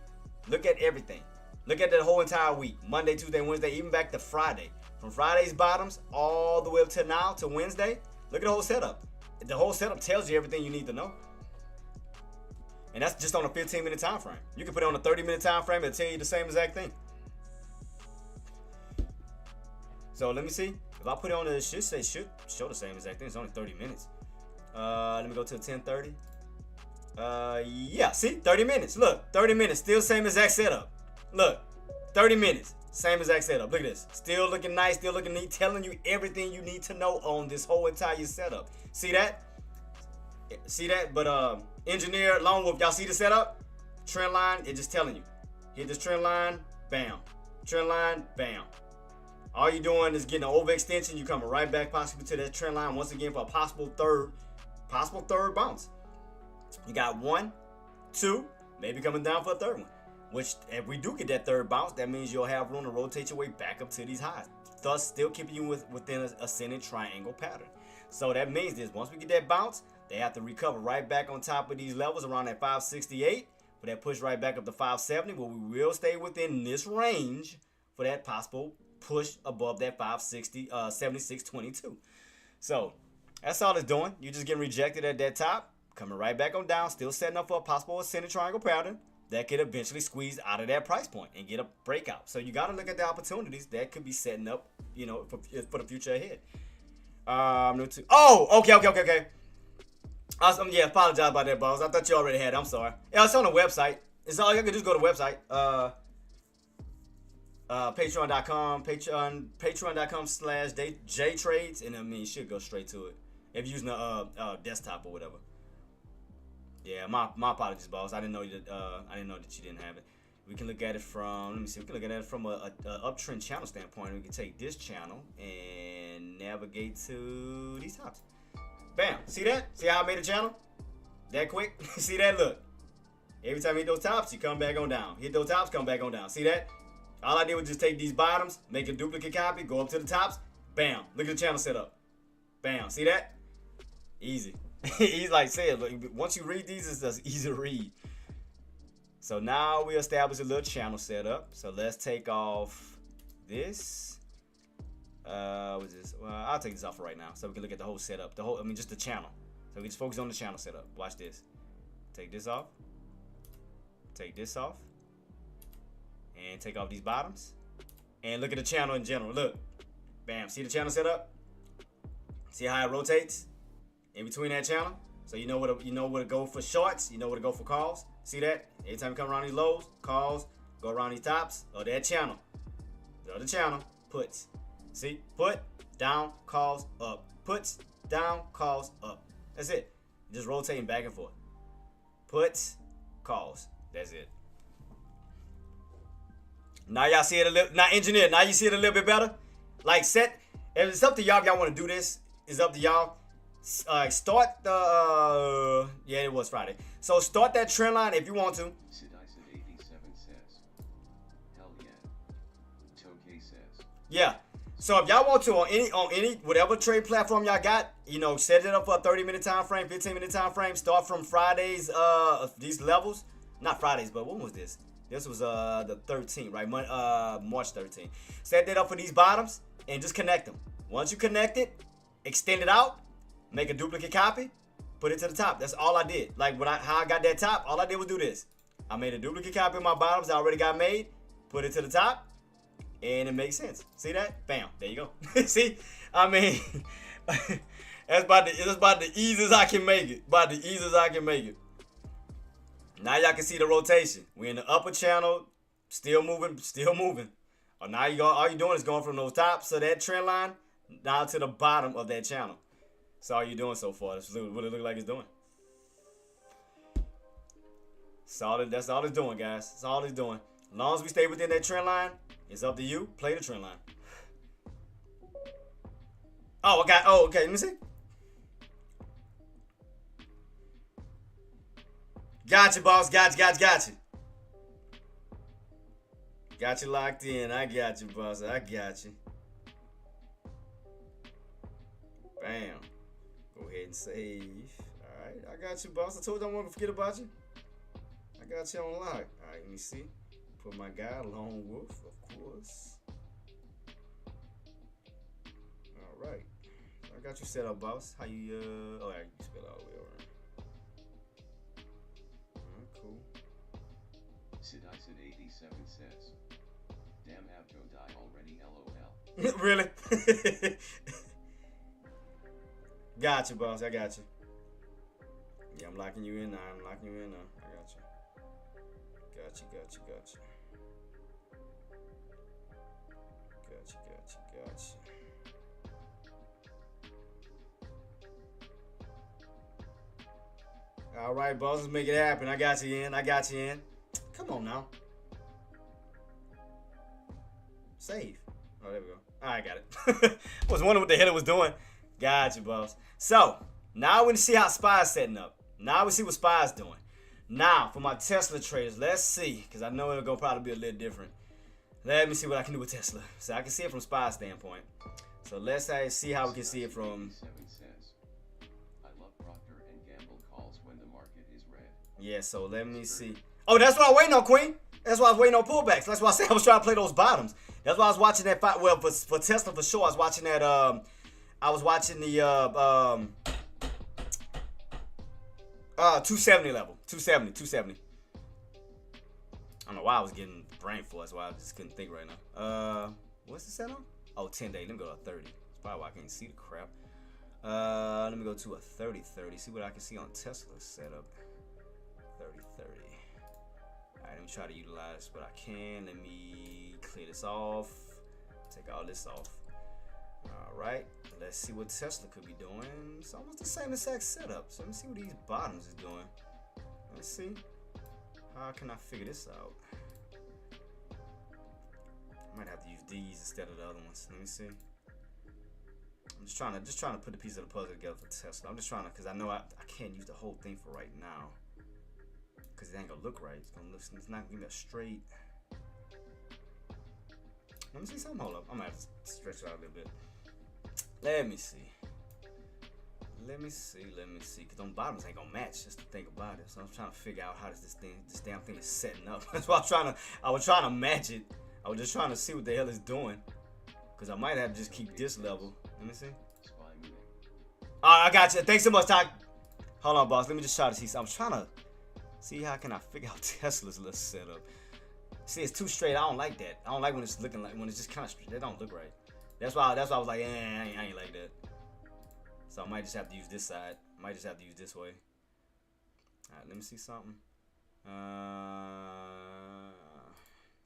Look at everything. Look at the whole entire week. Monday, Tuesday, Wednesday, even back to Friday. From Friday's bottoms all the way up to now to Wednesday. Look at the whole setup. The whole setup tells you everything you need to know. And that's just on a 15-minute time frame. You can put it on a 30-minute time frame and tell you the same exact thing. So let me see. If I put it on it should show the same exact thing. It's only 30 minutes. Let me go to 10:30. Yeah, see? 30 minutes. Look, 30 minutes. Still same exact setup. Look, 30 minutes. Same exact setup. Look at this. Still looking nice, still looking neat, telling you everything you need to know on this whole entire setup. See that? See that? But engineer, Lone Wolf, y'all see the setup? Trend line, it's just telling you. Hit this trend line, bam. Trend line, bam. All you're doing is getting an overextension. You're coming right back possibly to that trend line once again for a possible third bounce. You got 1, 2, maybe coming down for a third one. Which, if we do get that third bounce, that means you'll have room to rotate your way back up to these highs. Thus, still keeping you within an ascending triangle pattern. So that means this, once we get that bounce, they have to recover right back on top of these levels around that 568. For that push right back up to 570, where we will stay within this range for that possible push above that 560, 76.22. So, that's all it's doing. You're just getting rejected at that top, coming right back on down, still setting up for a possible ascending triangle pattern that could eventually squeeze out of that price point and get a breakout. So you got to look at the opportunities that could be setting up, you know, for the future ahead. Okay. Yeah, apologize about that, boss. I thought you already had it. I'm sorry. Yeah, it's on the website. It's all you can do is go to the website. Patreon.com/JTraedz, and I mean, you should go straight to it if you're using a desktop or whatever. Yeah, my apologies, boss. I didn't know that you didn't have it. We can look at it from, let me see, we can look at it from a uptrend channel standpoint. We can take this channel and navigate to these tops. Bam, see that? See how I made a channel? That quick? See that? Look. Every time you hit those tops, you come back on down. Hit those tops, come back on down. See that? All I did was just take these bottoms, make a duplicate copy, go up to the tops, bam. Look at the channel setup. Bam, see that? Easy. He's like said, look, once you read these, it's just easy to read. So now we established a little channel setup. So let's take off this. What's this? Well, I'll take this off for right now, so we can look at the whole setup. Just the channel. So we just focus on the channel setup. Watch this. Take this off. Take this off. And take off these bottoms. And look at the channel in general. Look. Bam. See the channel setup? See how it rotates? In between that channel, so you know where to go for shorts, you know where to go for calls. See that? Every time you come around these lows, calls, go around these tops, or that channel. The other channel, puts. See? Put, down, calls, up. Puts, down, calls, up. That's it. Just rotating back and forth. Puts, calls. That's it. Now y'all see it a little, now engineer, now you see it a little bit better? Like set, if it's up to y'all if y'all want to do this, it's up to y'all. Start the yeah, it was Friday. So start that trend line if you want to. Sid 87 says, hell yeah. Tokay says. Yeah. So if y'all want to on any whatever trade platform y'all got, you know, set it up for a 30-minute time frame, 15-minute time frame. Start from Friday's these levels. Not Fridays, but when was this? This was the 13th, right? March 13th. Set that up for these bottoms and just connect them. Once you connect it, extend it out. Make a duplicate copy, put it to the top. That's all I did. Like how I got that top, all I did was do this. I made a duplicate copy of my bottoms that already got made, put it to the top, and it makes sense. See that? Bam. There you go. See? I mean, that's about the easiest I can make it. About the easiest I can make it. Now y'all can see the rotation. We're in the upper channel, still moving, still moving. Now all you're doing is going from those tops of that trend line down to the bottom of that channel. That's all you're doing so far. That's what it looks like it's doing. That's all it's doing, guys. That's all it's doing. As long as we stay within that trend line, it's up to you. Play the trend line. Okay. Let me see. Gotcha, boss. Gotcha. Got you locked in. I got you, boss. I got you. Bam. Go ahead and save. Alright, I got you, boss. I told you I wasn't gonna forget about you. I got you on lock. Alright, let me see. Put my guy, Lone Wolf, of course. Alright. I got you set up, boss. How you, alright, you spell it all the way around. Alright, cool. Sidison 87 says, damn, have Joe die already, LOL. Really? Got you, boss. I got you. Yeah, I'm locking you in now. I got you. Got you. All right, boss. Let's make it happen. I got you in. Come on now. Save. Oh, there we go. I got it. I was wondering what the hell it was doing. Got you, boss. So, now we see how SPY's setting up. Now we see what SPY's doing. Now, for my Tesla traders, let's see. Because I know it'll go probably be a little different. Let me see what I can do with Tesla. So, I can see it from SPY's standpoint. So, let's see how we can see it from... I love Procter and Gamble calls when the market is red. Yeah, so let me see. Oh, that's what I was waiting on, Queen. That's why I was waiting on pullbacks. That's why I said I was trying to play those bottoms. That's why I was watching that fight. Well, for Tesla for sure, I was watching that... I was watching the 270 level. 270. I don't know why I was getting brain for. That's why I just couldn't think right now. What's the set on? Oh, 10 day. Let me go to a 30. That's probably why I can't see the crap. Let me go to a 30. See what I can see on Tesla's setup. 30. Alright, let me try to utilize what I can. Let me clear this off. Take all this off. Alright, let's see what Tesla could be doing. It's almost the same exact setup. So let me see what these bottoms is doing. Let's see. How can I figure this out? I might have to use these instead of the other ones. Let me see. I'm just trying to put the piece of the puzzle together for Tesla. I'm just trying to, because I know I can't use the whole thing for right now. Because it ain't gonna look right. It's not gonna give me a straight. Let me see something. Hold up. I'm gonna have to stretch it out a little bit. Let me see. Cause them bottoms ain't gonna match. Just to think about it. So I'm trying to figure out how this damn thing is setting up. That's why I was trying to match it. I was just trying to see what the hell it's doing. Cause I might have to just keep this level. Let me see. I got you. Thanks so much, Ty. Hold on, boss. Let me just try to see. I'm trying to see how can I figure out Tesla's little setup. See, it's too straight. I don't like that. I don't like when it's looking like when it's just kind of straight. That don't look right. That's why I was like, I ain't like that. So I might just have to use this side. I might just have to use this way. All right, let me see something. I'm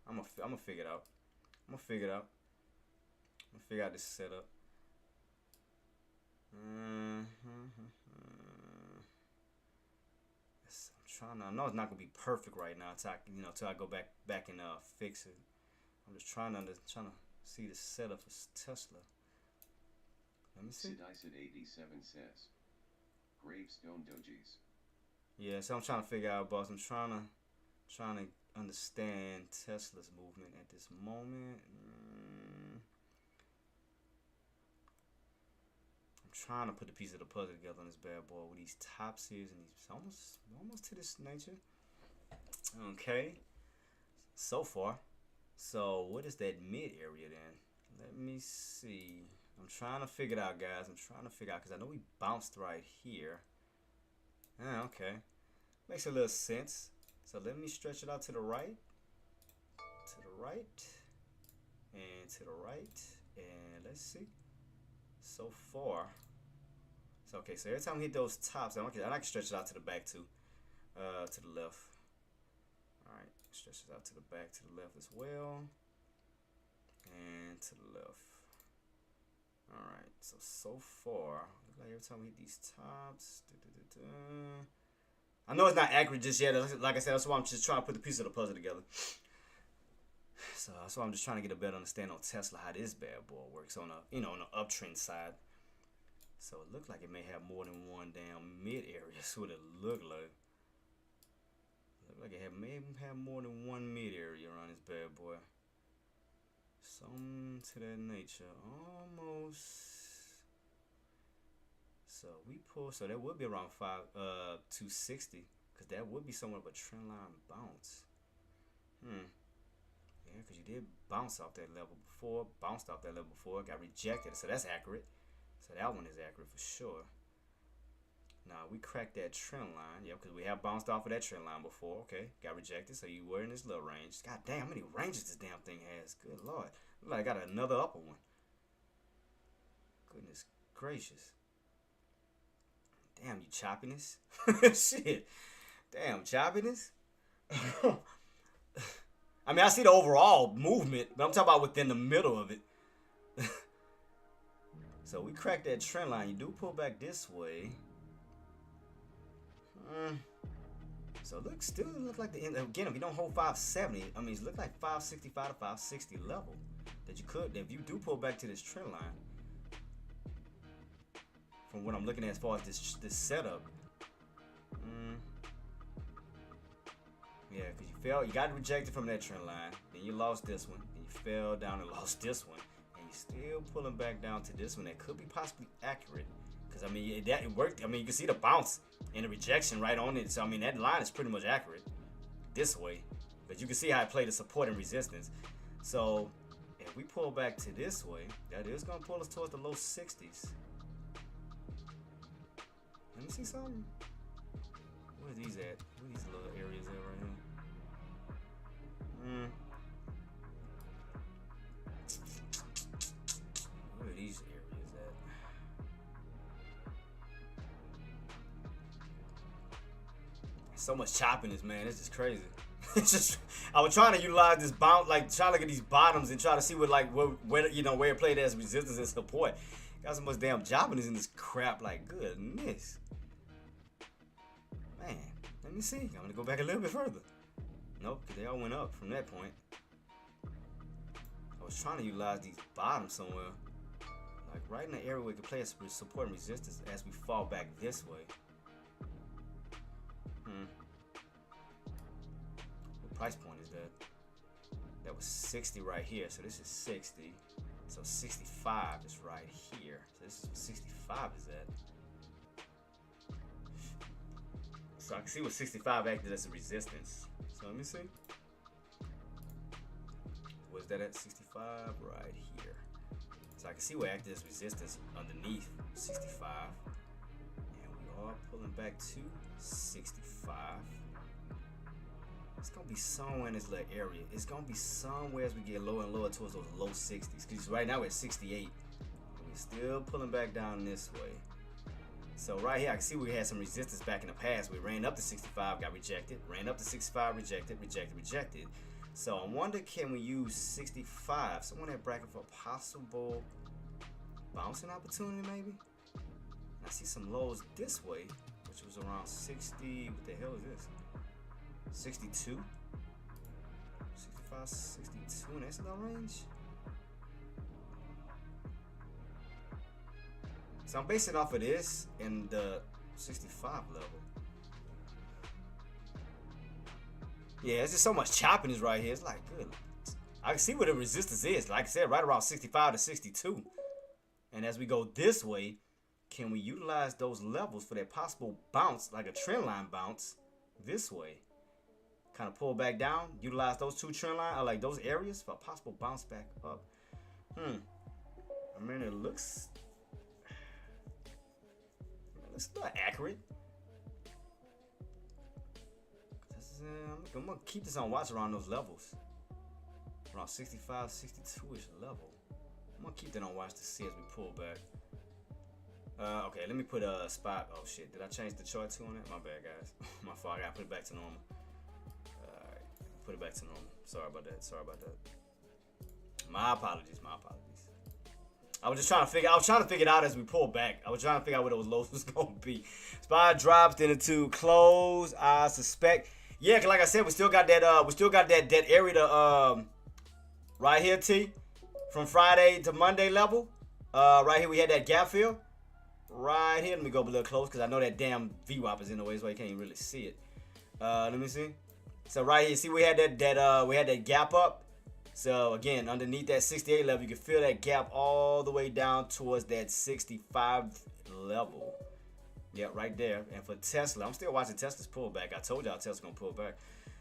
gonna figure it out. I'm gonna figure out this setup. I know it's not gonna be perfect right now till I go back and fix it. I'm just trying to see the setup for Tesla. Let me see. Sidison 87 says, Gravestone Dojis. Yeah, so I'm trying to figure out, boss. I'm trying to understand Tesla's movement at this moment. I'm trying to put the piece of the puzzle together on this bad boy with these tops here and these almost to this nature. Okay, so far. So what is that mid area then? Let me see. I'm trying to figure it out, guys. I'm trying to figure out because I know we bounced right here. Okay. Makes a little sense. So let me stretch it out to the right. To the right. And to the right. And let's see. So far. So okay, so every time we hit those tops, I can stretch it out to the back too. To the left. Alright, stretch it out to the back, to the left as well. And to the left. Alright, so far, look like every time we hit these tops. I know it's not accurate just yet. Like I said, that's why I'm just trying to put the pieces of the puzzle together. So that's why I'm just trying to get a better understanding on Tesla, how this bad boy works on a, on the uptrend side. So it looked like it may have more than one damn mid area. That's what it looked like. Looked like it may have more than one mid area around this bad boy. Some to that nature, almost. So we pull, so that would be around 260, because that would be somewhat of a trend line bounce. Yeah, because you did bounce off that level before, got rejected, so that's accurate. So that one is accurate for sure. Now we cracked that trend line, yeah, because we have bounced off of that trend line before. Okay, got rejected, so you were in this little range. God damn, how many ranges this damn thing has? Good lord, look like I got another upper one. Goodness gracious. Damn, you choppiness. Shit. Damn, choppiness. I mean, I see the overall movement, but I'm talking about within the middle of it. So we cracked that trend line. You do pull back this way. So it still look like the end. Again, if you don't hold 570, I mean, it look like 565 to 560 level that you could. If you do pull back to this trend line, from what I'm looking at as far as this setup, yeah, because you got rejected from that trend line, then you lost this one, then you fell down and lost this one, and you're still pulling back down to this one that could be possibly accurate. Because I mean, it worked. I mean, you can see the bounce and the rejection right on it. So I mean, that line is pretty much accurate this way, but you can see how it played the support and resistance. So if we pull back to this way, that is gonna pull us towards the low 60s. Let me see something. Where are these at? Where are these little areas at right here? Where are these areas at? So much choppiness, man. It's just crazy. It's just, I was trying to utilize this bounce, like try to look at these bottoms and try to see what, like, where it played as resistance and support. Got so much damn choppiness in this crap. Like, goodness. Man, let me see. I'm gonna go back a little bit further. Nope, because they all went up from that point. I was trying to utilize these bottoms somewhere. Like right in the area where we can play as support and resistance as we fall back this way. What price point is that? That was 60 right here, so this is 60. So 65 is right here. So this is what 65 is at. So I can see what 65 acted as a resistance. So let me see. Was that at 65? Right here. So I can see what acted as resistance underneath 65. And we are pulling back to 65. It's going to be somewhere in this little area. It's going to be somewhere as we get lower and lower towards those low 60s. Because right now we're at 68. And we're still pulling back down this way. So right here, I can see we had some resistance back in the past. We ran up to 65, got rejected. Ran up to 65, rejected. So I wonder, can we use 65? Someone in that bracket for a possible bouncing opportunity, maybe? And I see some lows this way, which was around 60. What the hell is this? 62? 65, 62 in that low range? So I'm basing off of this in the 65 level. Yeah, it's just so much choppiness right here. It's like, good. I can see where the resistance is. Like I said, right around 65 to 62. And as we go this way, can we utilize those levels for that possible bounce, like a trend line bounce, this way? Kind of pull back down, utilize those two trend line, or like those areas for a possible bounce back up. I mean, it looks not accurate. I'm gonna keep this on watch around those levels. Around 65, 62-ish level. I'm gonna keep that on watch to see as we pull back. Okay, let me put a spot. Oh shit, did I change the chart to on it? My bad, guys. My fault. I gotta put it back to normal. Alright, put it back to normal. Sorry about that. My apologies. I was trying to figure it out as we pull back. I was trying to figure out where those lows was gonna be. Spot drops into close. I suspect. Yeah, cause like I said, we still got that area to right here, T. From Friday to Monday level. Right here we had that gap fill. Right here, let me go up a little close because I know that damn VWAP is in the way, so you can't even really see it. Let me see. So right here, see we had that gap up. So again, underneath that 68 level, you can feel that gap all the way down towards that 65 level. Yeah, right there. And for Tesla, I'm still watching Tesla's pullback. I told y'all Tesla's gonna pull back.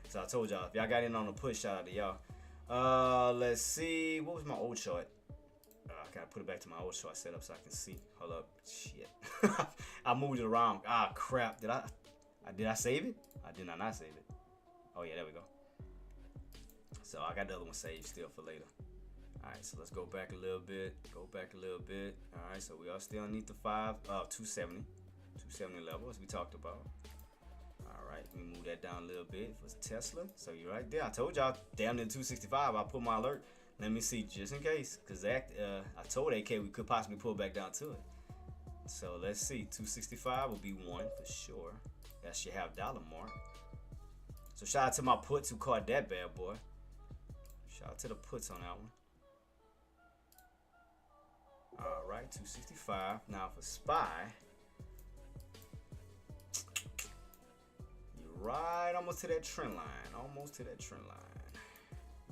So I told y'all, if y'all got in on the push, shout out to y'all. Let's see. What was my old chart? I gotta put it back to my old chart setup so I can see. Hold up. Shit. I moved it around. Ah, crap. Did I save it? I did not save it. Oh, yeah, there we go. So I got the other one saved still for later. Alright, so let's go back a little bit. Alright, so we are still underneath the 270 level as we talked about. Alright, let me move that down a little bit for Tesla. So you're right there. I told y'all damn near 265. I put my alert. Let me see just in case. Because I told AK we could possibly pull back down to it. So let's see. 265 will be one for sure. That should have dollar mark. So shout out to my puts who caught that bad boy. Shout out to the puts on that one. Alright, 265. Now for SPY. You're right almost to that trend line.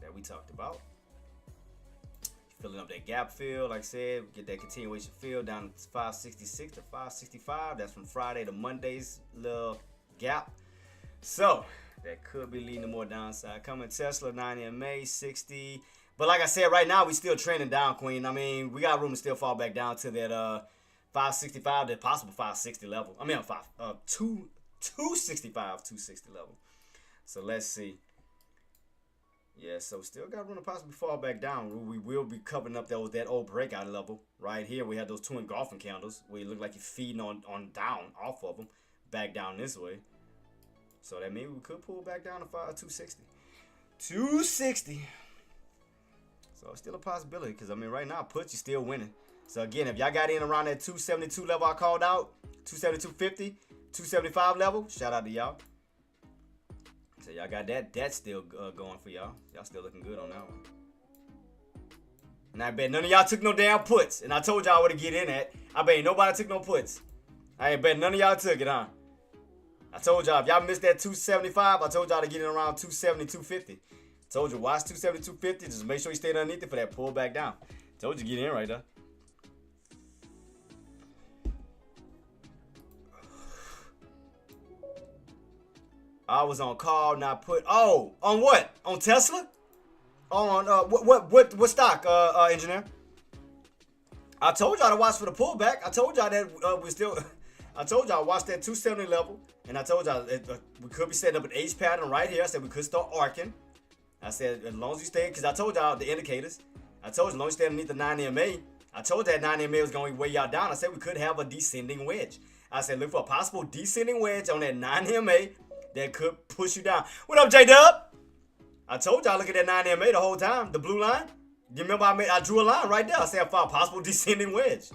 That we talked about. Filling up that gap fill, like I said, get that continuation fill down to 566 to 565. That's from Friday to Monday's little gap. So that could be leading to more downside. Coming Tesla 90 MA 60. But like I said, right now we still trending down, Queen. I mean, we got room to still fall back down to that 565, that possible 560 level. I mean, 265, 260 level. So let's see. Yeah, so still got room to possibly fall back down. We will be covering up that old breakout level. Right here, we have those two engulfing candles where you look like you're feeding on down off of them. Back down this way. So that means we could pull back down to 260. 260. So it's still a possibility because, I mean, right now, puts you still winning. So again, if y'all got in around that 272 level I called out, 272.50, 275 level, shout out to y'all. So y'all got that still going for y'all. Y'all still looking good on that one. And I bet none of y'all took no damn puts. And I told y'all where to get in at. I bet ain't nobody took no puts. I ain't bet none of y'all took it, huh? I told y'all, if y'all missed that 275, I told y'all to get in around 270, 250. Told you, watch 270, 250. Just make sure you stay underneath it for that pull back down. Told you, get in right there. I was on call, not put. Oh, on what? On Tesla? On what stock, engineer? I told y'all to watch for the pullback. I told y'all that I told y'all watch that 270 level, and I told y'all we could be setting up an H pattern right here. I said we could start arcing. I said as long as you stay, because I told y'all the indicators. I told you as long as you stay underneath the 90 MA. I told you that 90 MA was going to weigh y'all down. I said we could have a descending wedge. I said look for a possible descending wedge on that 90 MA. That could push you down. What up, J-Dub? I told y'all look at that 90 MA the whole time. The blue line. You remember I drew a line right there. I said I found a possible descending wedge.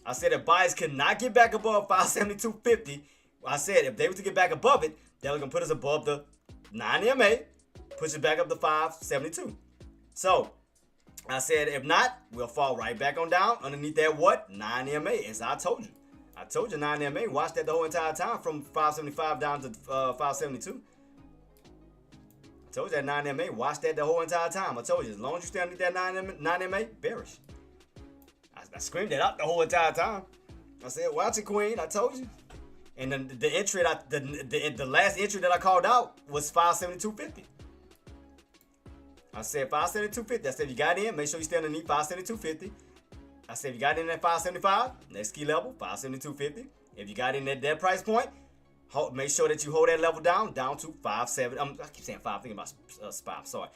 I said if buyers could not get back above 572.50, I said if they were to get back above it, they were going to put us above the 90 MA, push it back up to 572. So I said if not, we'll fall right back on down underneath that what? 90 MA. As I told you. I told you 90 MA. Watch that the whole entire time from 575 down to 572. I told you that 90 MA. Watch that the whole entire time. I told you as long as you stay underneath that 90 MA, bearish. I screamed that out the whole entire time. I said, watch it, Queen. I told you. And then the entry the last entry that I called out was 572.50. I said 572.50. I said if you got in, make sure you stay underneath 572.50. I said if you got in at 575, next key level, 572.50. If you got in at that price point, Make sure that you hold that level down to 570. I keep saying 5, thinking about SPY. Sorry,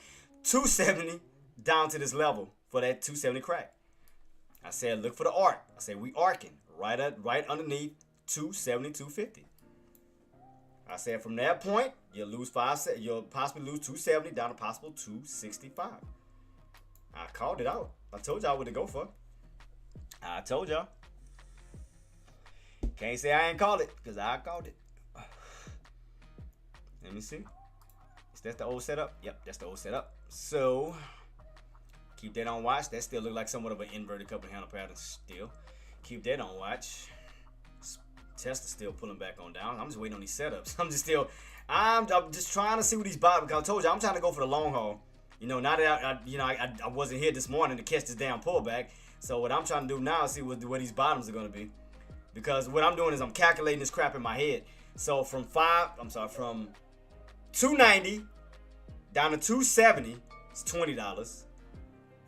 270 down to this level for that 270 crack. I said look for the arc. I said we arcing right underneath 270, 250. I said from that point you'll possibly lose 270 down to possible 265. I called it out. I told y'all what to go for. I told y'all. Can't say I ain't called it because I called it. Let me see. Is that the old setup? Yep, that's the old setup. So keep that on watch. That still look like somewhat of an inverted cup and handle pattern still. Keep that on watch. Tesla's still pulling back on down. I'm just waiting on these setups. I'm just trying to see what these bottom. Because I told you I'm trying to go for the long haul. You know, now that I wasn't here this morning to catch this damn pullback. So what I'm trying to do now is see what these bottoms are going to be. Because what I'm doing is I'm calculating this crap in my head. So from 290 down to 270 is $20.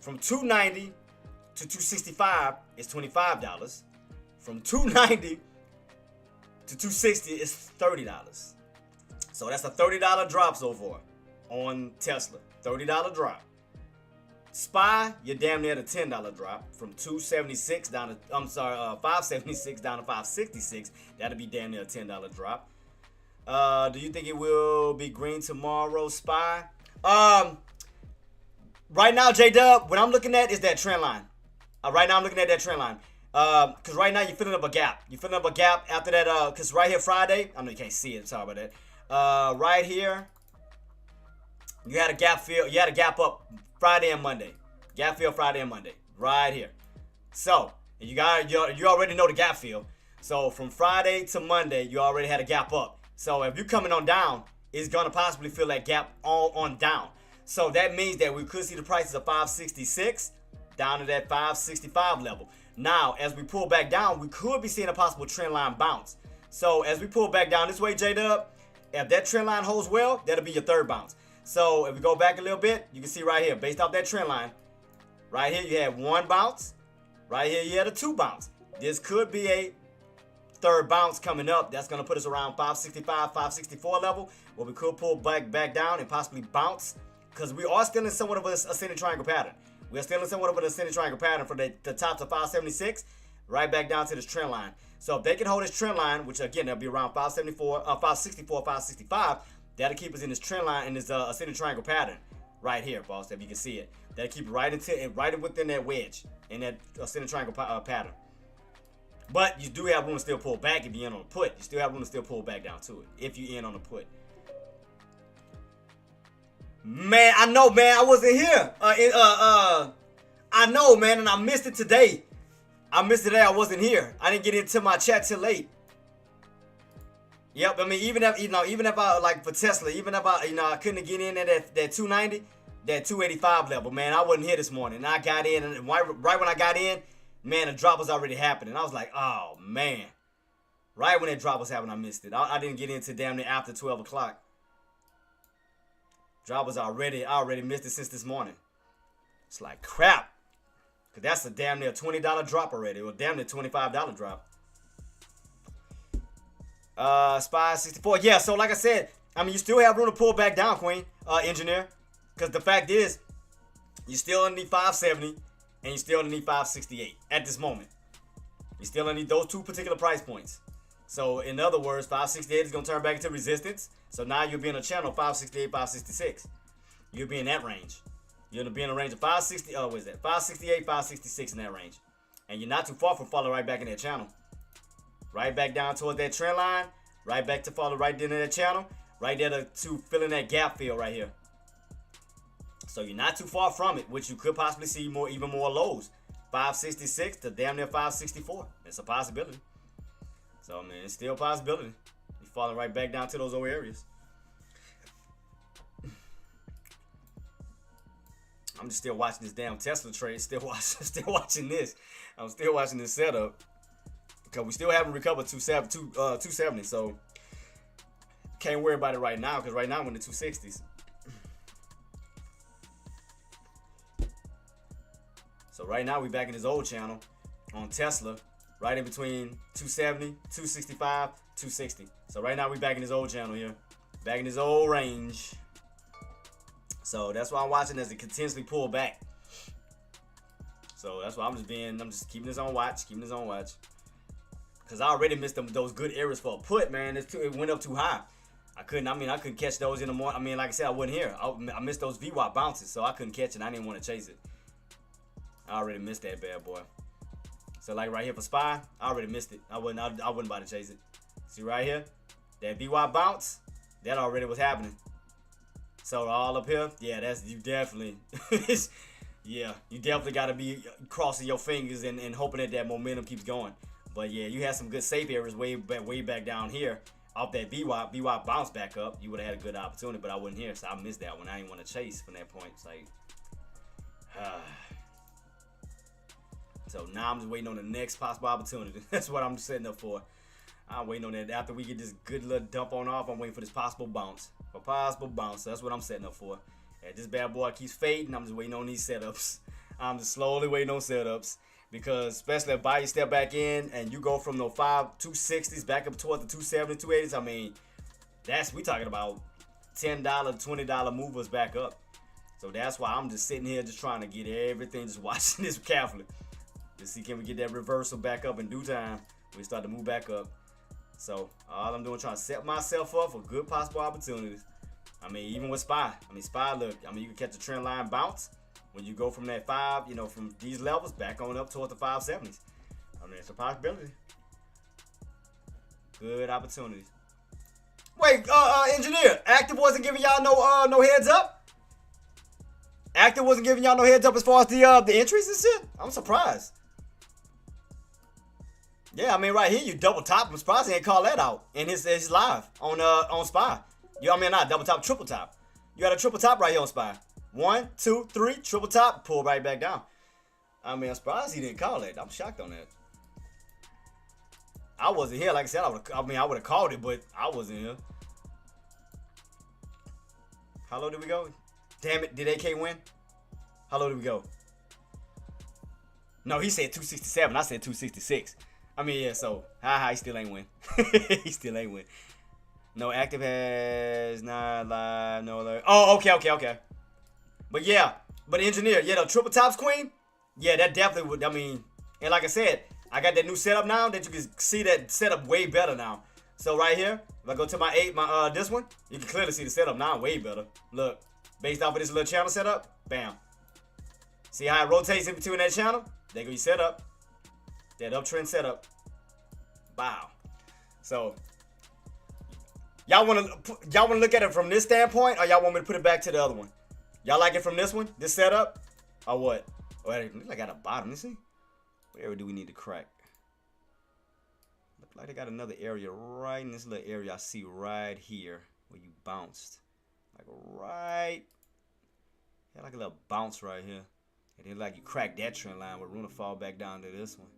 From 290 to 265 is $25. From 290 to 260 is $30. So that's a $30 drop so far on Tesla. $30 drop. SPY, you're damn near the $10 drop from 276 down to 576 down to 566. That'll be damn near a $10 drop. Do you think it will be green tomorrow, SPY? Right now, J-Dub, what I'm looking at is that trend line. Right now I'm looking at that trend line. Because right now you're filling up a gap. You're filling up a gap after that, because right here Friday, I know you can't see it, sorry about that. Right here, you had a gap fill, you had a gap up Friday and Monday. Gap fill Friday and Monday. Right here. So, you already know the gap fill. So from Friday to Monday, you already had a gap up. So if you're coming on down, it's gonna possibly fill that gap on down. So that means that we could see the prices of 566 down to that 565 level. Now, as we pull back down, we could be seeing a possible trend line bounce. So as we pull back down this way, J-Dub, if that trend line holds well, that'll be your third bounce. So if we go back a little bit, you can see right here, based off that trend line, right here you had one bounce, right here you had a two bounce. This could be a third bounce coming up. That's going to put us around 565, 564 level, where we could pull back down and possibly bounce, because we are still in somewhat of a ascending triangle pattern. We're still in somewhat of an ascending triangle pattern for the tops of 576, right back down to this trend line. So if they can hold this trend line, which again, that'll be around 564, 565, that'll keep us in this trend line in this ascending triangle pattern right here, boss, if you can see it. That'll keep right within that wedge in that ascending triangle pattern. But you do have room to still pull back if you're in on a put. You still have room to still pull back down to it if you're in on a put. Man, I know, man. I wasn't here. I know, man, and I missed it today. I wasn't here. I didn't get into my chat till late. Yep. I mean, even if I like for Tesla, even if I couldn't get in at that 290, that 285 level, man, I wasn't here this morning. And I got in, and right when I got in, man, the drop was already happening. I was like, oh man. Right when that drop was happening, I missed it. I didn't get into damn near after 12 o'clock. Drop was I already missed it since this morning. It's like crap. Cause that's a damn near $20 drop already, or damn near $25 drop. SPY 64. Yeah, so like I said, I mean, you still have room to pull back down, Queen, engineer. Cause the fact is, you still underneath 570 and you still underneath 568 at this moment. You still underneath those two particular price points. So in other words, 568 is gonna turn back into resistance. So now you'll be in a channel 568, 566. You'll be in that range. You're gonna be in a range of 560. What is that? 568, 566 in that range, and you're not too far from falling right back in that channel. Right back down towards that trend line. Right back to falling right into that channel. Right there to filling that gap fill right here. So you're not too far from it, which you could possibly see even more lows. 566 to damn near 564. It's a possibility. So, man, it's still a possibility. You're falling right back down to those old areas. I'm just still watching this damn Tesla trade. Still watching this. I'm still watching this setup. Because we still haven't recovered 270. So, can't worry about it right now. Because right now we're in the 260s. So, right now we're back in this old channel on Tesla. right in between 270, 265, 260. So right now we back in this old channel here, back in this old range. So that's why I'm watching as it continuously pull back. So that's why I'm just keeping this on watch, Cause I already missed those good areas for a put, man. It went up too high. I couldn't catch those in the morning. I mean, like I said, I wasn't here. I missed those VWAP bounces, so I couldn't catch it. I didn't want to chase it. I already missed that bad boy. So like right here for SPY, I already missed it. I wouldn't about to chase it. See right here, that VWAP bounce, that already was happening. So all up here, yeah, you definitely, yeah, you definitely got to be crossing your fingers and hoping that momentum keeps going. But yeah, you had some good safe areas way back down here. Off that VWAP bounce back up, you would have had a good opportunity, but I wasn't here, so I missed that one. I didn't want to chase from that point. It's like, so now I'm just waiting on the next possible opportunity. That's what I'm setting up for. I'm waiting on that. After we get this good little dump on off, I'm waiting for this possible bounce. So that's what I'm setting up for. And this bad boy keeps fading. I'm just waiting on these setups. I'm just slowly waiting on setups. Because especially if buy you step back in and you go from the 260s back up towards the 270, 280s, I mean, we talking about $10, $20 movers back up. So that's why I'm just sitting here just trying to get everything, just watching this carefully. To see can we get that reversal back up in due time. We start to move back up. So all I'm doing is trying to set myself up for good possible opportunities. I mean, even with SPY. SPY, look, you can catch a trend line bounce. When you go from that from these levels back on up towards the 570s. I mean, it's a possibility. Good opportunities. Wait, engineer, Active wasn't giving y'all no heads up? Active wasn't giving y'all no heads up as far as the entries and shit? I'm surprised. Yeah, I mean, right here, you double top. I'm surprised he ain't call that out in his live on SPY. Not double top, triple top. You got a triple top right here on SPY. 1, 2, 3, triple top, pull right back down. I'm surprised he didn't call it. I'm shocked on that. I wasn't here. Like I said, I would have called it, but I wasn't here. How low did we go? Damn it, did AK win? How low did we go? No, he said 267. I said 266. Yeah, so, he still ain't win. He still ain't win. No, Active has not live, no alert. Oh, okay. But engineer, the triple tops queen, that definitely would, and like I said, I got that new setup now that you can see that setup way better now. So right here, if I go to this one, you can clearly see the setup now way better. Look, based off of this little channel setup, bam. See how it rotates in between that channel? There go your setup. That uptrend setup. Wow. So, y'all wanna look at it from this standpoint, or y'all want me to put it back to the other one? Y'all like it from this one, this setup, or what? Wait, I got a bottom. Let's see. What area do we need to crack? Look like they got another area right in this little area I see right here where you bounced. Like right. Yeah, like a little bounce right here. And then like you crack that trend line with room to fall back down to this one.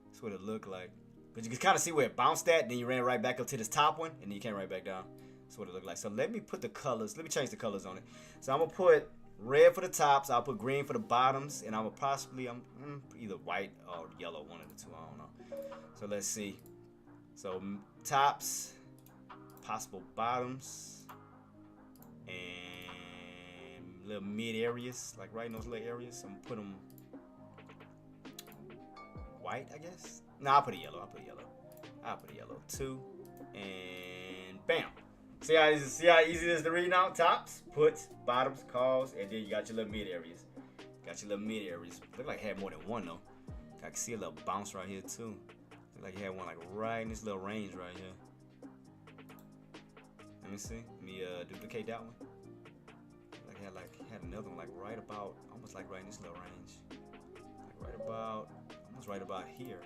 That's what it looked like. But you can kind of see where it bounced at, then you ran right back up to this top one, and then you came right back down. That's what it looked like. So let me put the colors. Let me change the colors on it. So I'm gonna put red for the tops. I'll put green for the bottoms, and I'm gonna possibly either white or yellow, one of the two. I don't know. So let's see. So tops, possible bottoms, and little mid areas, like right in those little areas. I'm gonna put them white, I guess. No, I'll put it yellow. I'll put it yellow too, and bam. See how easy it is to read now? Tops, puts, bottoms, calls, and then you got your little mid areas. Look like it had more than one though. I can see a little bounce right here too. Look like you had one like right in this little range right here. Let me see. Let me duplicate that one. Like had another one like right about, almost like right in this little range. Like almost right about here.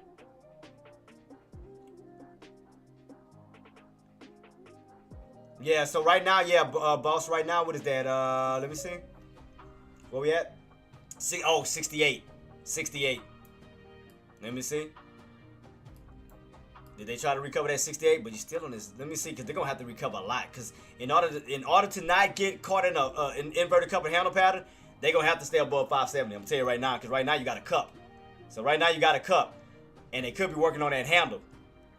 Yeah, so right now, boss, right now, what is that? Let me see. Where we at? 68. 68. Let me see. Did they try to recover that 68? But you're still on this. Let me see, because they're going to have to recover a lot. Because in order to not get caught in an inverted cup and handle pattern, they're going to have to stay above 570. I'm going to tell you right now, because right now you got a cup. So right now you got a cup. and they could be working on that handle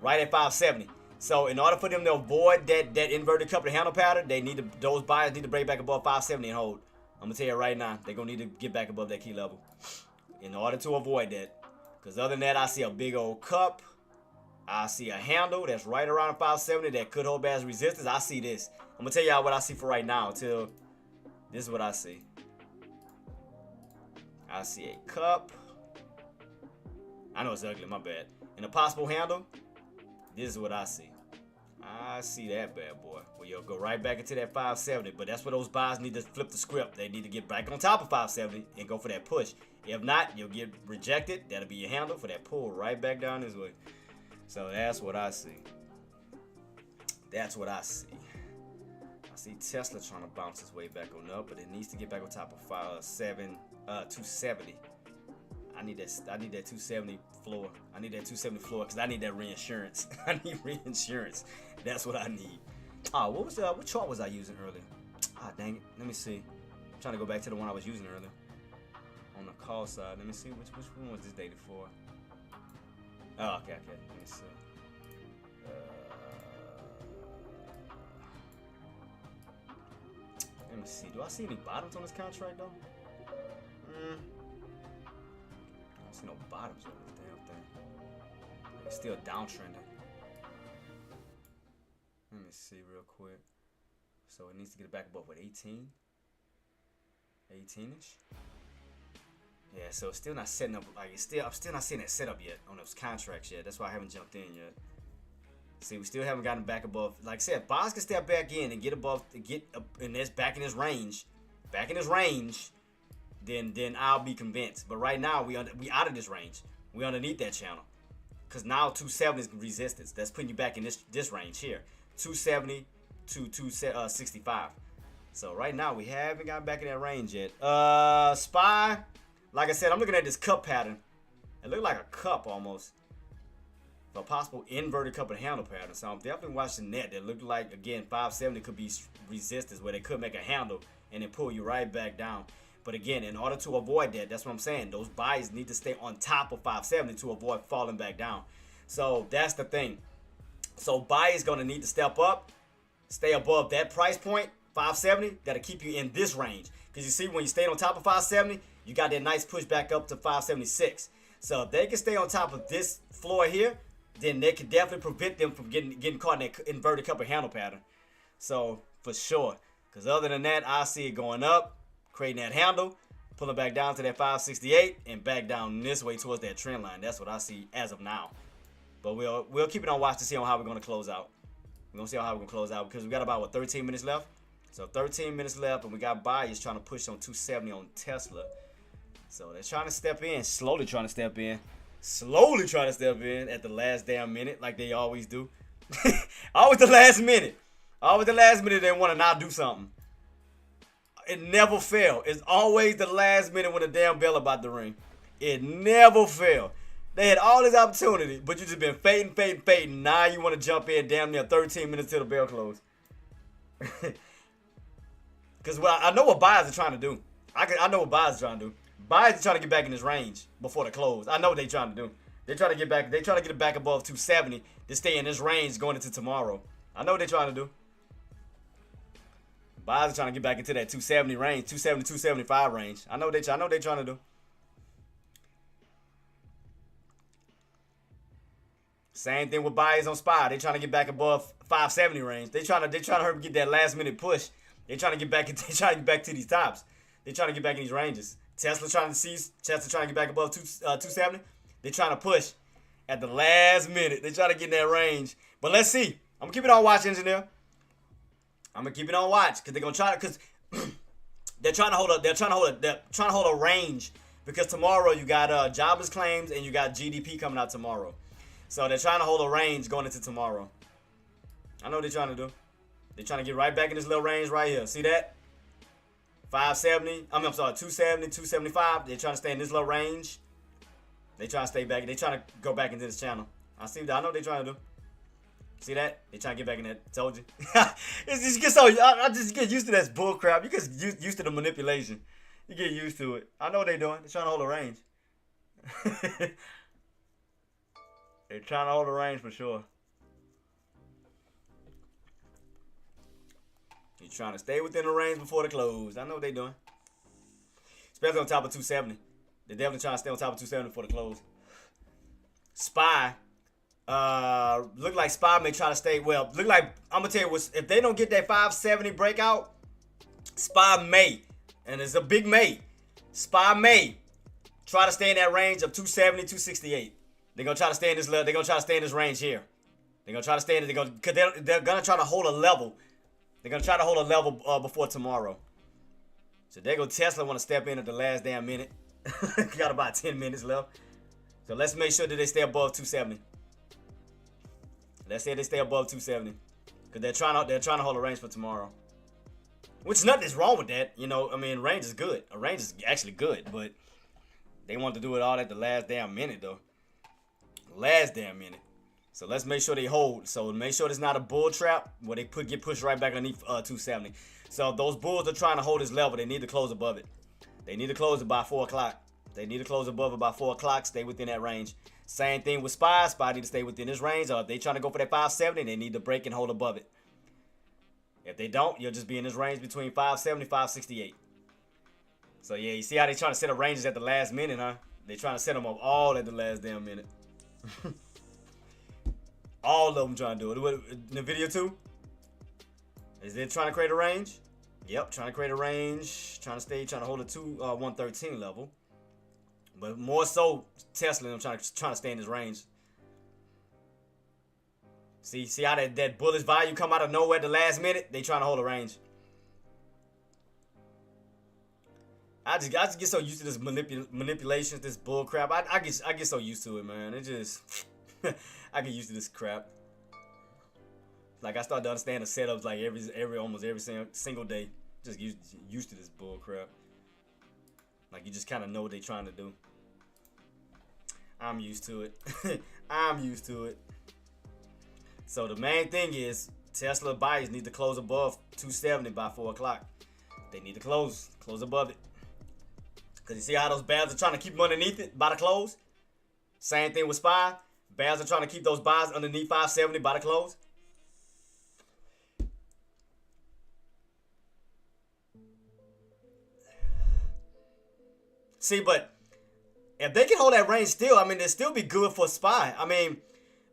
right at 570. So in order for them to avoid that inverted cup and handle pattern, those buyers need to break back above 570 and hold. I'm gonna tell you right now, they're gonna need to get back above that key level in order to avoid that. Because other than that, I see a big old cup. I see a handle that's right around 570 that could hold back as resistance. I see this. I'm gonna tell y'all what I see for right now until this is what I see. I see a cup. I know it's ugly, my bad. And a possible handle. This is what I see. I see that bad boy. Well, you'll go right back into that 570. But that's where those buyers need to flip the script. They need to get back on top of 570 and go for that push. If not, you'll get rejected. That'll be your handle for that pull right back down this way. So that's what I see. That's what I see. I see Tesla trying to bounce its way back on up, but it needs to get back on top of 270. I need that 270 floor. I need that 270 floor because I need that reinsurance. I need reinsurance. That's what I need. Oh, what chart was I using earlier? Ah, dang it. Let me see. I'm trying to go back to the one I was using earlier. On the call side. Let me see which one was this dated for. Oh, okay. Let me see. Let me see. Do I see any bottoms on this contract though? I don't see no bottoms on this damn thing. It's still downtrending. Let me see real quick. So it needs to get back above what, 18? 18-ish? Yeah, so it's still not setting up. I'm still not seeing that setup yet on those contracts yet. That's why I haven't jumped in yet. See, we still haven't gotten back above. Like I said, buyers can step back in and get above, and that's back in his range, then I'll be convinced. But right now we out of this range. We underneath that channel, cause now 270 is resistance. That's putting you back in this range here, 270 to 265. So right now we haven't gotten back in that range yet. SPY. Like I said, I'm looking at this cup pattern. It looked like a cup almost. A possible inverted cup and handle pattern. So I'm definitely watching that. That looked like, again, 570 could be resistance where they could make a handle and then pull you right back down. But again, in order to avoid that, that's what I'm saying. Those buyers need to stay on top of 570 to avoid falling back down. So that's the thing. So buyers going to need to step up, stay above that price point, 570. That'll keep you in this range. Because you see, when you stay on top of 570, you got that nice push back up to 576. So if they can stay on top of this floor here, then they can definitely prevent them from getting caught in that inverted cup and handle pattern. So for sure. Because other than that, I see it going up, creating that handle, pulling back down to that 568, and back down this way towards that trend line. That's what I see as of now. But we'll keep it on watch to see on how we're going to close out. We're going to see how we're going to close out because we got about, 13 minutes left? So 13 minutes left, and we got buyers trying to push on 270 on Tesla. So they're trying to step in, slowly trying to step in at the last damn minute, like they always do. Always the last minute. They want to not do something. It never fails. It's always the last minute when the damn bell about to ring. It never fails. They had all this opportunity, but you just been fading. Now you want to jump in damn near 13 minutes till the bell close. Because I know what buyers are trying to do. I know what buyers are trying to do. Buyers are trying to get back in this range before the close. I know what they're trying to do. They're trying to get back. They're trying to get it back above 270 to stay in this range going into tomorrow. I know what they're trying to do. Buyers are trying to get back into that 270 range, 270, 275 range. I know what they're trying to do. Same thing with buyers on SPY. They're trying to get back above 570 range. They're trying to hurry get that last minute push. They're trying to get back. They're trying to get back to these tops. They're trying to get back in these ranges. Tesla trying to get back above 270. They're trying to push at the last minute. They're trying to get in that range. But let's see. I'm gonna keep it on watch, engineer. I'm gonna keep it on watch because they're gonna try to. Because they're trying to hold a range because tomorrow you got jobless claims and you got GDP coming out tomorrow. So they're trying to hold a range going into tomorrow. I know what they're trying to do. They're trying to get right back in this little range right here. See that? 570. I'm sorry, 270, 275. They're trying to stay in this little range. They trying to stay back. They trying to go back into this channel. I know what they're trying to do. See that? They trying to get back in that. Told you. It's just get so. I just get used to that bull crap. You get used to the manipulation. You get used to it. I know what they're doing. They're trying to hold a range. They're trying to hold the range for sure. You're trying to stay within the range before the close. I know what they're doing. Especially on top of 270. They're definitely trying to stay on top of 270 before the close. SPY. Look like SPY may try to stay. Well, look like, I'm going to tell you, if they don't get that 570 breakout, SPY may. And it's a big may. SPY may try to stay in that range of 270, 268. They're going to try to stay in this level. They're going to try to stay in this range here. They're going to try to stay in it. They're going to try to hold a level. They're going to try to hold a level before tomorrow. So there go Tesla want to step in at the last damn minute. Got about 10 minutes left. So let's make sure that they stay above 270. Let's say they stay above 270. Because they're trying to hold a range for tomorrow. Which nothing's wrong with that. You know, I mean, range is good. A range is actually good. But they want to do it all at the last damn minute, though. Last damn minute. So let's make sure they hold. So make sure it's not a bull trap where they get pushed right back underneath 270. So if those bulls are trying to hold this level, they need to close above it. They need to close it by 4 o'clock. They need to close above it by 4 o'clock. Stay within that range. Same thing with SPY. SPY need to stay within this range. Or if they trying to go for that 570, they need to break and hold above it. If they don't, you'll just be in this range between 570 568. So yeah, you see how they trying to set up ranges at the last minute, huh? They trying to set them up all at the last damn minute. All of them trying to do it. In the video too? Is it trying to create a range? Yep, trying to create a range. Trying to hold a 113 level. But more so, Tesla and them trying to stay in this range. See how that bullish value come out of nowhere at the last minute? They trying to hold a range. I just get so used to this manipulations, this bull crap. I get so used to it, man. It just I get used to this crap. Like I start to understand the setups like almost every single day. Just used to this bull crap. Like you just kind of know what they're trying to do. I'm used to it. I'm used to it. So the main thing is Tesla buyers need to close above 270 by 4 o'clock. They need to close above it. Because you see how those bears are trying to keep them underneath it by the close? Same thing with SPY. Bears are trying to keep those buys underneath 570 by the close. See, but if they can hold that range still, I mean, it'll still be good for SPY. I mean,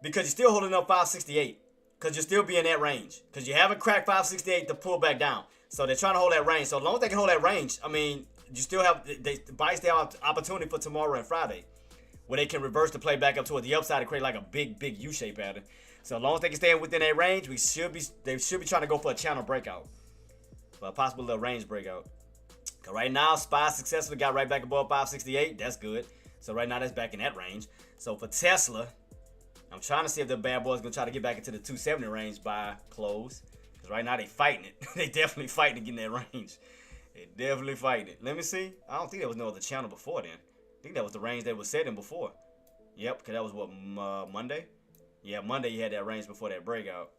because you're still holding up 568. Because you're still be in that range. Because you haven't cracked 568 to pull back down. So they're trying to hold that range. So as long as they can hold that range, I mean, you still have, buys still have opportunity for tomorrow and Friday. Where they can reverse the play back up toward the upside and create like a big U-shape pattern. So as long as they can stay within that range, they should be trying to go for a channel breakout. For a possible little range breakout. Cause right now, SPY successfully got right back above 568. That's good. So right now, that's back in that range. So for Tesla, I'm trying to see if the bad boys gonna try to get back into the 270 range by close. Cause right now they fighting it. They definitely fighting to get in that range. They definitely fighting it. Let me see. I don't think there was no other channel before then. I think that was the range they were setting before. Yep, because that was what, Monday? Yeah, Monday you had that range before that breakout.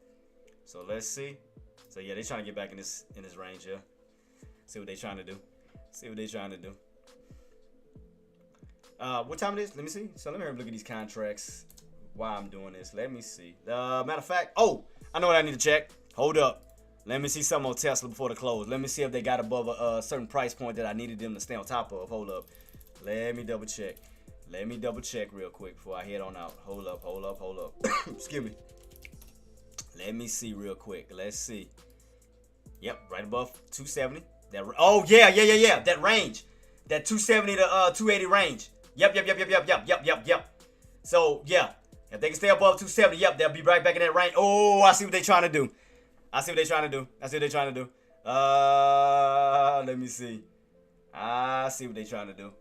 So let's see. So yeah, they're trying to get back in this range here. See what they're trying to do. See what they're trying to do. What time it is? Let me see. So let me look at these contracts while I'm doing this. Let me see. Matter of fact, oh, I know what I need to check. Hold up. Let me see something on Tesla before the close. Let me see if they got above a certain price point that I needed them to stay on top of. Hold up. Let me double check. Let me double check real quick before I head on out. Hold up, hold up, hold up. Excuse me. Let me see real quick. Let's see. Yep, right above 270. Oh yeah. That range. That 270 to 280 range. Yep. So yeah, if they can stay above 270, yep, they'll be right back in that range. Oh, I see what they're trying to do. Let me see. I see what they're trying to do.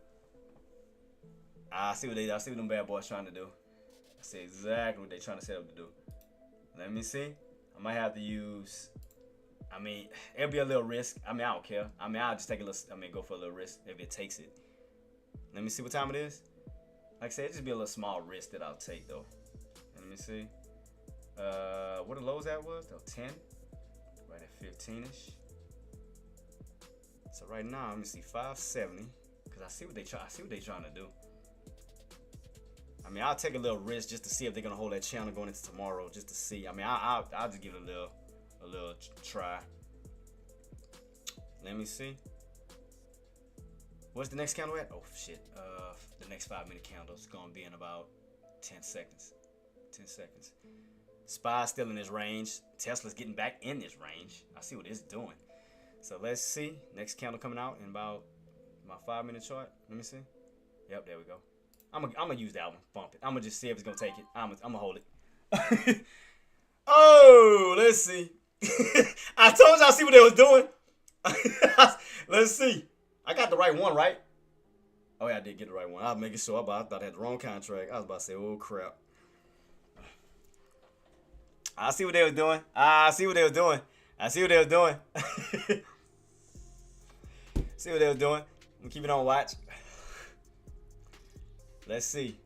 I see what them bad boys trying to do. I see exactly what they're trying to set up to do. Let me see. I might have to use. I mean, it'll be a little risk. I mean, I don't care. I mean, I'll just take a little. I mean, go for a little risk if it takes it. Let me see what time it is. Like I said, it just be a little small risk that I'll take though. Let me see. What the lows at was though? 10. Right at 15ish. So right now, let me see 570. Cause I see what they trying to do. mean, I'll take a little risk just to see if they're gonna hold that channel going into tomorrow, just to see. I mean, I'll just give it a little try. Let me see. What's the next candle at? Oh shit. The next 5-minute candle is gonna be in about 10 seconds. 10 seconds. SPY's still in this range. Tesla's getting back in this range. I see what it's doing. So let's see. Next candle coming out in about my 5-minute chart. Let me see. Yep, there we go. I'm gonna use that one. Bump it. I'm gonna just see if it's gonna take it. I'm gonna hold it. Oh, let's see. I told y'all see what they was doing. Let's see. I got the right one, right? Oh yeah, I did get the right one. I was making sure. I thought I had the wrong contract. I was about to say, oh crap. I see what they was doing. I see what they was doing. I see what they was doing. See what they was doing. I'm keep it on watch. Let's see.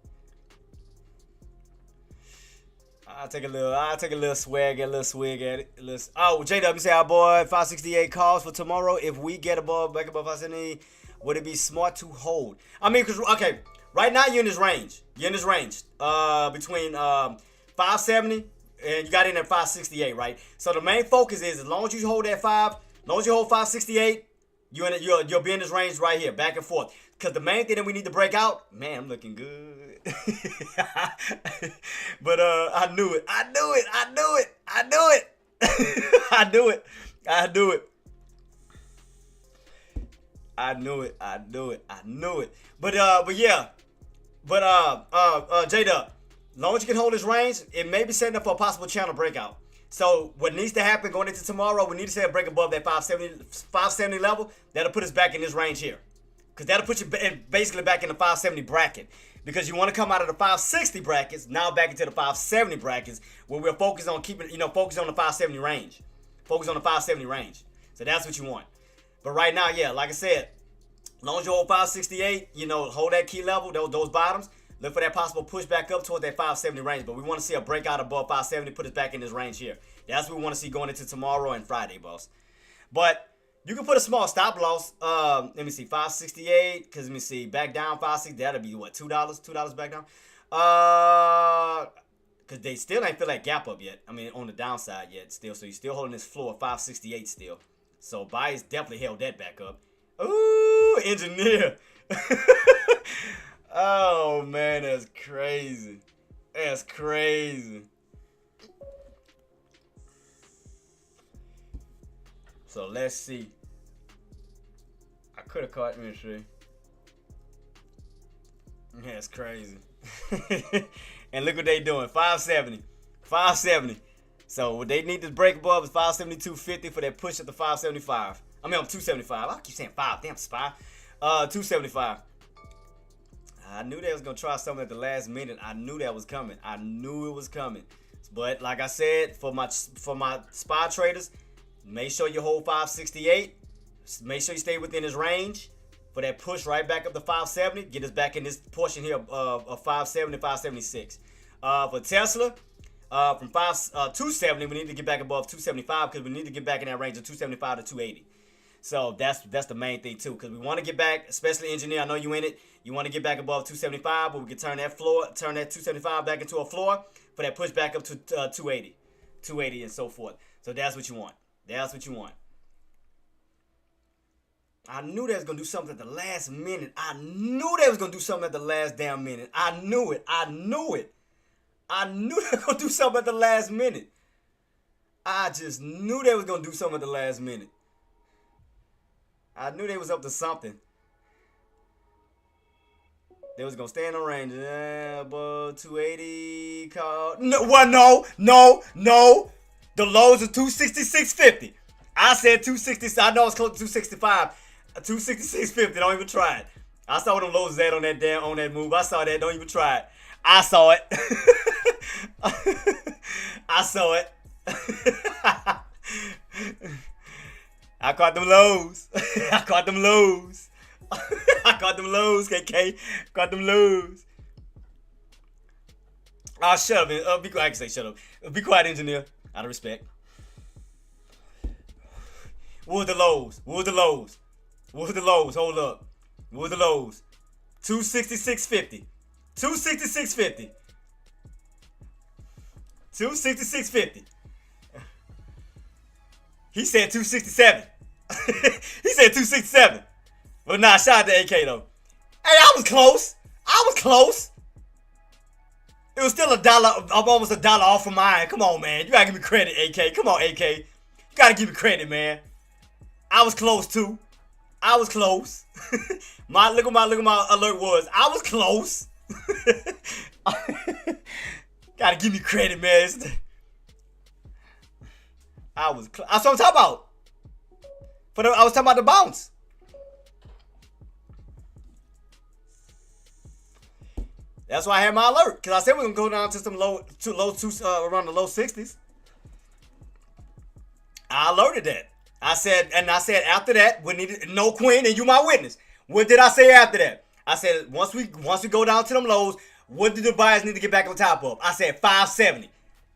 I'll take a little swag at it. Oh, JW say our boy 568 calls for tomorrow. If we get back above 570, would it be smart to hold? I mean, cause okay, right now you're in this range. You're in this range. Between 570 and you got in at 568, right? So the main focus is as long as you hold that 5, as long as you hold 568, you'll be in this range right here, back and forth. Cause the main thing that we need to break out, man, I'm looking good. But I knew it. I knew it. But yeah. J-Dub, as long as you can hold this range, it may be setting up for a possible channel breakout. So what needs to happen going into tomorrow, we need to see a break above that 570 level. That'll put us back in this range here. Because that'll put you basically back in the 570 bracket. Because you want to come out of the 560 brackets, now back into the 570 brackets, where we're focused on keeping, focus on the 570 range. Focus on the 570 range. So that's what you want. But right now, yeah, like I said, as long as you hold 568, hold that key level, those bottoms, look for that possible push back up toward that 570 range. But we want to see a breakout above 570, put us back in this range here. That's what we want to see going into tomorrow and Friday, boss. But you can put a small stop loss. Let me see, 568. Because let me see, back down 560. That'll be what, $2? $2 back down. Because they still ain't feel that gap up yet. I mean, on the downside yet still. So you're still holding this floor of 568 still. So buyers definitely held that back up. Ooh, engineer. Oh man, that's crazy. That's crazy. So let's see. I could have caught me, see. Yeah, it's crazy. And look what they doing. 570. 570. So what they need to break above is 572.50 for that push at the 575. I mean, I'm 275. I keep saying 5. Damn, SPY. 275. I knew they was going to try something at the last minute. I knew that was coming. I knew it was coming. But like I said, for my SPY traders, make sure you hold 568. Make sure you stay within this range for that push right back up to 570. Get us back in this portion here of 570 to 576. For Tesla, from 270, we need to get back above 275 because we need to get back in that range of 275 to 280. So that's the main thing too, because we want to get back, especially engineer. I know you in it. You want to get back above 275, but we can turn that 275 back into a floor for that push back up to 280, and so forth. So that's what you want. That's what you want. I knew they was gonna do something at the last minute. I knew they was gonna do something at the last damn minute. I knew it. I knew they were gonna do something at the last minute. I just knew they was gonna do something at the last minute. I knew they was up to something. They was gonna stay in the range. Above 280. No. The lows are 266.50. I said 260. I know it's close to 265. 266.50. Don't even try it. I saw what them lows at on that move. I saw that. Don't even try it. I saw it. I saw it. I caught them lows. I caught them lows. I caught them lows, KK. Caught them lows. Oh, shut up. Be quiet. I can say shut up. Be quiet, engineer. Out of respect. What were the lows? Hold up. What were the lows? 266.50. 266.50. 266.50. He said 267. He said 267. But nah, shout out to AK though. Hey, I was close. It was still almost $1 off from mine. Come on, man. You gotta give me credit, AK. Come on, AK. You gotta give me credit, man. I was close too. I was close. Look at my alert was. I was close. Gotta give me credit, man. That's what I'm talking about. I was talking about the bounce. That's why I had my alert, because I said we're gonna go down to some around the low 60s. I alerted that. I said after that, we needed no queen, and you my witness. What did I say after that? I said once we go down to them lows, what do the buyers need to get back on top of? I said 570.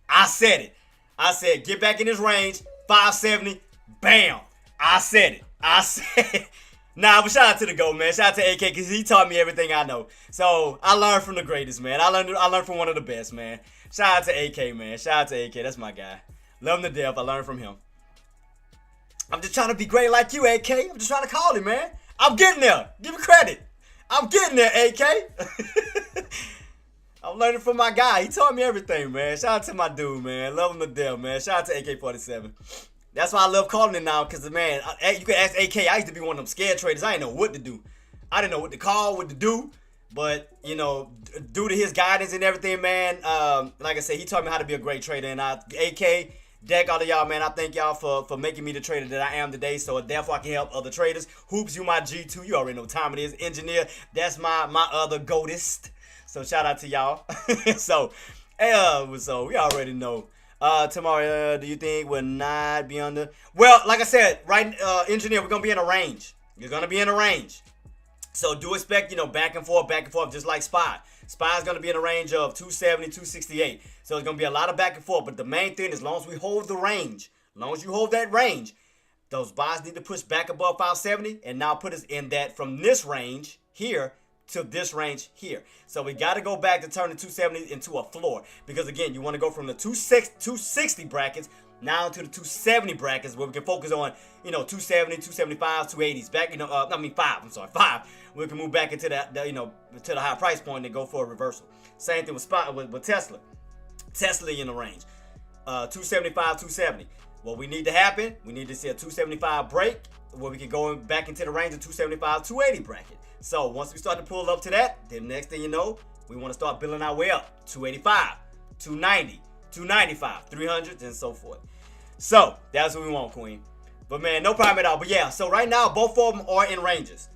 I said it. I said get back in this range, 570. Bam. I said it. Nah, but shout out to the GOAT, man. Shout out to AK, because he taught me everything I know. So I learned from the greatest, man. I learned from one of the best, man. Shout out to AK, man. Shout out to AK. That's my guy. Love him to death. I learned from him. I'm just trying to be great like you, AK. I'm just trying to call him, man. I'm getting there. Give me credit. I'm getting there, AK. I'm learning from my guy. He taught me everything, man. Shout out to my dude, man. Love him to death, man. Shout out to AK-47. That's why I love calling it now, because, man, you can ask AK. I used to be one of them scared traders. I didn't know what to do. I didn't know what to call, what to do. But, you know, due to his guidance and everything, man, like I said, he taught me how to be a great trader. And AK, Deck, all of y'all, man, I thank y'all for making me the trader that I am today. So, therefore, I can help other traders. Hoops, you my G2. You already know what time it is. Engineer, that's my other GOATist. So, shout out to y'all. So we already know. Tomorrow, do you think will not be under? Well, like I said, right, Engineer, we're going to be in a range. You're going to be in a range. So do expect, back and forth, just like SPY. SPY is going to be in a range of 270, 268. So it's going to be a lot of back and forth. But the main thing, as long as we hold the range, as long as you hold that range, those buys need to push back above 570 and now put us in that from this range here to this range here. So we got to go back to turn the 270 into a floor, because again, you want to go from the 260 brackets now to the 270 brackets, where we can focus on 270, 275, 280s back. 5. We can move back into that to the high price point and go for a reversal. Same thing with Tesla. Tesla in the range 275, 270. What we need to happen, we need to see a 275 break where we can go back into the range of 275, 280 bracket. So once we start to pull up to that, then next thing you know, we want to start building our way up. 285, 290, 295, 300s, and so forth. So that's what we want, Queen. But man, no problem at all. But yeah, so right now, both of them are in ranges.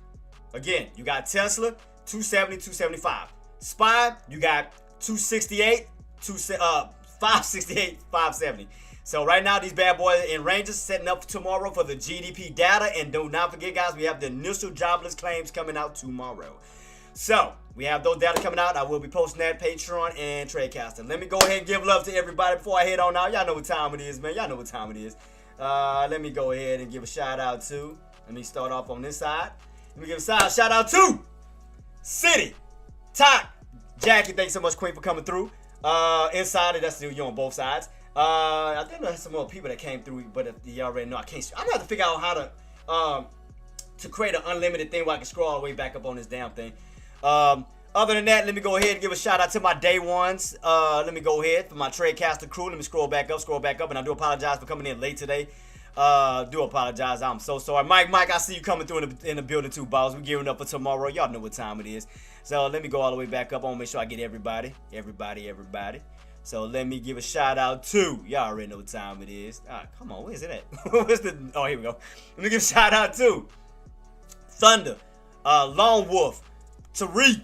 Again, you got Tesla, 270, 275. SPY, you got 268, 568, 570. So right now, these bad boys in ranges, setting up tomorrow for the GDP data. And do not forget, guys, we have the initial jobless claims coming out tomorrow. So we have those data coming out. I will be posting that Patreon and Tradecaster. Let me go ahead and give love to everybody before I head on out. Y'all know what time it is, man. Y'all know what time it is. Let me go ahead and give a shout out to. Let me start off on this side. Let me give a shout out to City Talk. Jackie, thanks so much, Queen, for coming through. Insider, that's you on both sides. I think there's some more people that came through, but if you already know, I can't. I'm gonna have to figure out how to create an unlimited thing where I can scroll all the way back up on this damn thing. Other than that, let me go ahead and give a shout out to my day ones. Let me go ahead for my Tradecaster crew. Let me scroll back up, and I do apologize for coming in late today. Do apologize. I'm so sorry. Mike, I see you coming through in the building too, boss. We're gearing up for tomorrow. Y'all know what time it is. So let me go all the way back up. I want to make sure I get everybody. So let me give a shout out to, y'all already know what time it is. Come on, where is it at? Oh, here we go. Let me give a shout out to Thunder, Lone Wolf, Tariq,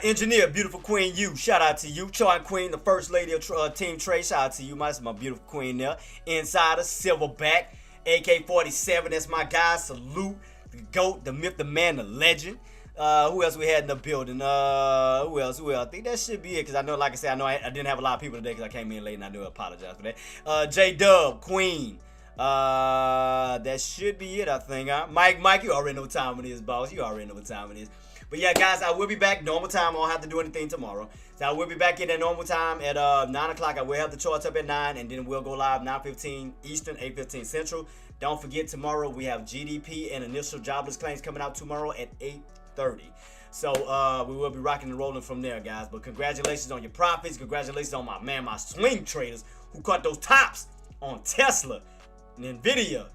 Engineer, Beautiful Queen, you. Shout out to you. Char Queen, the First Lady of Team Traedz. Shout out to you, my beautiful queen there. Insider, Silverback, AK-47, that's my guy. Salute, the GOAT, the myth, the man, the legend. Who else we had in the building? Who else? I think that should be it, because I know, like I said, I didn't have a lot of people today because I came in late, and I do apologize for that. J-Dub, Queen. That should be it, I think. Mike, you already know what time it is, boss. You already know what time it is. But yeah, guys, I will be back normal time. I won't have to do anything tomorrow. So I will be back in at normal time at 9 o'clock. I will have the charts up at 9, and then we'll go live 9:15 Eastern, 8:15 Central. Don't forget, tomorrow we have GDP and initial jobless claims coming out tomorrow at 8:30. So we will be rocking and rolling from there, guys. But congratulations on your profits. Congratulations on my swing traders who caught those tops on Tesla and Nvidia.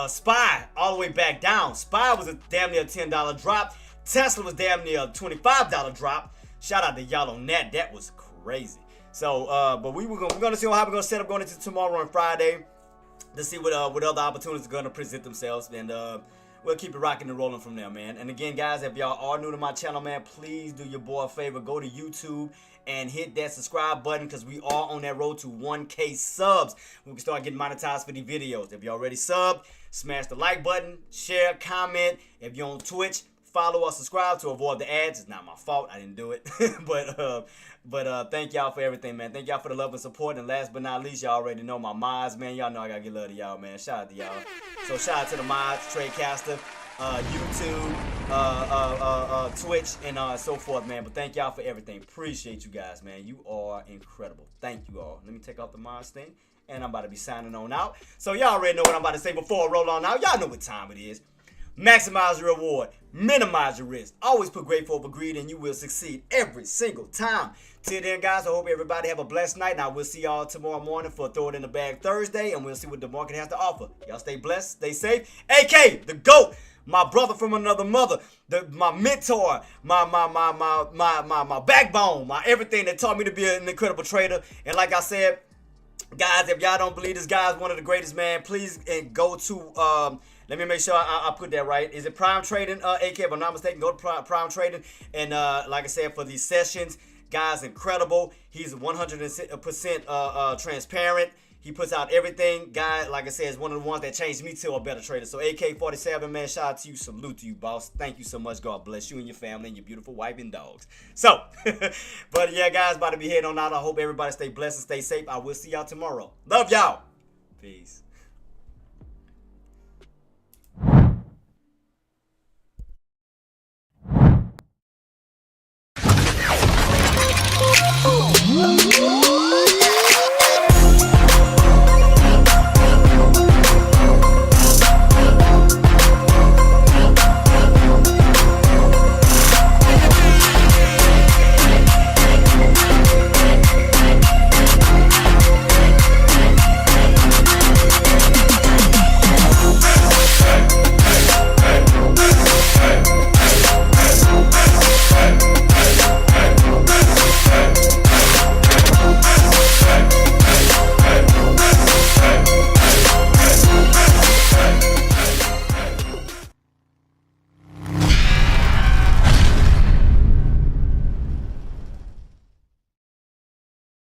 SPY all the way back down. SPY was a damn near $10 drop. Tesla was damn near a $25 drop. Shout out to y'all on that. That was crazy. So, but we're gonna see how we're gonna set up going into tomorrow and Friday to see what other opportunities are gonna present themselves, and we'll keep it rocking and rolling from there, man. And again, guys, if y'all are new to my channel, man, please do your boy a favor. Go to YouTube and hit that subscribe button, because we are on that road to 1K subs. We can start getting monetized for these videos. If you already subbed, smash the like button, share, comment. If you're on Twitch, follow or subscribe to avoid the ads. It's not my fault. I didn't do it. but thank y'all for everything, man. Thank y'all for the love and support. And last but not least, y'all already know my mods, man. Y'all know I gotta get love to y'all, man. Shout out to y'all. So shout out to the mods, Tradecaster, YouTube, Twitch, and so forth, man. But thank y'all for everything. Appreciate you guys, man. You are incredible. Thank you all. Let me take off the mods thing, and I'm about to be signing on out. So y'all already know what I'm about to say before I roll on out. Y'all know what time it is. Maximize your reward, minimize your risk. Always put grateful over greed, and you will succeed every single time. Till then, guys, I hope everybody have a blessed night, and I will see y'all tomorrow morning for Throw It in the Bag Thursday, and we'll see what the market has to offer. Y'all stay blessed, stay safe. AK, the GOAT, my brother from another mother, my mentor, my backbone, my everything that taught me to be an incredible trader. And like I said, guys, if y'all don't believe this guy is one of the greatest, man, please go to let me make sure I put that right. Is it Prime Trading, AK? If I'm not mistaken, go to Prime Trading. And like I said, for these sessions, guys, incredible. He's 100% transparent. He puts out everything. Guy, like I said, is one of the ones that changed me to a better trader. So AK-47, man, shout out to you. Salute to you, boss. Thank you so much. God bless you and your family and your beautiful wife and dogs. So, but yeah, guys, about to be heading on out. I hope everybody stay blessed and stay safe. I will see y'all tomorrow. Love y'all. Peace.